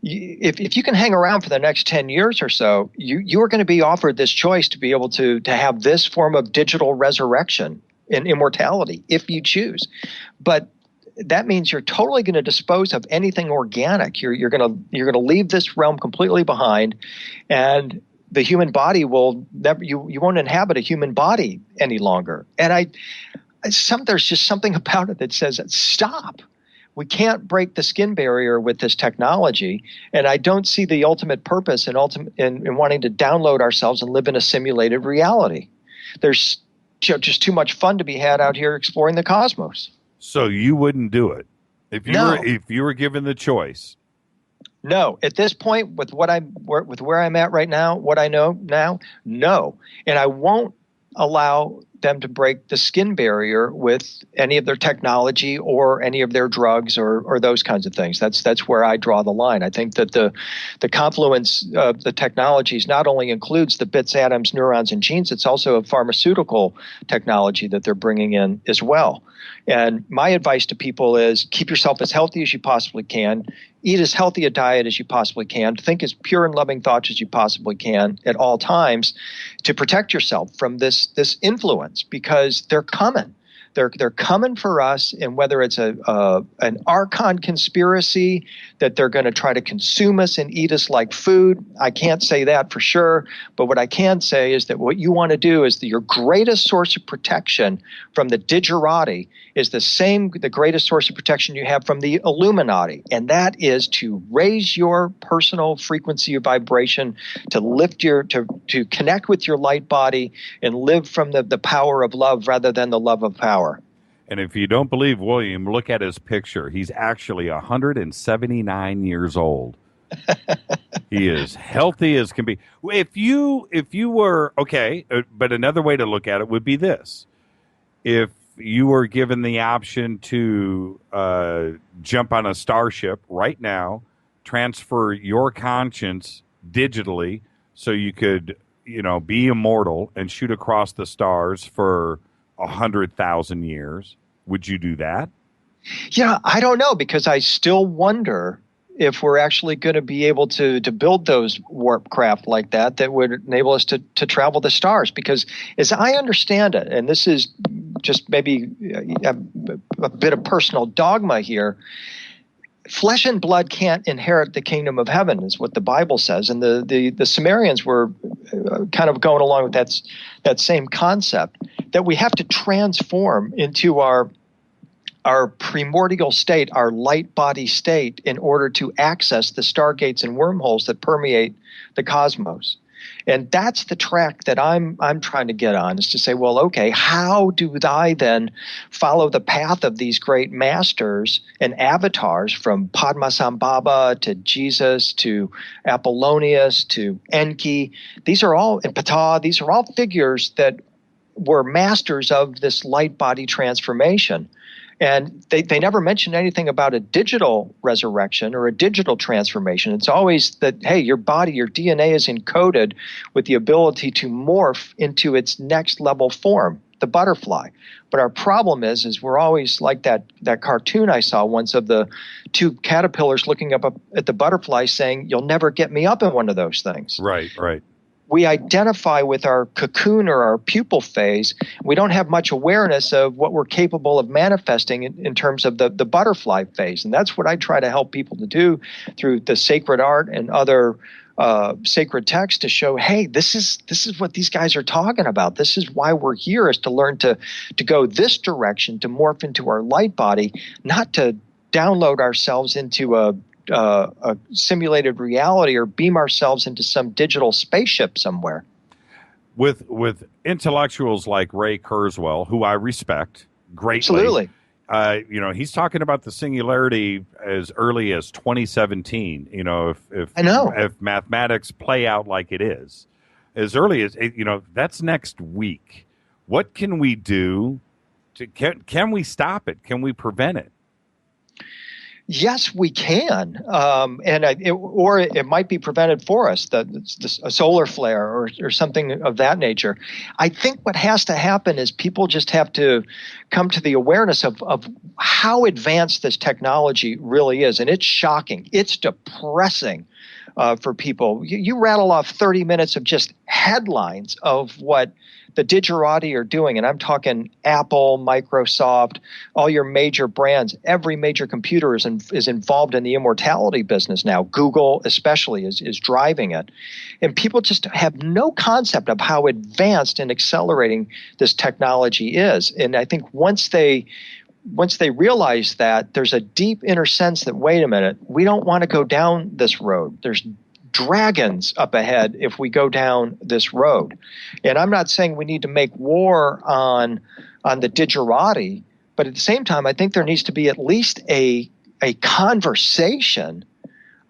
if you can hang around for the next 10 years or so, you are going to be offered this choice to be able to have this form of digital resurrection and immortality if you choose. But that means you're totally going to dispose of anything organic. You're going to leave this realm completely behind, and the human body will never. You won't inhabit a human body any longer. And there's just something about it that says stop. We can't break the skin barrier with this technology, and I don't see the ultimate purpose in wanting to download ourselves and live in a simulated reality. There's just too much fun to be had out here exploring the cosmos. So you wouldn't do it if you were given the choice? No, at this point, with where I'm at right now, what I know now, no, and I won't allow them to break the skin barrier with any of their technology or any of their drugs or those kinds of things. That's where I draw the line. I think that the confluence of the technologies not only includes the bits, atoms, neurons, and genes, it's also a pharmaceutical technology that they're bringing in as well. And my advice to people is keep yourself as healthy as you possibly can, eat as healthy a diet as you possibly can, think as pure and loving thoughts as you possibly can at all times to protect yourself from this influence, because they're coming. They're coming for us, and whether it's an Archon conspiracy that they're going to try to consume us and eat us like food, I can't say that for sure. But what I can say is that what you want to do is your greatest source of protection from the digerati is the greatest source of protection you have from the Illuminati, and that is to raise your personal frequency of vibration, to lift to connect with your light body and live from the power of love rather than the love of power. And if you don't believe William, look at his picture. He's actually 179 years old. He is healthy as can be. If you were okay, but another way to look at it would be this: if you were given the option to jump on a starship right now, transfer your conscience digitally, so you could be immortal and shoot across the stars for 100,000 years, would you do that? Yeah, I don't know, because I still wonder if we're actually going to be able to build those warp craft like that would enable us to travel the stars. Because as I understand it, and this is just maybe a bit of personal dogma here, flesh and blood can't inherit the kingdom of heaven, is what the Bible says. And the Sumerians were kind of going along with that same concept, that we have to transform into our primordial state, our light body state, in order to access the stargates and wormholes that permeate the cosmos. And that's the track that I'm trying to get on, is to say, well, okay, how do I then follow the path of these great masters and avatars, from Padmasambhava to Jesus to Apollonius to Enki? These are all, and Ptah, these are all figures that were masters of this light body transformation. And they never mention anything about a digital resurrection or a digital transformation. It's always that, hey, your body, your DNA is encoded with the ability to morph into its next level form, the butterfly. But our problem is we're always like that cartoon I saw once of the two caterpillars looking up at the butterfly saying, you'll never get me up in one of those things. Right. We identify with our cocoon or our pupal phase. We don't have much awareness of what we're capable of manifesting in terms of the butterfly phase. And that's what I try to help people to do through the sacred art and other sacred texts, to show, hey, this is what these guys are talking about. This is why we're here, is to learn to go this direction, to morph into our light body, not to download ourselves into a simulated reality or beam ourselves into some digital spaceship somewhere. With intellectuals like Ray Kurzweil, who I respect greatly. Absolutely. He's talking about the singularity as early as 2017. If mathematics play out like it is, as early as that's next week. What can we do can we stop it? Can we prevent it? Yes, we can, or it might be prevented for us. A solar flare or something of that nature. I think what has to happen is people just have to come to the awareness of how advanced this technology really is, and it's shocking. It's depressing for people. You rattle off 30 minutes of just headlines of what the digerati are doing, and I'm talking Apple, Microsoft, all your major brands. Every major computer is involved in the immortality business now. Google especially is driving it. And people just have no concept of how advanced and accelerating this technology is. And I think once they realize that, there's a deep inner sense that, wait a minute, we don't want to go down this road. There's dragons up ahead if we go down this road. And I'm not saying we need to make war on the digerati, but at the same time, I think there needs to be at least a conversation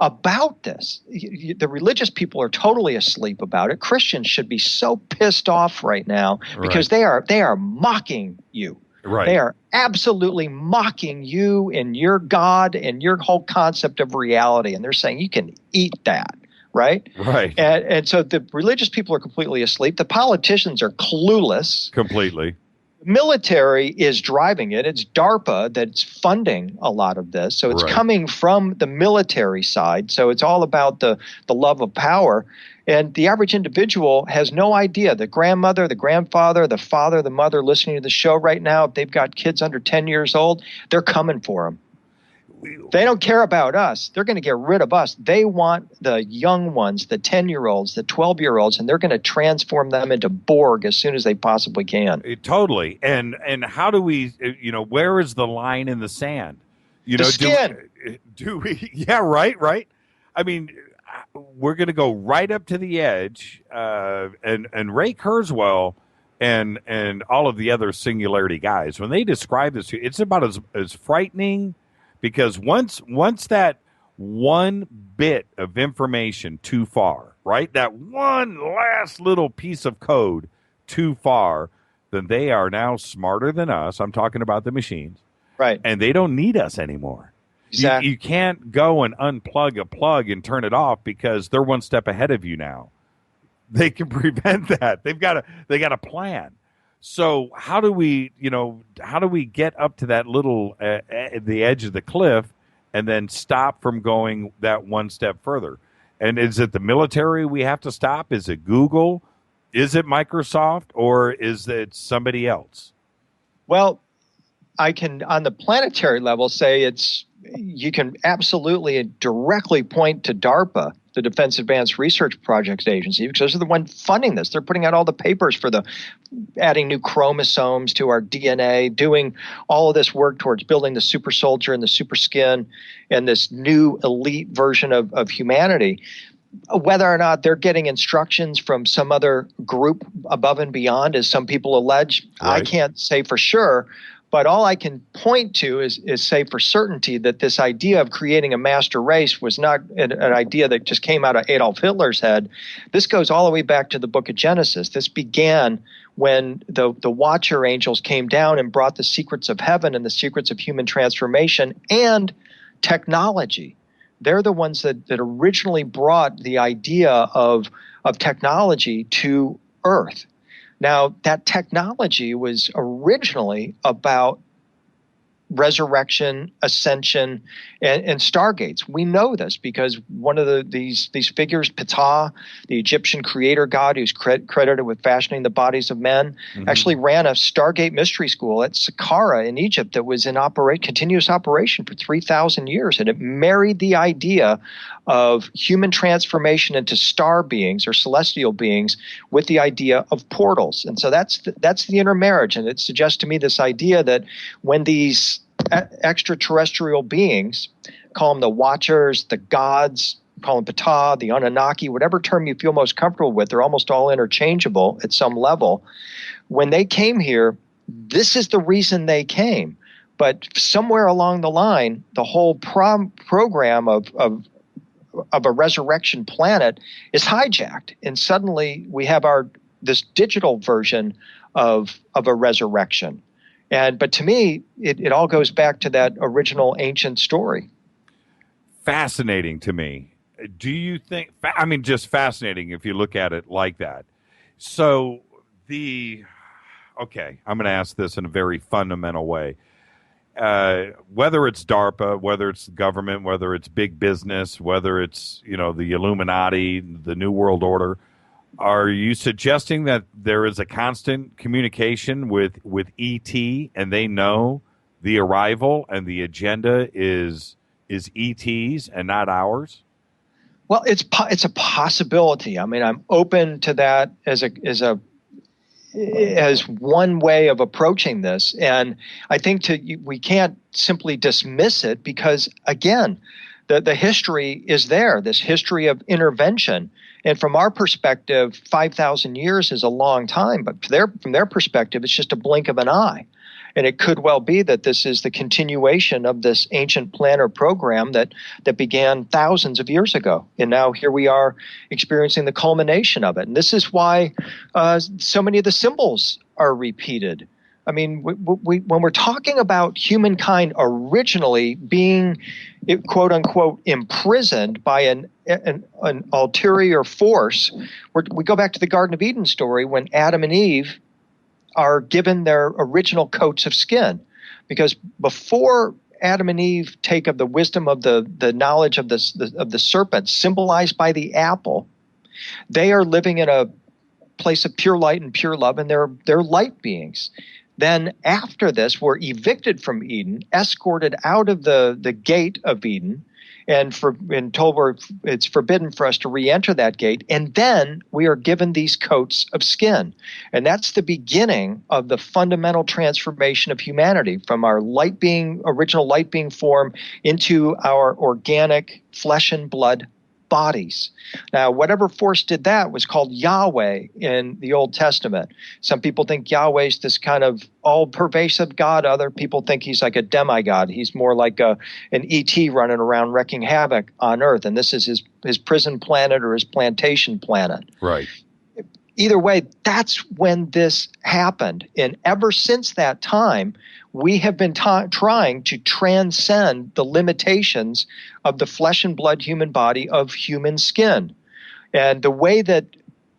about this. The religious people are totally asleep about it. Christians should be so pissed off right now because they are mocking you. Right. They are absolutely mocking you and your God and your whole concept of reality. And they're saying you can eat that. Right. And so the religious people are completely asleep. The politicians are clueless. Completely. Military is driving it. It's DARPA that's funding a lot of this. So it's coming from the military side. So it's all about the love of power. And the average individual has no idea. The grandmother, the grandfather, the father, the mother listening to the show right now, if they've got kids under 10 years old, they're coming for them. They don't care about us. They're going to get rid of us. They want the young ones, the 10-year-olds, the 12-year-olds, and they're going to transform them into Borg as soon as they possibly can. Totally. And how do we, where is the line in the sand? The skin. Do we? Yeah, right. I mean, we're going to go right up to the edge. And Ray Kurzweil and all of the other singularity guys, when they describe this, it's about as frightening. Because once that one bit of information too far, right, that one last little piece of code too far, then they are now smarter than us. I'm talking about the machines. Right. And they don't need us anymore. Exactly. You can't go and unplug a plug and turn it off because they're one step ahead of you now. they can prevent that. They got a plan. So how do we get up to that little the edge of the cliff and then stop from going that one step further? And is it the military we have to stop? Is it Google? Is it Microsoft? Or is it somebody else? Well, I can, on the planetary level, say you can absolutely directly point to DARPA, the Defense Advanced Research Projects Agency, because those are the ones funding this. They're putting out all the papers for adding new chromosomes to our DNA, doing all of this work towards building the super soldier and the super skin and this new elite version of humanity. Whether or not they're getting instructions from some other group above and beyond, as some people allege, right. I can't say for sure. But all I can point to is say for certainty that this idea of creating a master race was not an idea that just came out of Adolf Hitler's head. This goes all the way back to the book of Genesis. This began when the Watcher angels came down and brought the secrets of heaven and the secrets of human transformation and technology. They're the ones that originally brought the idea of technology to Earth. Now, that technology was originally about resurrection, ascension, and stargates. We know this because one of these figures, Ptah, the Egyptian creator god who's credited with fashioning the bodies of men, actually ran a Stargate mystery school at Saqqara in Egypt that was in continuous operation for 3,000 years. And it married the idea of human transformation into star beings or celestial beings with the idea of portals. And so that's the intermarriage. And it suggests to me this idea that when these extraterrestrial beings, call them the Watchers, the gods, call them Ptah, the Anunnaki, whatever term you feel most comfortable with, they're almost all interchangeable at some level. When they came here, this is the reason they came. But somewhere along the line, the whole program of a resurrection planet is hijacked, and suddenly we have this digital version of a resurrection. But to me, it all goes back to that original ancient story. Fascinating to me. Do you think? I mean, just fascinating if you look at it like that. So okay, I'm going to ask this in a very fundamental way. Whether it's DARPA, whether it's the government, whether it's big business, whether it's the Illuminati, the New World Order, are you suggesting that there is a constant communication with ET and they know the arrival and the agenda is ET's and not ours? Well, it's a possibility. I mean, I'm open to that as one way of approaching this. And I think we can't simply dismiss it because, again, the history is there, this history of intervention. And from our perspective, 5,000 years is a long time, but from their perspective, it's just a blink of an eye. And it could well be that this is the continuation of this ancient plan or program that began thousands of years ago. And now here we are experiencing the culmination of it. And this is why so many of the symbols are repeated. I mean, when we're talking about humankind originally being, quote unquote, imprisoned by an ulterior force, we go back to the Garden of Eden story when Adam and Eve are given their original coats of skin. Because before Adam and Eve take of the wisdom of the knowledge of the serpent, symbolized by the apple, they are living in a place of pure light and pure love, and they're light beings. Then after this, we're evicted from Eden, escorted out of the gate of Eden, and told it's forbidden for us to re-enter that gate. And then we are given these coats of skin. And that's the beginning of the fundamental transformation of humanity from our original light being form into our organic flesh and blood bodies. Now, whatever force did that was called Yahweh in the Old Testament. Some people think Yahweh is this kind of all-pervasive God. Other people think he's like a demigod. He's more like an ET running around wreaking havoc on Earth, and this is his prison planet or his plantation planet. Right. Either way, that's when this happened. And ever since that time, we have been trying to transcend the limitations of the flesh and blood human body of human skin. And the way that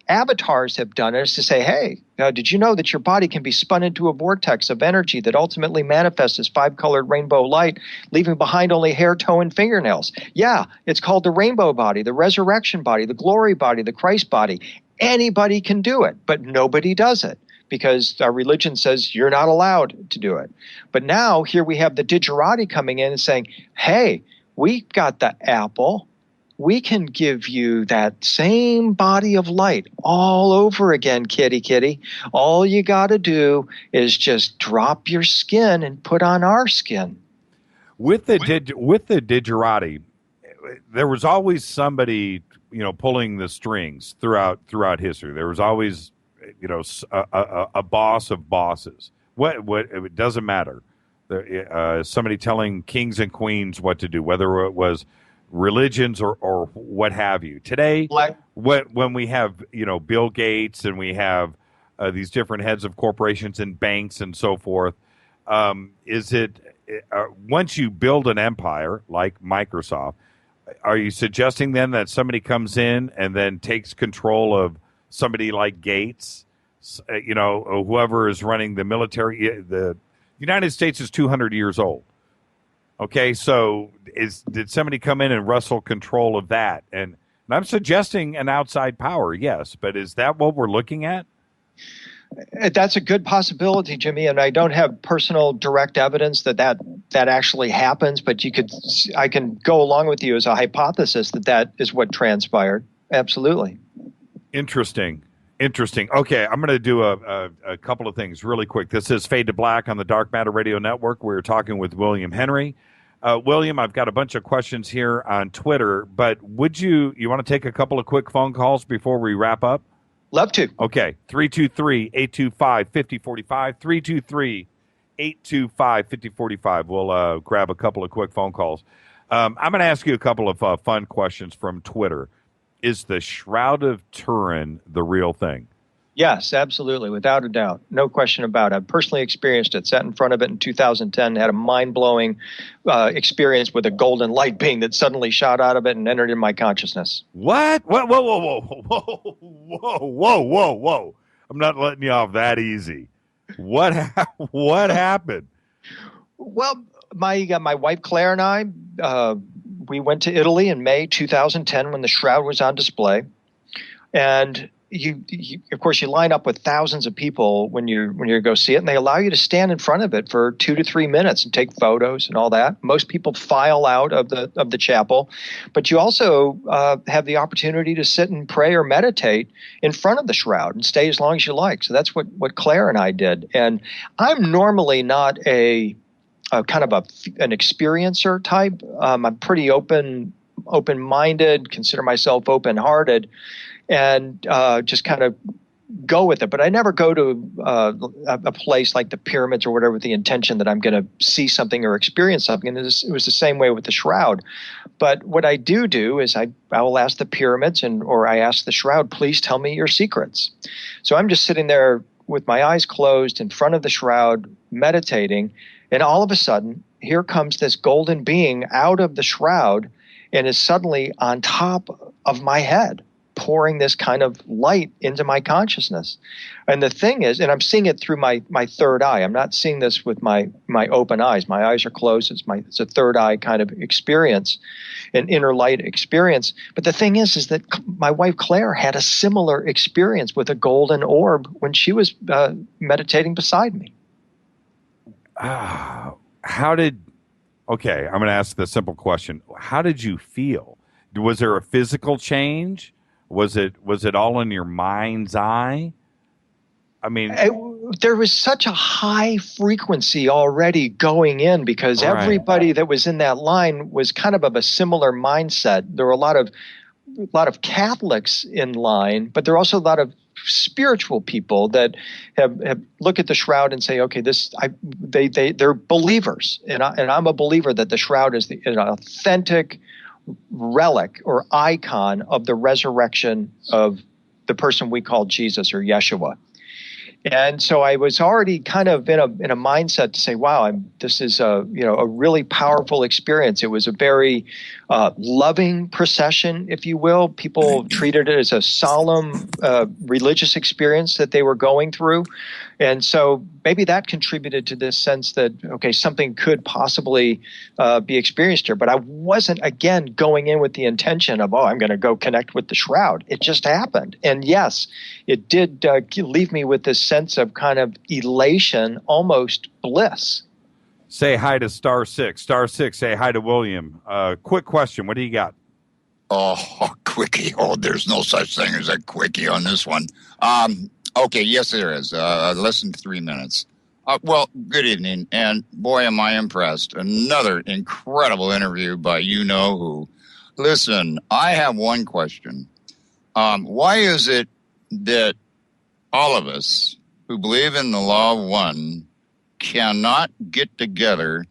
avatars have done is to say, hey, did you know that your body can be spun into a vortex of energy that ultimately manifests as 5-colored rainbow light, leaving behind only hair, toe, and fingernails? Yeah, it's called the rainbow body, the resurrection body, the glory body, the Christ body. Anybody can do it, but nobody does it because our religion says you're not allowed to do it. But now here we have the Digerati coming in and saying, hey, we got the apple. We can give you that same body of light all over again, kitty. All you got to do is just drop your skin and put on our skin. With the Digerati, there was always somebody, pulling the strings throughout history. There was always, a boss of bosses. What it doesn't matter. Somebody telling kings and queens what to do, whether it was religions or what have you. Today, when we have Bill Gates and we have these different heads of corporations and banks and so forth, is it once you build an empire like Microsoft, are you suggesting then that somebody comes in and then takes control of somebody like Gates, whoever is running the military? The United States is 200 years old. Okay, so did somebody come in and wrestle control of that? And I'm suggesting an outside power, yes, but is that what we're looking at? That's a good possibility, Jimmy, and I don't have personal direct evidence that actually happens, but I can go along with you as a hypothesis that is what transpired. Absolutely. Interesting. Okay, I'm going to do a couple of things really quick. This is Fade to Black on the Dark Matter Radio Network. We're talking with William Henry. William, I've got a bunch of questions here on Twitter, but would you want to take a couple of quick phone calls before we wrap up? Love to. Okay, 323-825-5045, 323-825-5045. We'll grab a couple of quick phone calls. I'm going to ask you a couple of fun questions from Twitter. Is the Shroud of Turin the real thing? Yes, absolutely, without a doubt. No question about it. I've personally experienced it, sat in front of it in 2010, had a mind-blowing experience with a golden light being that suddenly shot out of it and entered in my consciousness. What? Whoa. I'm not letting you off that easy. What happened? Well, my wife Claire and I, we went to Italy in May 2010 when the Shroud was on display. And you of course, you line up with thousands of people when you go see it, and they allow you to stand in front of it for 2 to 3 minutes and take photos and all that. Most people file out of the chapel, but you also have the opportunity to sit and pray or meditate in front of the Shroud and stay as long as you like. So that's what Claire and I did. And I'm normally not an experiencer type. I'm pretty open-minded, consider myself open-hearted, and just kind of go with it. But I never go to a place like the pyramids or whatever with the intention that I'm going to see something or experience something. And it was the same way with the Shroud. But what I do is I will ask the pyramids or I ask the Shroud, please tell me your secrets. So I'm just sitting there with my eyes closed in front of the Shroud, meditating, and all of a sudden, here comes this golden being out of the Shroud and is suddenly on top of my head, pouring this kind of light into my consciousness. And the thing is, and I'm seeing it through my third eye. I'm not seeing this with my open eyes. My eyes are closed. It's a third eye kind of experience, an inner light experience. But the thing is that my wife Claire had a similar experience with a golden orb when she was meditating beside me. Okay, I'm going to ask the simple question. How did you feel? Was there a physical change? Was it all in your mind's eye? I mean, there was such a high frequency already going in because everybody that was in that line was kind of a similar mindset. There were a lot of Catholics in line, but there are also a lot of spiritual people that have look at the Shroud and say, okay, they're believers, and I'm a believer that the Shroud is an authentic relic or icon of the resurrection of the person we call Jesus or Yeshua. And so I was already kind of in a mindset to say, wow, this is a really powerful experience. It was a very loving procession, if you will. People treated it as a solemn religious experience that they were going through. And so maybe that contributed to this sense that, okay, something could possibly be experienced here. But I wasn't, again, going in with the intention of, I'm going to go connect with the shroud. It just happened. And yes, it did leave me with this sense of kind of elation, almost bliss. Say hi to Star 6. Star 6, say hi to William. Quick question. What do you got? Oh, quickie. Oh, there's no such thing as a quickie on this one. Okay, yes, there is. Less than 3 minutes. Well, good evening, and boy, am I impressed. Another incredible interview by you-know-who. Listen, I have one question. Why is it that all of us who believe in the law of one cannot get together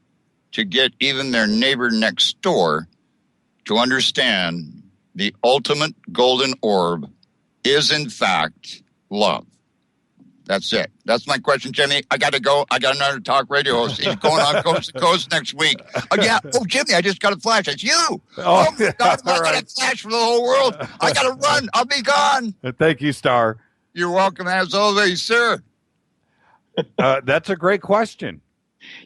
to get even their neighbor next door to understand the ultimate golden orb is, in fact, love? That's it. That's my question, Jimmy. I got to go. I got another talk radio host. He's going on coast to coast next week. Oh, yeah. Oh, Jimmy, I just got a flash. It's you. Oh my God. I got a flash for the whole world. I got to run. I'll be gone. Thank you, Star. You're welcome, as always, sir. That's a great question.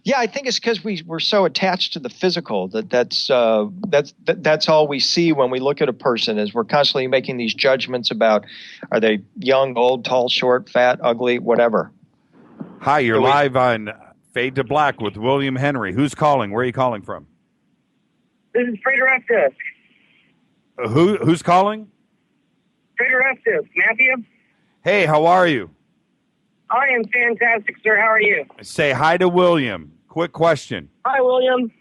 Yeah, I think it's because we're so attached to the physical that's all we see when we look at a person, is we're constantly making these judgments about, are they young, old, tall, short, fat, ugly, whatever. Hi, you're live on Fade to Black with William Henry. Who's calling? Where are you calling from? This is Frater Estes. Who's calling? Frater Estes. Matthew? Hey, how are you? I am fantastic, sir. How are you? Say hi to William. Quick question. Hi, William.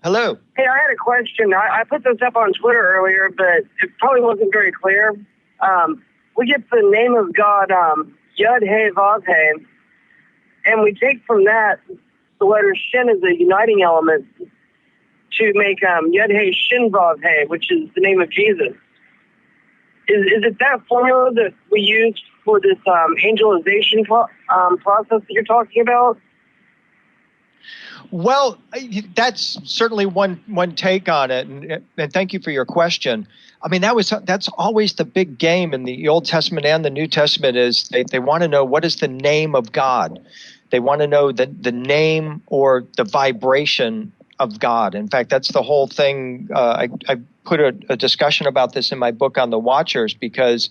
Hello. Hey, I had a question. I put this up on Twitter earlier, but it probably wasn't very clear. We get the name of God, Yud-He-Vav-He, and we take from that the letter Shin as a uniting element to make Yud-He-Shin-Vav-He, which is the name of Jesus. Is it that formula that we use for this angelization process that you're talking about? Well, that's certainly one take on it, and thank you for your question. I mean, that's always the big game in the Old Testament and the New Testament, is they want to know what is the name of God. They want to know the name or the vibration of God. In fact, that's the whole thing. I put a discussion about this in my book on the Watchers, because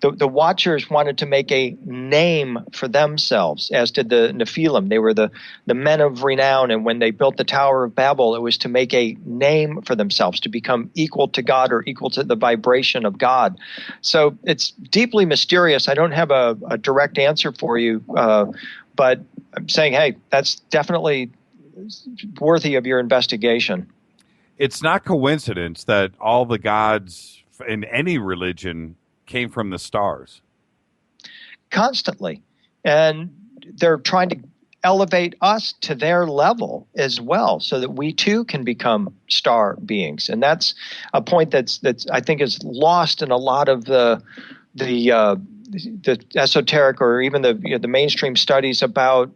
the Watchers wanted to make a name for themselves, as did the Nephilim. They were the men of renown, and when they built the Tower of Babel, it was to make a name for themselves, to become equal to God or equal to the vibration of God. So it's deeply mysterious. I don't have a direct answer for you, but I'm saying, hey, that's definitely worthy of your investigation. It's not coincidence that all the gods in any religion came from the stars. Constantly. And they're trying to elevate us to their level as well, so that we too can become star beings. And that's a point that's I think is lost in a lot of the esoteric or even the mainstream studies about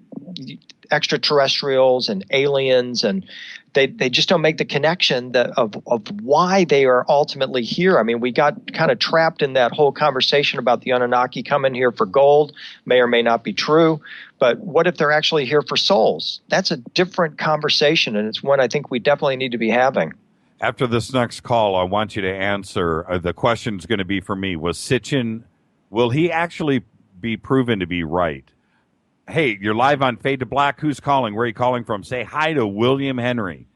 extraterrestrials and aliens, and they just don't make the connection of why they are ultimately here. I mean, we got kind of trapped in that whole conversation about the Anunnaki coming here for gold. May or may not be true, but what if they're actually here for souls? That's a different conversation, and it's one I think we definitely need to be having. After this next call, I want you to answer. The question's going to be for me. Was Sitchin, will he actually be proven to be right? Hey, you're live on Fade to Black. Who's calling? Where are you calling from? Say hi to William Henry.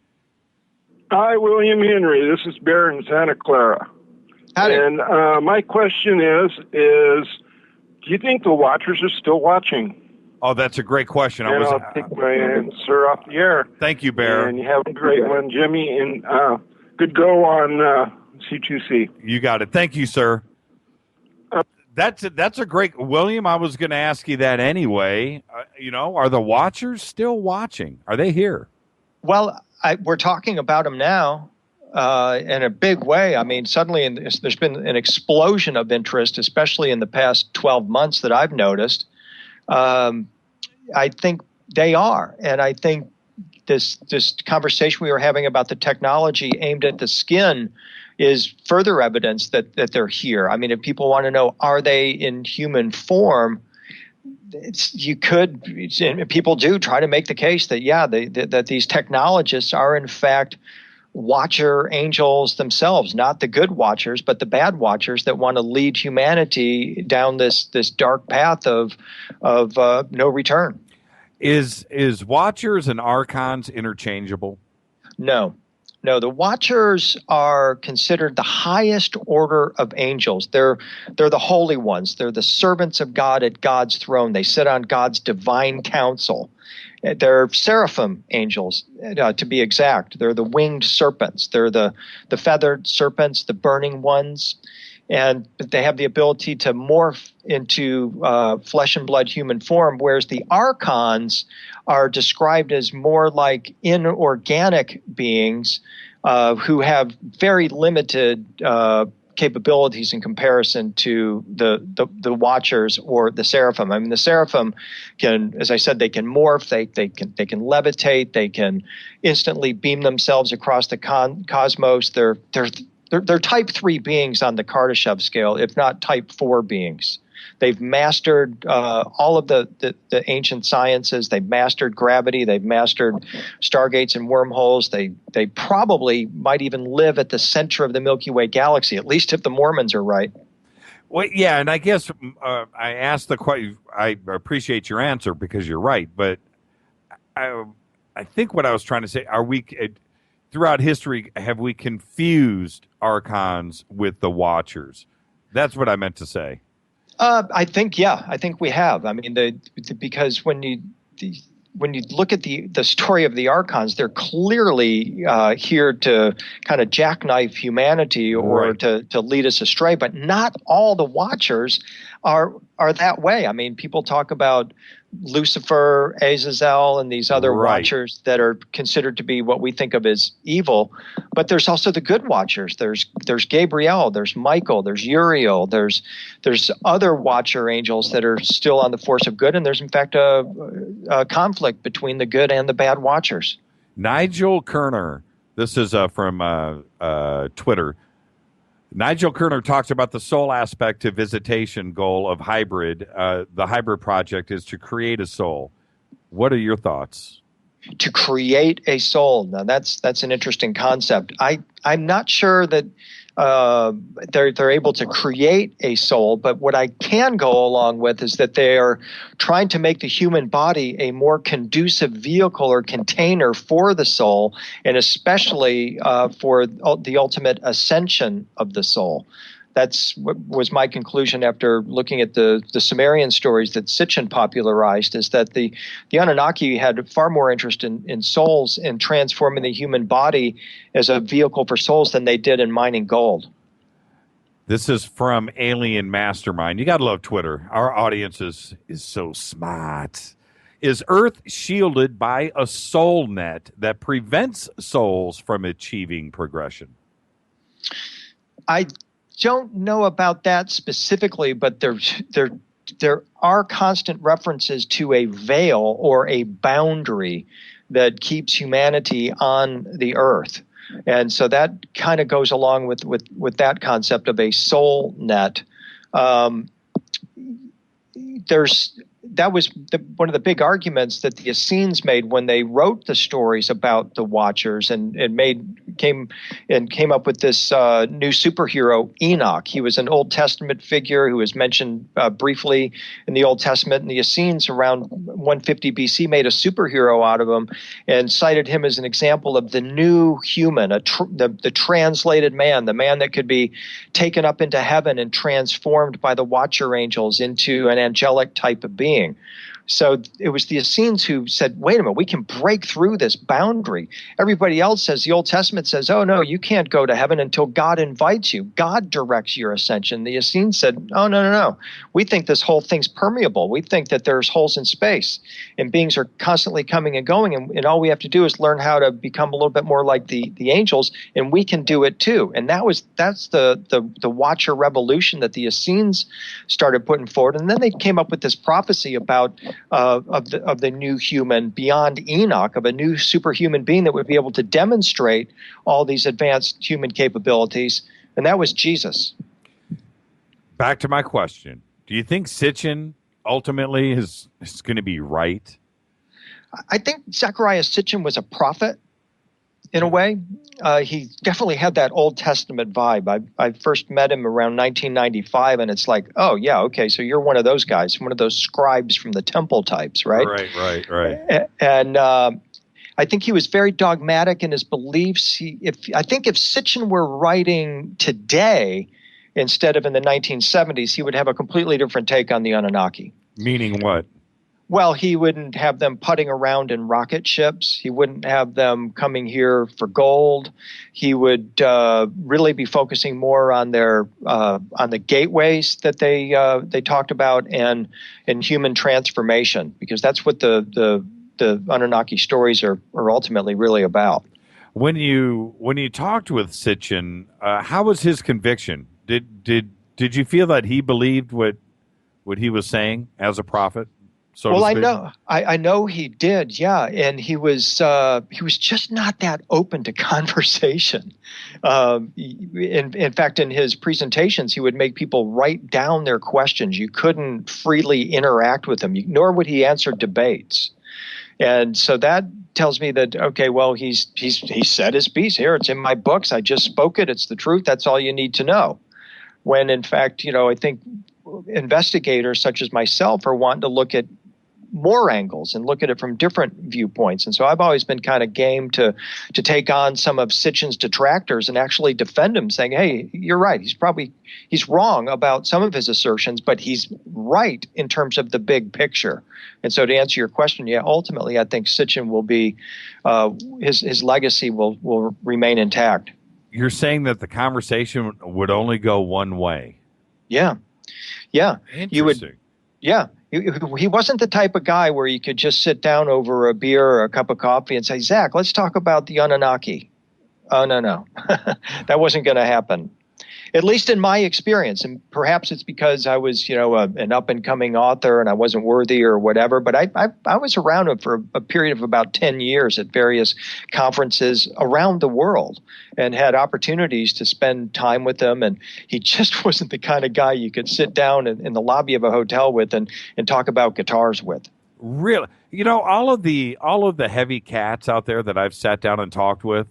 Hi, William Henry. This is Bear in Santa Clara. Howdy. And my question is do you think the Watchers are still watching? Oh, that's a great question. I'll take my answer off the air. Thank you, Bear. And you have a great one, Jimmy. And good go on C2C. You got it. Thank you, sir. That's a great, William. I was going to ask you that anyway. Are the Watchers still watching? Are they here? Well, we're talking about them now in a big way. I mean, suddenly there's been an explosion of interest, especially in the past 12 months that I've noticed. I think they are. And I think this conversation we were having about the technology aimed at the skin is further evidence that they're here. I mean, if people want to know, are they in human form? People do try to make the case that, that these technologists are in fact watcher angels themselves, not the good watchers, but the bad watchers that want to lead humanity down this dark path of no return. Is watchers and archons interchangeable? No, the watchers are considered the highest order of angels. They're the holy ones. They're the servants of God at God's throne. They sit on God's divine council. They're seraphim angels, to be exact. They're the winged serpents. They're the feathered serpents, the burning ones. And they have the ability to morph into flesh and blood human form, whereas the archons are described as more like inorganic beings who have very limited capabilities in comparison to the watchers or the seraphim. I mean, the seraphim can, as I said, they can morph, they can levitate, they can instantly beam themselves across the cosmos. They're type 3 beings on the Kardashev scale, if not type 4 beings. They've mastered all of the ancient sciences. They've mastered gravity. They've mastered stargates and wormholes. They probably might even live at the center of the Milky Way galaxy, at least if the Mormons are right. Well, yeah, and I guess I asked the question. I appreciate your answer because you're right, but I think what I was trying to say, are we throughout history, have we confused archons with the watchers? That's what I meant to say. I think we have. I mean, because when you look at the story of the archons, they're clearly here to kind of jackknife humanity or to lead us astray. But not all the watchers are that way. I mean, people talk about Lucifer, Azazel, and these other watchers that are considered to be what we think of as evil. But there's also the good watchers. There's Gabriel, there's Michael, there's Uriel, there's other watcher angels that are still on the force of good, and there's in fact a conflict between the good and the bad watchers. Nigel Kerner, this is from Twitter. Nigel Kerner talks about the soul aspect to visitation goal of hybrid. The hybrid project is to create a soul. What are your thoughts? To create a soul. Now that's an interesting concept. I'm not sure that they're able to create a soul, but what I can go along with is that they are trying to make the human body a more conducive vehicle or container for the soul, and especially for the ultimate ascension of the soul. That's what was my conclusion after looking at the Sumerian stories that Sitchin popularized, is that the Anunnaki had far more interest in souls and transforming the human body as a vehicle for souls than they did in mining gold. This is from Alien Mastermind. You got to love Twitter. Our audience is so smart. Is Earth shielded by a soul net that prevents souls from achieving progression? I don't know about that specifically, but there are constant references to a veil or a boundary that keeps humanity on the earth. And so that kind of goes along with that concept of a soul net. That was one of the big arguments that the Essenes made when they wrote the stories about the Watchers and came up with this new superhero, Enoch. He was an Old Testament figure who was mentioned briefly in the Old Testament, and the Essenes around 150 BC made a superhero out of him and cited him as an example of the new human, the translated man, the man that could be taken up into heaven and transformed by the Watcher angels into an angelic type of being. So it was the Essenes who said, wait a minute, we can break through this boundary. Everybody else says, the Old Testament says, oh, no, you can't go to heaven until God invites you. God directs your ascension. The Essenes said, oh, no. We think this whole thing's permeable. We think that there's holes in space and beings are constantly coming and going. And all we have to do is learn how to become a little bit more like the angels, and we can do it too. And that's the Watcher revolution that the Essenes started putting forward. And then they came up with this prophecy about of the new human beyond Enoch, of a new superhuman being that would be able to demonstrate all these advanced human capabilities, and that was Jesus. Back to my question. Do you think Sitchin ultimately is going to be right? I think Zecharia Sitchin was a prophet in a way. He definitely had that Old Testament vibe. I first met him around 1995, and it's like, oh, yeah, okay, so you're one of those guys, one of those scribes from the temple types, right? Right. And I think he was very dogmatic in his beliefs. I think if Sitchin were writing today instead of in the 1970s, he would have a completely different take on the Anunnaki. Meaning what? Well, he wouldn't have them putting around in rocket ships. He wouldn't have them coming here for gold. He would really be focusing more on on the gateways that they talked about and human transformation, because that's what the Anunnaki stories are ultimately really about. When you talked with Sitchin, how was his conviction? Did you feel that he believed what he was saying as a prophet? Well, I know he did, yeah, and he was just not that open to conversation. In fact, in his presentations, he would make people write down their questions. You couldn't freely interact with him, nor would he answer debates. And so that tells me that, okay, well, he said his piece here. It's in my books. I just spoke it. It's the truth. That's all you need to know. When in fact, I think investigators such as myself are wanting to look at more angles and look at it from different viewpoints. And so I've always been kind of game to take on some of Sitchin's detractors and actually defend him, saying, hey, you're right. He's wrong about some of his assertions, but he's right in terms of the big picture. And so to answer your question, yeah, ultimately I think Sitchin will be, his legacy will remain intact. You're saying that the conversation would only go one way. Yeah. Interesting. He wasn't the type of guy where you could just sit down over a beer or a cup of coffee and say, Zach, let's talk about the Anunnaki. Oh, no. That wasn't going to happen, at least in my experience. And perhaps it's because I was, an up-and-coming author and I wasn't worthy or whatever. But I was around him for a period of about 10 years at various conferences around the world and had opportunities to spend time with him. And he just wasn't the kind of guy you could sit down in the lobby of a hotel with and talk about guitars with. Really? All of the heavy cats out there that I've sat down and talked with,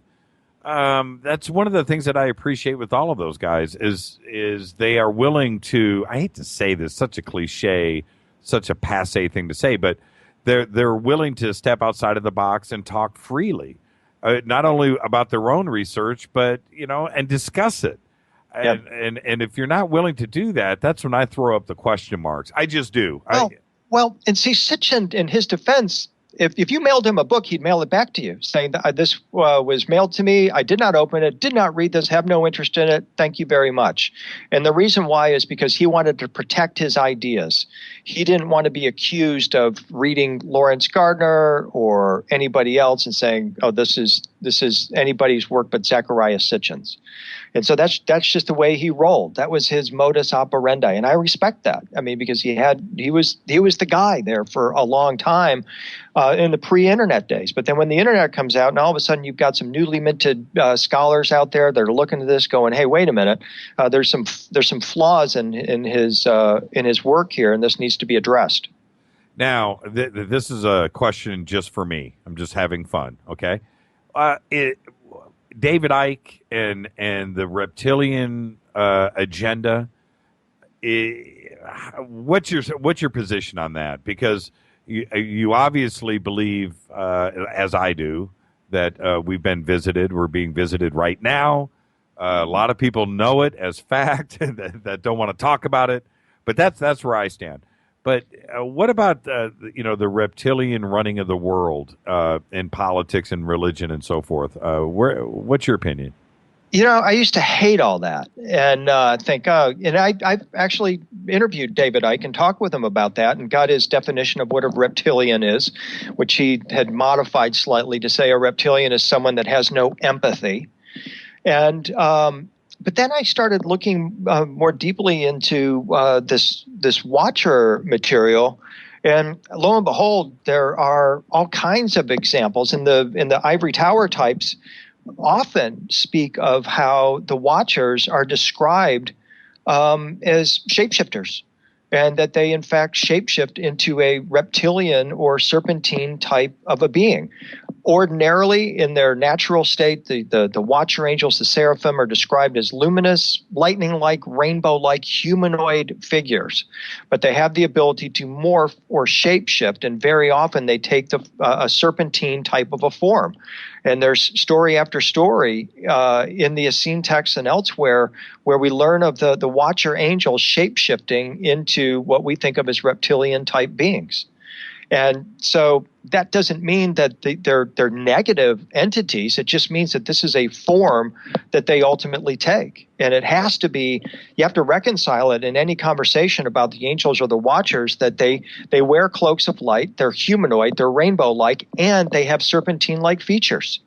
that's one of the things that I appreciate with all of those guys is they are willing to, I hate to say this, such a cliche, such a passé thing to say, but they're willing to step outside of the box and talk freely, not only about their own research, but, and discuss it. Yep. And if you're not willing to do that, that's when I throw up the question marks. I just do. Well, and see, Sitchin, in his defense, if you mailed him a book, he'd mail it back to you, saying that this was mailed to me. I did not open it, did not read this, have no interest in it. Thank you very much. And the reason why is because he wanted to protect his ideas. He didn't want to be accused of reading Lawrence Gardner or anybody else and saying, oh, this is anybody's work but Zecharia Sitchin's. And so that's just the way he rolled. That was his modus operandi, and I respect that. I mean, because he was the guy there for a long time in the pre-internet days. But then when the internet comes out, and all of a sudden you've got some newly minted scholars out there that are looking at this, going, "Hey, wait a minute, there's some flaws in his work here, and this needs to be addressed." Now, this is a question just for me. I'm just having fun. Okay. David Icke and the reptilian agenda. What's your position on that? Because you obviously believe, as I do, that we've been visited. We're being visited right now. A lot of people know it as fact that don't want to talk about it. But that's where I stand. But what about the reptilian running of the world in politics and religion and so forth? What's your opinion? I used to hate all that and think, and I've actually interviewed David Icke and talked with him about that and got his definition of what a reptilian is, which he had modified slightly to say a reptilian is someone that has no empathy. And but then I started looking more deeply into this Watcher material, and lo and behold, there are all kinds of examples in the ivory tower types. Often speak of how the Watchers are described as shapeshifters, and that they in fact shapeshift into a reptilian or serpentine type of a being. Ordinarily, in their natural state, the Watcher angels, the seraphim, are described as luminous, lightning-like, rainbow-like humanoid figures. But they have the ability to morph or shapeshift, and very often they take a serpentine type of a form. And there's story after story in the Essene texts and elsewhere where we learn of the Watcher angels shapeshifting into what we think of as reptilian-type beings. And so that doesn't mean that they're negative entities. It just means that this is a form that they ultimately take. And it has to be, you have to reconcile it in any conversation about the angels or the Watchers, that they wear cloaks of light, they're humanoid, they're rainbow-like, and they have serpentine-like features.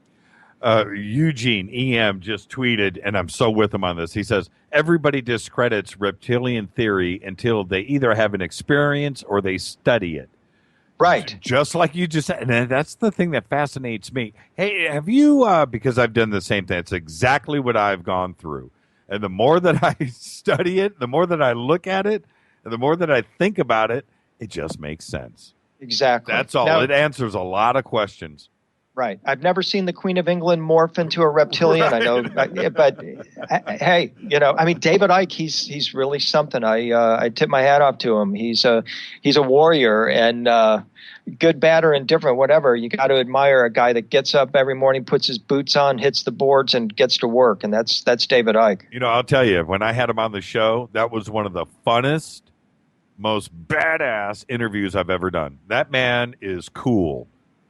Eugene EM just tweeted, and I'm so with him on this. He says, everybody discredits reptilian theory until they either have an experience or they study it. Right. Just like you just said. And that's the thing that fascinates me. Hey, have you, because I've done the same thing. It's exactly what I've gone through. And the more that I study it, the more that I look at it, and the more that I think about it, it just makes sense. Exactly. That's all. It answers a lot of questions. Right. I've never seen the Queen of England morph into a reptilian. Right. I know, but hey, David Icke, he's really something. I tip my hat off to him. He's a warrior, and good, bad, or indifferent, whatever. You got to admire a guy that gets up every morning, puts his boots on, hits the boards, and gets to work. And that's David Icke. I'll tell you, when I had him on the show, that was one of the funnest, most badass interviews I've ever done. That man is cool.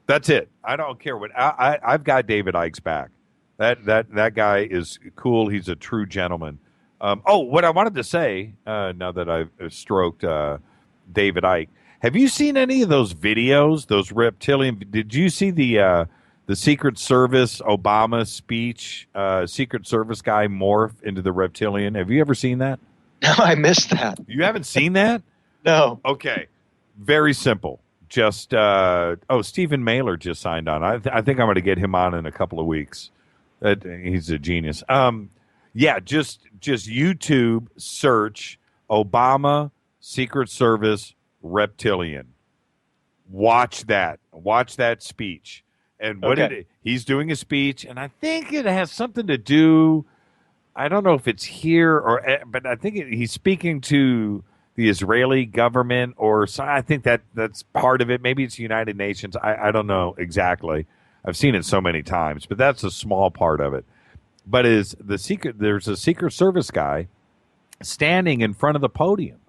That's it. I don't care what I've got. David Icke's back. That guy is cool. He's a true gentleman. What I wanted to say now that I've stroked David Icke, have you seen any of those videos? Those reptilian? Did you see the Secret Service Obama speech? Secret Service guy morph into the reptilian. Have you ever seen that? No, I missed that. You haven't seen that? No. Okay. Very simple. Just Stephen Mailer just signed on. I think I'm going to get him on in a couple of weeks. He's a genius. Just YouTube search Obama Secret Service reptilian. Watch that speech. And what he's doing a speech, and I think it has something to do. I don't know if it's here but I think he's speaking to the Israeli government, or so. I think that's part of it. Maybe it's the United Nations. I don't know exactly. I've seen it so many times, but that's a small part of it. But there's a Secret Service guy standing in front of the podium,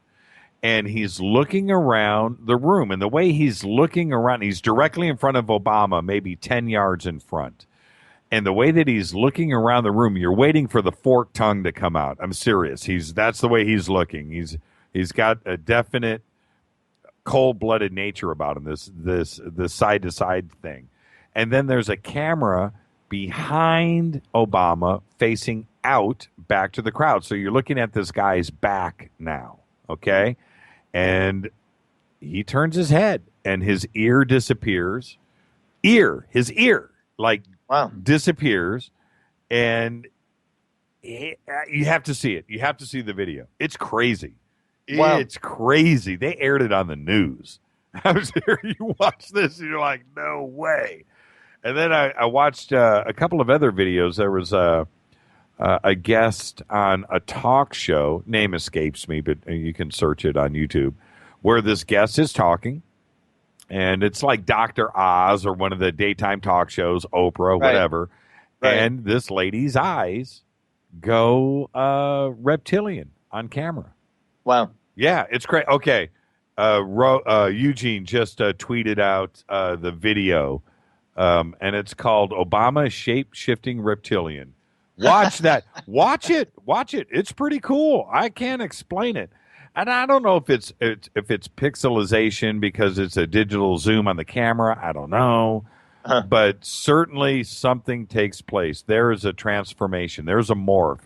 and he's looking around the room. And the way he's looking around, he's directly in front of Obama, maybe 10 yards in front. And the way that he's looking around the room, you're waiting for the forked tongue to come out. I'm serious. That's the way he's looking. He's got a definite cold-blooded nature about him, this side-to-side thing. And then there's a camera behind Obama facing out back to the crowd. So you're looking at this guy's back now, okay? And he turns his head, and his ear disappears. His ear, disappears. And you have to see it. You have to see the video. It's crazy. Wow. It's crazy. They aired it on the news. I was here. You watch this, and you're like, no way. And then I watched a couple of other videos. There was a guest on a talk show. Name escapes me, but you can search it on YouTube, where this guest is talking. And it's like Dr. Oz or one of the daytime talk shows, Oprah, whatever. Right. And this lady's eyes go reptilian on camera. Wow. Yeah, it's great. Okay. Eugene just tweeted out the video, and it's called Obama Shape-Shifting Reptilian. Watch that. Watch it. It's pretty cool. I can't explain it. And I don't know if it's pixelization because it's a digital zoom on the camera. I don't know. But certainly something takes place. There is a transformation. There's a morph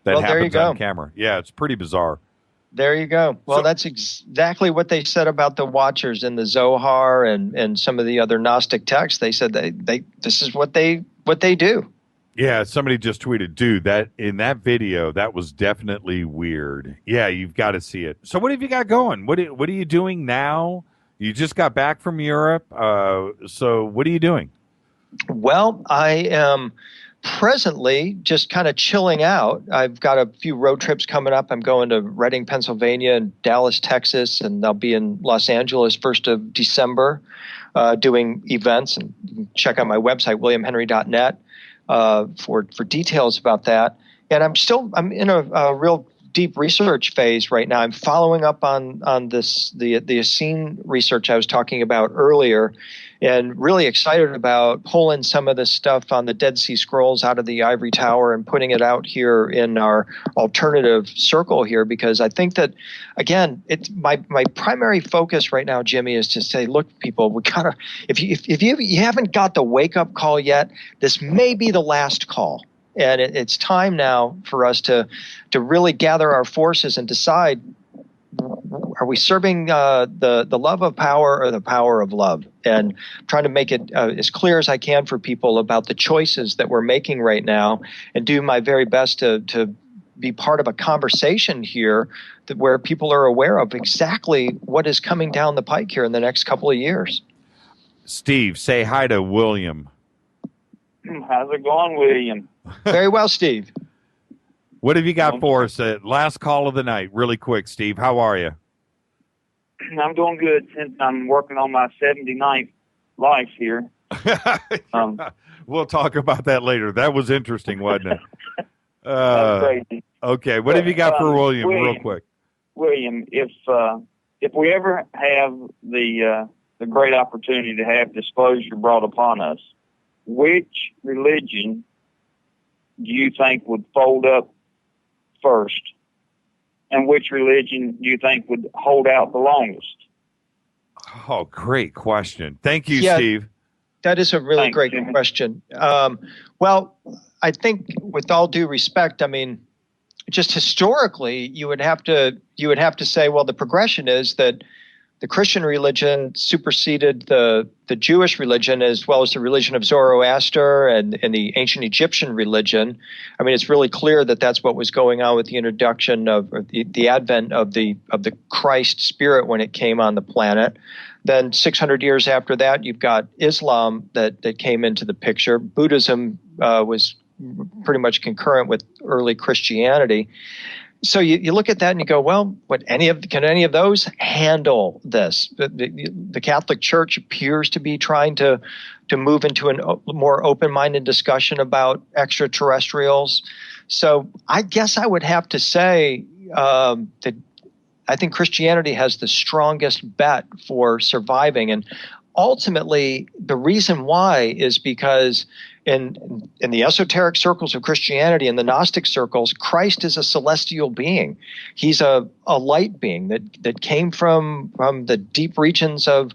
that happens on camera. Yeah, it's pretty bizarre. There you go. Well, that's exactly what they said about the Watchers in the Zohar and some of the other Gnostic texts. They said this is what they do. Yeah, somebody just tweeted, dude, that in that video, that was definitely weird. Yeah, you've got to see it. So what have you got going? What are you doing now? You just got back from Europe. So what are you doing? Well, I am presently just kind of chilling out. I've got a few road trips coming up. I'm going to Reading, Pennsylvania, and Dallas, Texas, and I'll be in Los Angeles 1st of December doing events. And you can check out my website, williamhenry.net. For details about that. And I'm in a real deep research phase right now. I'm following up on the Essene research I was talking about earlier, and really excited about pulling some of the stuff on the Dead Sea Scrolls out of the ivory tower and putting it out here in our alternative circle here, because I think that, again, it's my primary focus right now, Jimmy, is to say, look, people, we gotta, if you haven't got the wake up call yet, this may be the last call. And it's time now for us to really gather our forces and decide, are we serving the love of power or the power of love? And trying to make it as clear as I can for people about the choices that we're making right now, and do my very best to be part of a conversation here where people are aware of exactly what is coming down the pike here in the next couple of years. Steve, say hi to William. How's it going, William? Very well, Steve. What have you got for us? Last call of the night, really quick, Steve. How are you? I'm doing good since I'm working on my 79th life here. We'll talk about that later. That was interesting, wasn't it? That's crazy. Okay, what have you got for William, real quick? William, if we ever have the great opportunity to have disclosure brought upon us, which religion do you think would fold up first, and which religion do you think would hold out the longest? Oh, great question. Thank you, Steve. That is a really great question. Well, I think, with all due respect, I mean, just historically, you would have to say, well, the progression is that the Christian religion superseded the Jewish religion, as well as the religion of Zoroaster and the ancient Egyptian religion. I mean, it's really clear that that's what was going on with the introduction of the advent of the Christ spirit when it came on the planet. Then 600 years after that, you've got Islam that came into the picture. Buddhism was pretty much concurrent with early Christianity. So you look at that and you go, well, can any of those handle this? The Catholic Church appears to be trying to move into a more open-minded discussion about extraterrestrials. So I guess I would have to say that I think Christianity has the strongest bet for surviving. And ultimately, the reason why is because in the esoteric circles of Christianity and the Gnostic circles, Christ is a celestial being. He's a light being that came from the deep regions of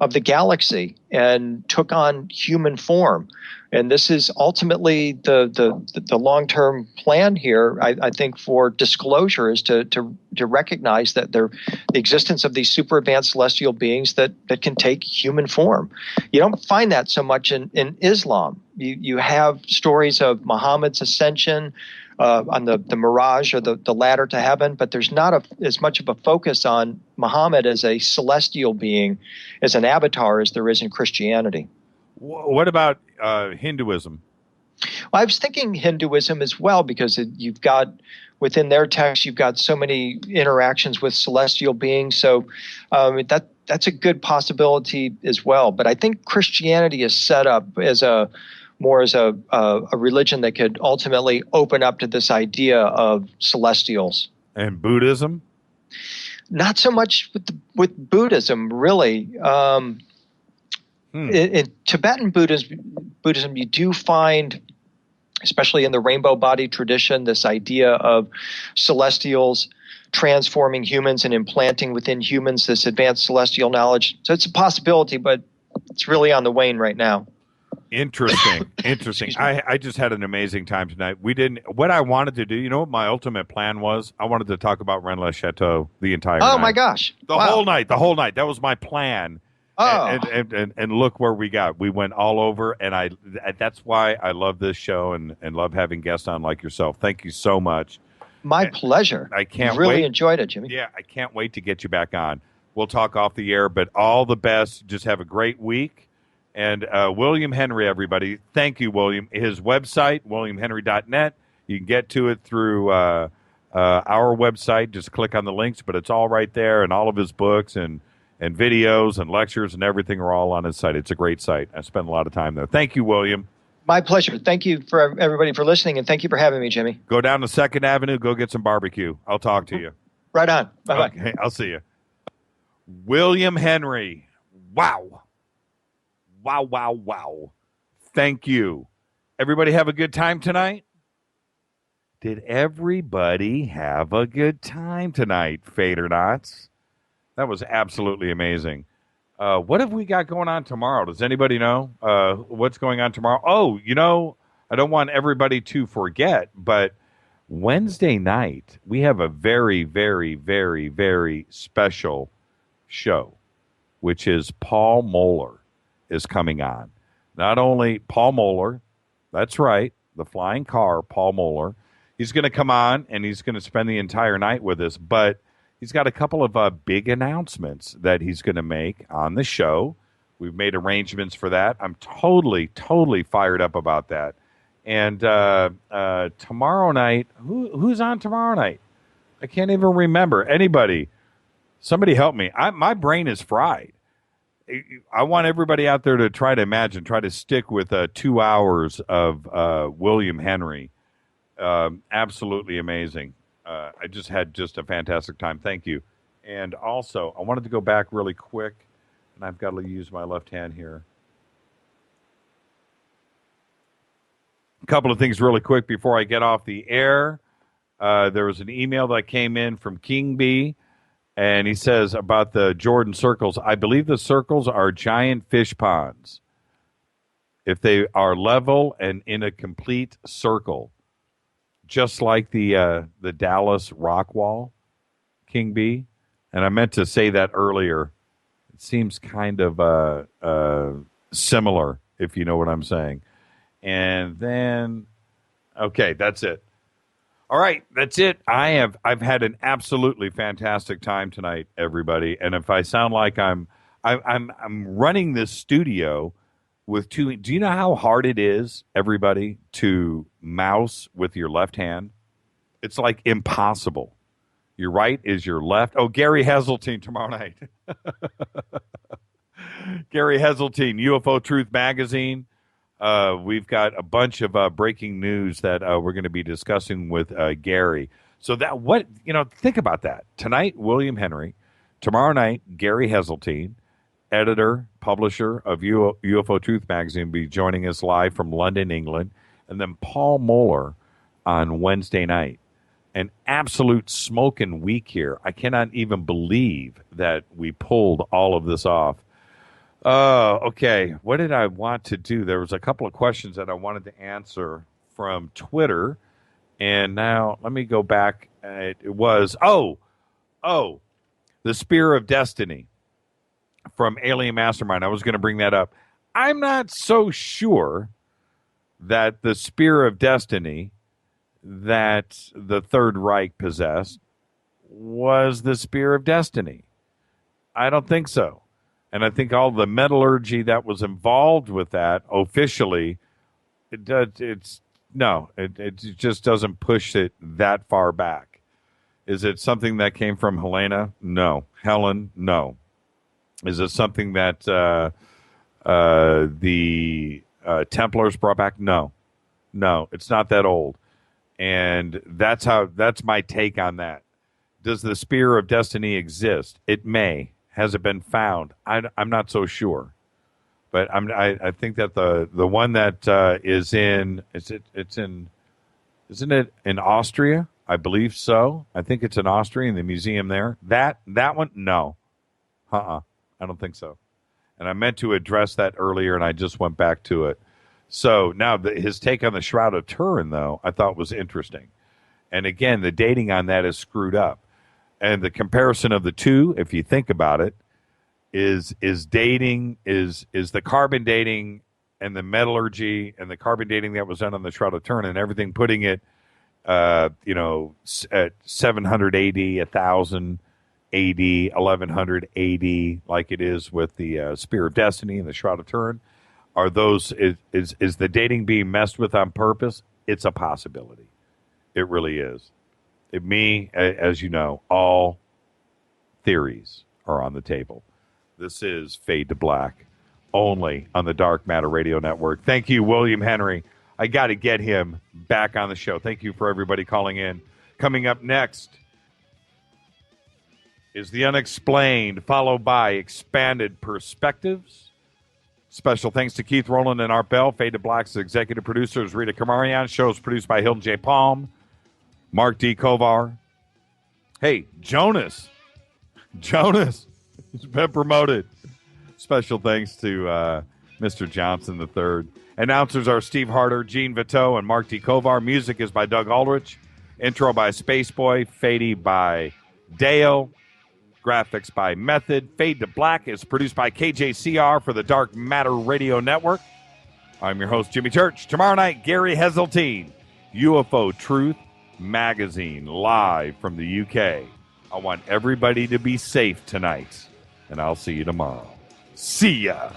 the galaxy and took on human form. And this is ultimately the long-term plan here, I think, for disclosure, is to recognize that the existence of these super advanced celestial beings that can take human form. You don't find that so much in Islam. You have stories of Muhammad's ascension on the mirage or the ladder to heaven, but there's not as much of a focus on Muhammad as a celestial being, as an avatar, as there is in Christianity. What about Hinduism? Well, I was thinking Hinduism as well, because you've got, within their text, you've got so many interactions with celestial beings. So that's a good possibility as well. But I think Christianity is set up as a religion that could ultimately open up to this idea of celestials. And Buddhism? not so much with Buddhism, really. In Tibetan Buddhism, you do find, especially in the rainbow body tradition, this idea of celestials transforming humans and implanting within humans this advanced celestial knowledge. So it's a possibility, but it's really on the wane right now. Interesting. I just had an amazing time tonight. What I wanted to do, you know what my ultimate plan was? I wanted to talk about Renne le Chateux the entire night. Oh my gosh. The whole night. That was my plan. Oh. And look where we got. We went all over, and that's why I love this show and love having guests on like yourself. Thank you so much. My pleasure. I can't really enjoyed it, Jimmy. Yeah, I can't wait to get you back on. We'll talk off the air, but all the best. Just have a great week. And William Henry, everybody, thank you, William. His website, williamhenry.net. You can get to it through our website. Just click on the links, but it's all right there, and all of his books and videos and lectures and everything are all on his site. It's a great site. I spend a lot of time there. Thank you, William. My pleasure. Thank you for everybody for listening, and thank you for having me, Jimmy. Go down to 2nd Avenue. Go get some barbecue. I'll talk to you. Right on. Bye-bye. Okay, I'll see you. William Henry. Wow. Wow. Thank you. Everybody have a good time tonight? Did everybody have a good time tonight, Fader-Knots? That was absolutely amazing. What have we got going on tomorrow? Does anybody know what's going on tomorrow? Oh, I don't want everybody to forget, but Wednesday night, we have a very, very, very, very special show, which is Paul Moeller is coming on. Not only Paul Moeller, that's right, the flying car, Paul Moeller. He's going to come on, and he's going to spend the entire night with us, but he's got a couple of big announcements that he's going to make on the show. We've made arrangements for that. I'm totally fired up about that. And tomorrow night, who's on tomorrow night? I can't even remember. Anybody? Somebody help me. My brain is fried. I want everybody out there to try to stick with 2 hours of William Henry. Absolutely amazing. I just had a fantastic time. Thank you. And also, I wanted to go back really quick, and I've got to use my left hand here. A couple of things really quick before I get off the air. There was an email that came in from King B, and he says about the Jordan circles, I believe the circles are giant fish ponds. If they are level and in a complete circle, just like the Dallas rock wall, King B. And I meant to say that earlier. It seems kind of similar, if you know what I'm saying. And then, okay, that's it. All right, that's it. I've had an absolutely fantastic time tonight, everybody. And if I sound like I'm running this studio with two. Do you know how hard it is, everybody, to mouse with your left hand? It's like impossible. Your right is your left. Oh, Gary Heseltine tomorrow night. Gary Heseltine, UFO Truth Magazine. We've got a bunch of breaking news that we're going to be discussing with Gary. So think about that. Tonight, William Henry. Tomorrow night, Gary Heseltine, editor, publisher of UFO Truth Magazine, will be joining us live from London, England. And then Paul Moeller on Wednesday night. An absolute smoking week here. I cannot even believe that we pulled all of this off. Okay. What did I want to do? There was a couple of questions that I wanted to answer from Twitter. And now let me go back. It was, the Spear of Destiny from Alien Mastermind. I was going to bring that up. I'm not so sure that the Spear of Destiny that the Third Reich possessed was the Spear of Destiny. I don't think so. And I think all the metallurgy that was involved with that officially, it just doesn't push it that far back. Is it something that came from Helena? No. Helen? No. Is it something that the Templars brought back? No. No, it's not that old. And that's my take on that. Does the Spear of Destiny exist? It may. Has it been found? I'm not so sure. But I think that the one that is in isn't it in Austria? I believe so. I think it's in Austria in the museum there. That one, no. I don't think so. And I meant to address that earlier, and I just went back to it. So now his take on the Shroud of Turin, though, I thought was interesting. And again, the dating on that is screwed up. And the comparison of the two, if you think about it, is the carbon dating and the metallurgy and the carbon dating that was done on the Shroud of Turin and everything, putting it, at 700 AD, 1000 AD, 1100 AD, like it is with the Spear of Destiny and the Shroud of Turin. Are those is the dating being messed with on purpose? It's a possibility. It really is. As you know, all theories are on the table. This is Fade to Black, only on the Dark Matter Radio Network. Thank you, William Henry. I got to get him back on the show. Thank you for everybody calling in. Coming up next is The Unexplained, followed by Expanded Perspectives. Special thanks to Keith Rowland and Art Bell. Fade to Black's executive producers, Rita Kamarian. Show is produced by Hilton J. Palm, Mark D. Kovar. Hey, Jonas. He's been promoted. Special thanks to Mr. Johnson III. Announcers are Steve Harder, Gene Vito, and Mark D. Kovar. Music is by Doug Aldrich. Intro by Spaceboy. Fady by Dale. Graphics by Method. Fade to Black is produced by KJCR for the Dark Matter Radio Network. I'm your host, Jimmy Church. Tomorrow night, Gary Heseltine, UFO Truth Magazine, live from the UK. I want everybody to be safe tonight, and I'll see you tomorrow. See ya.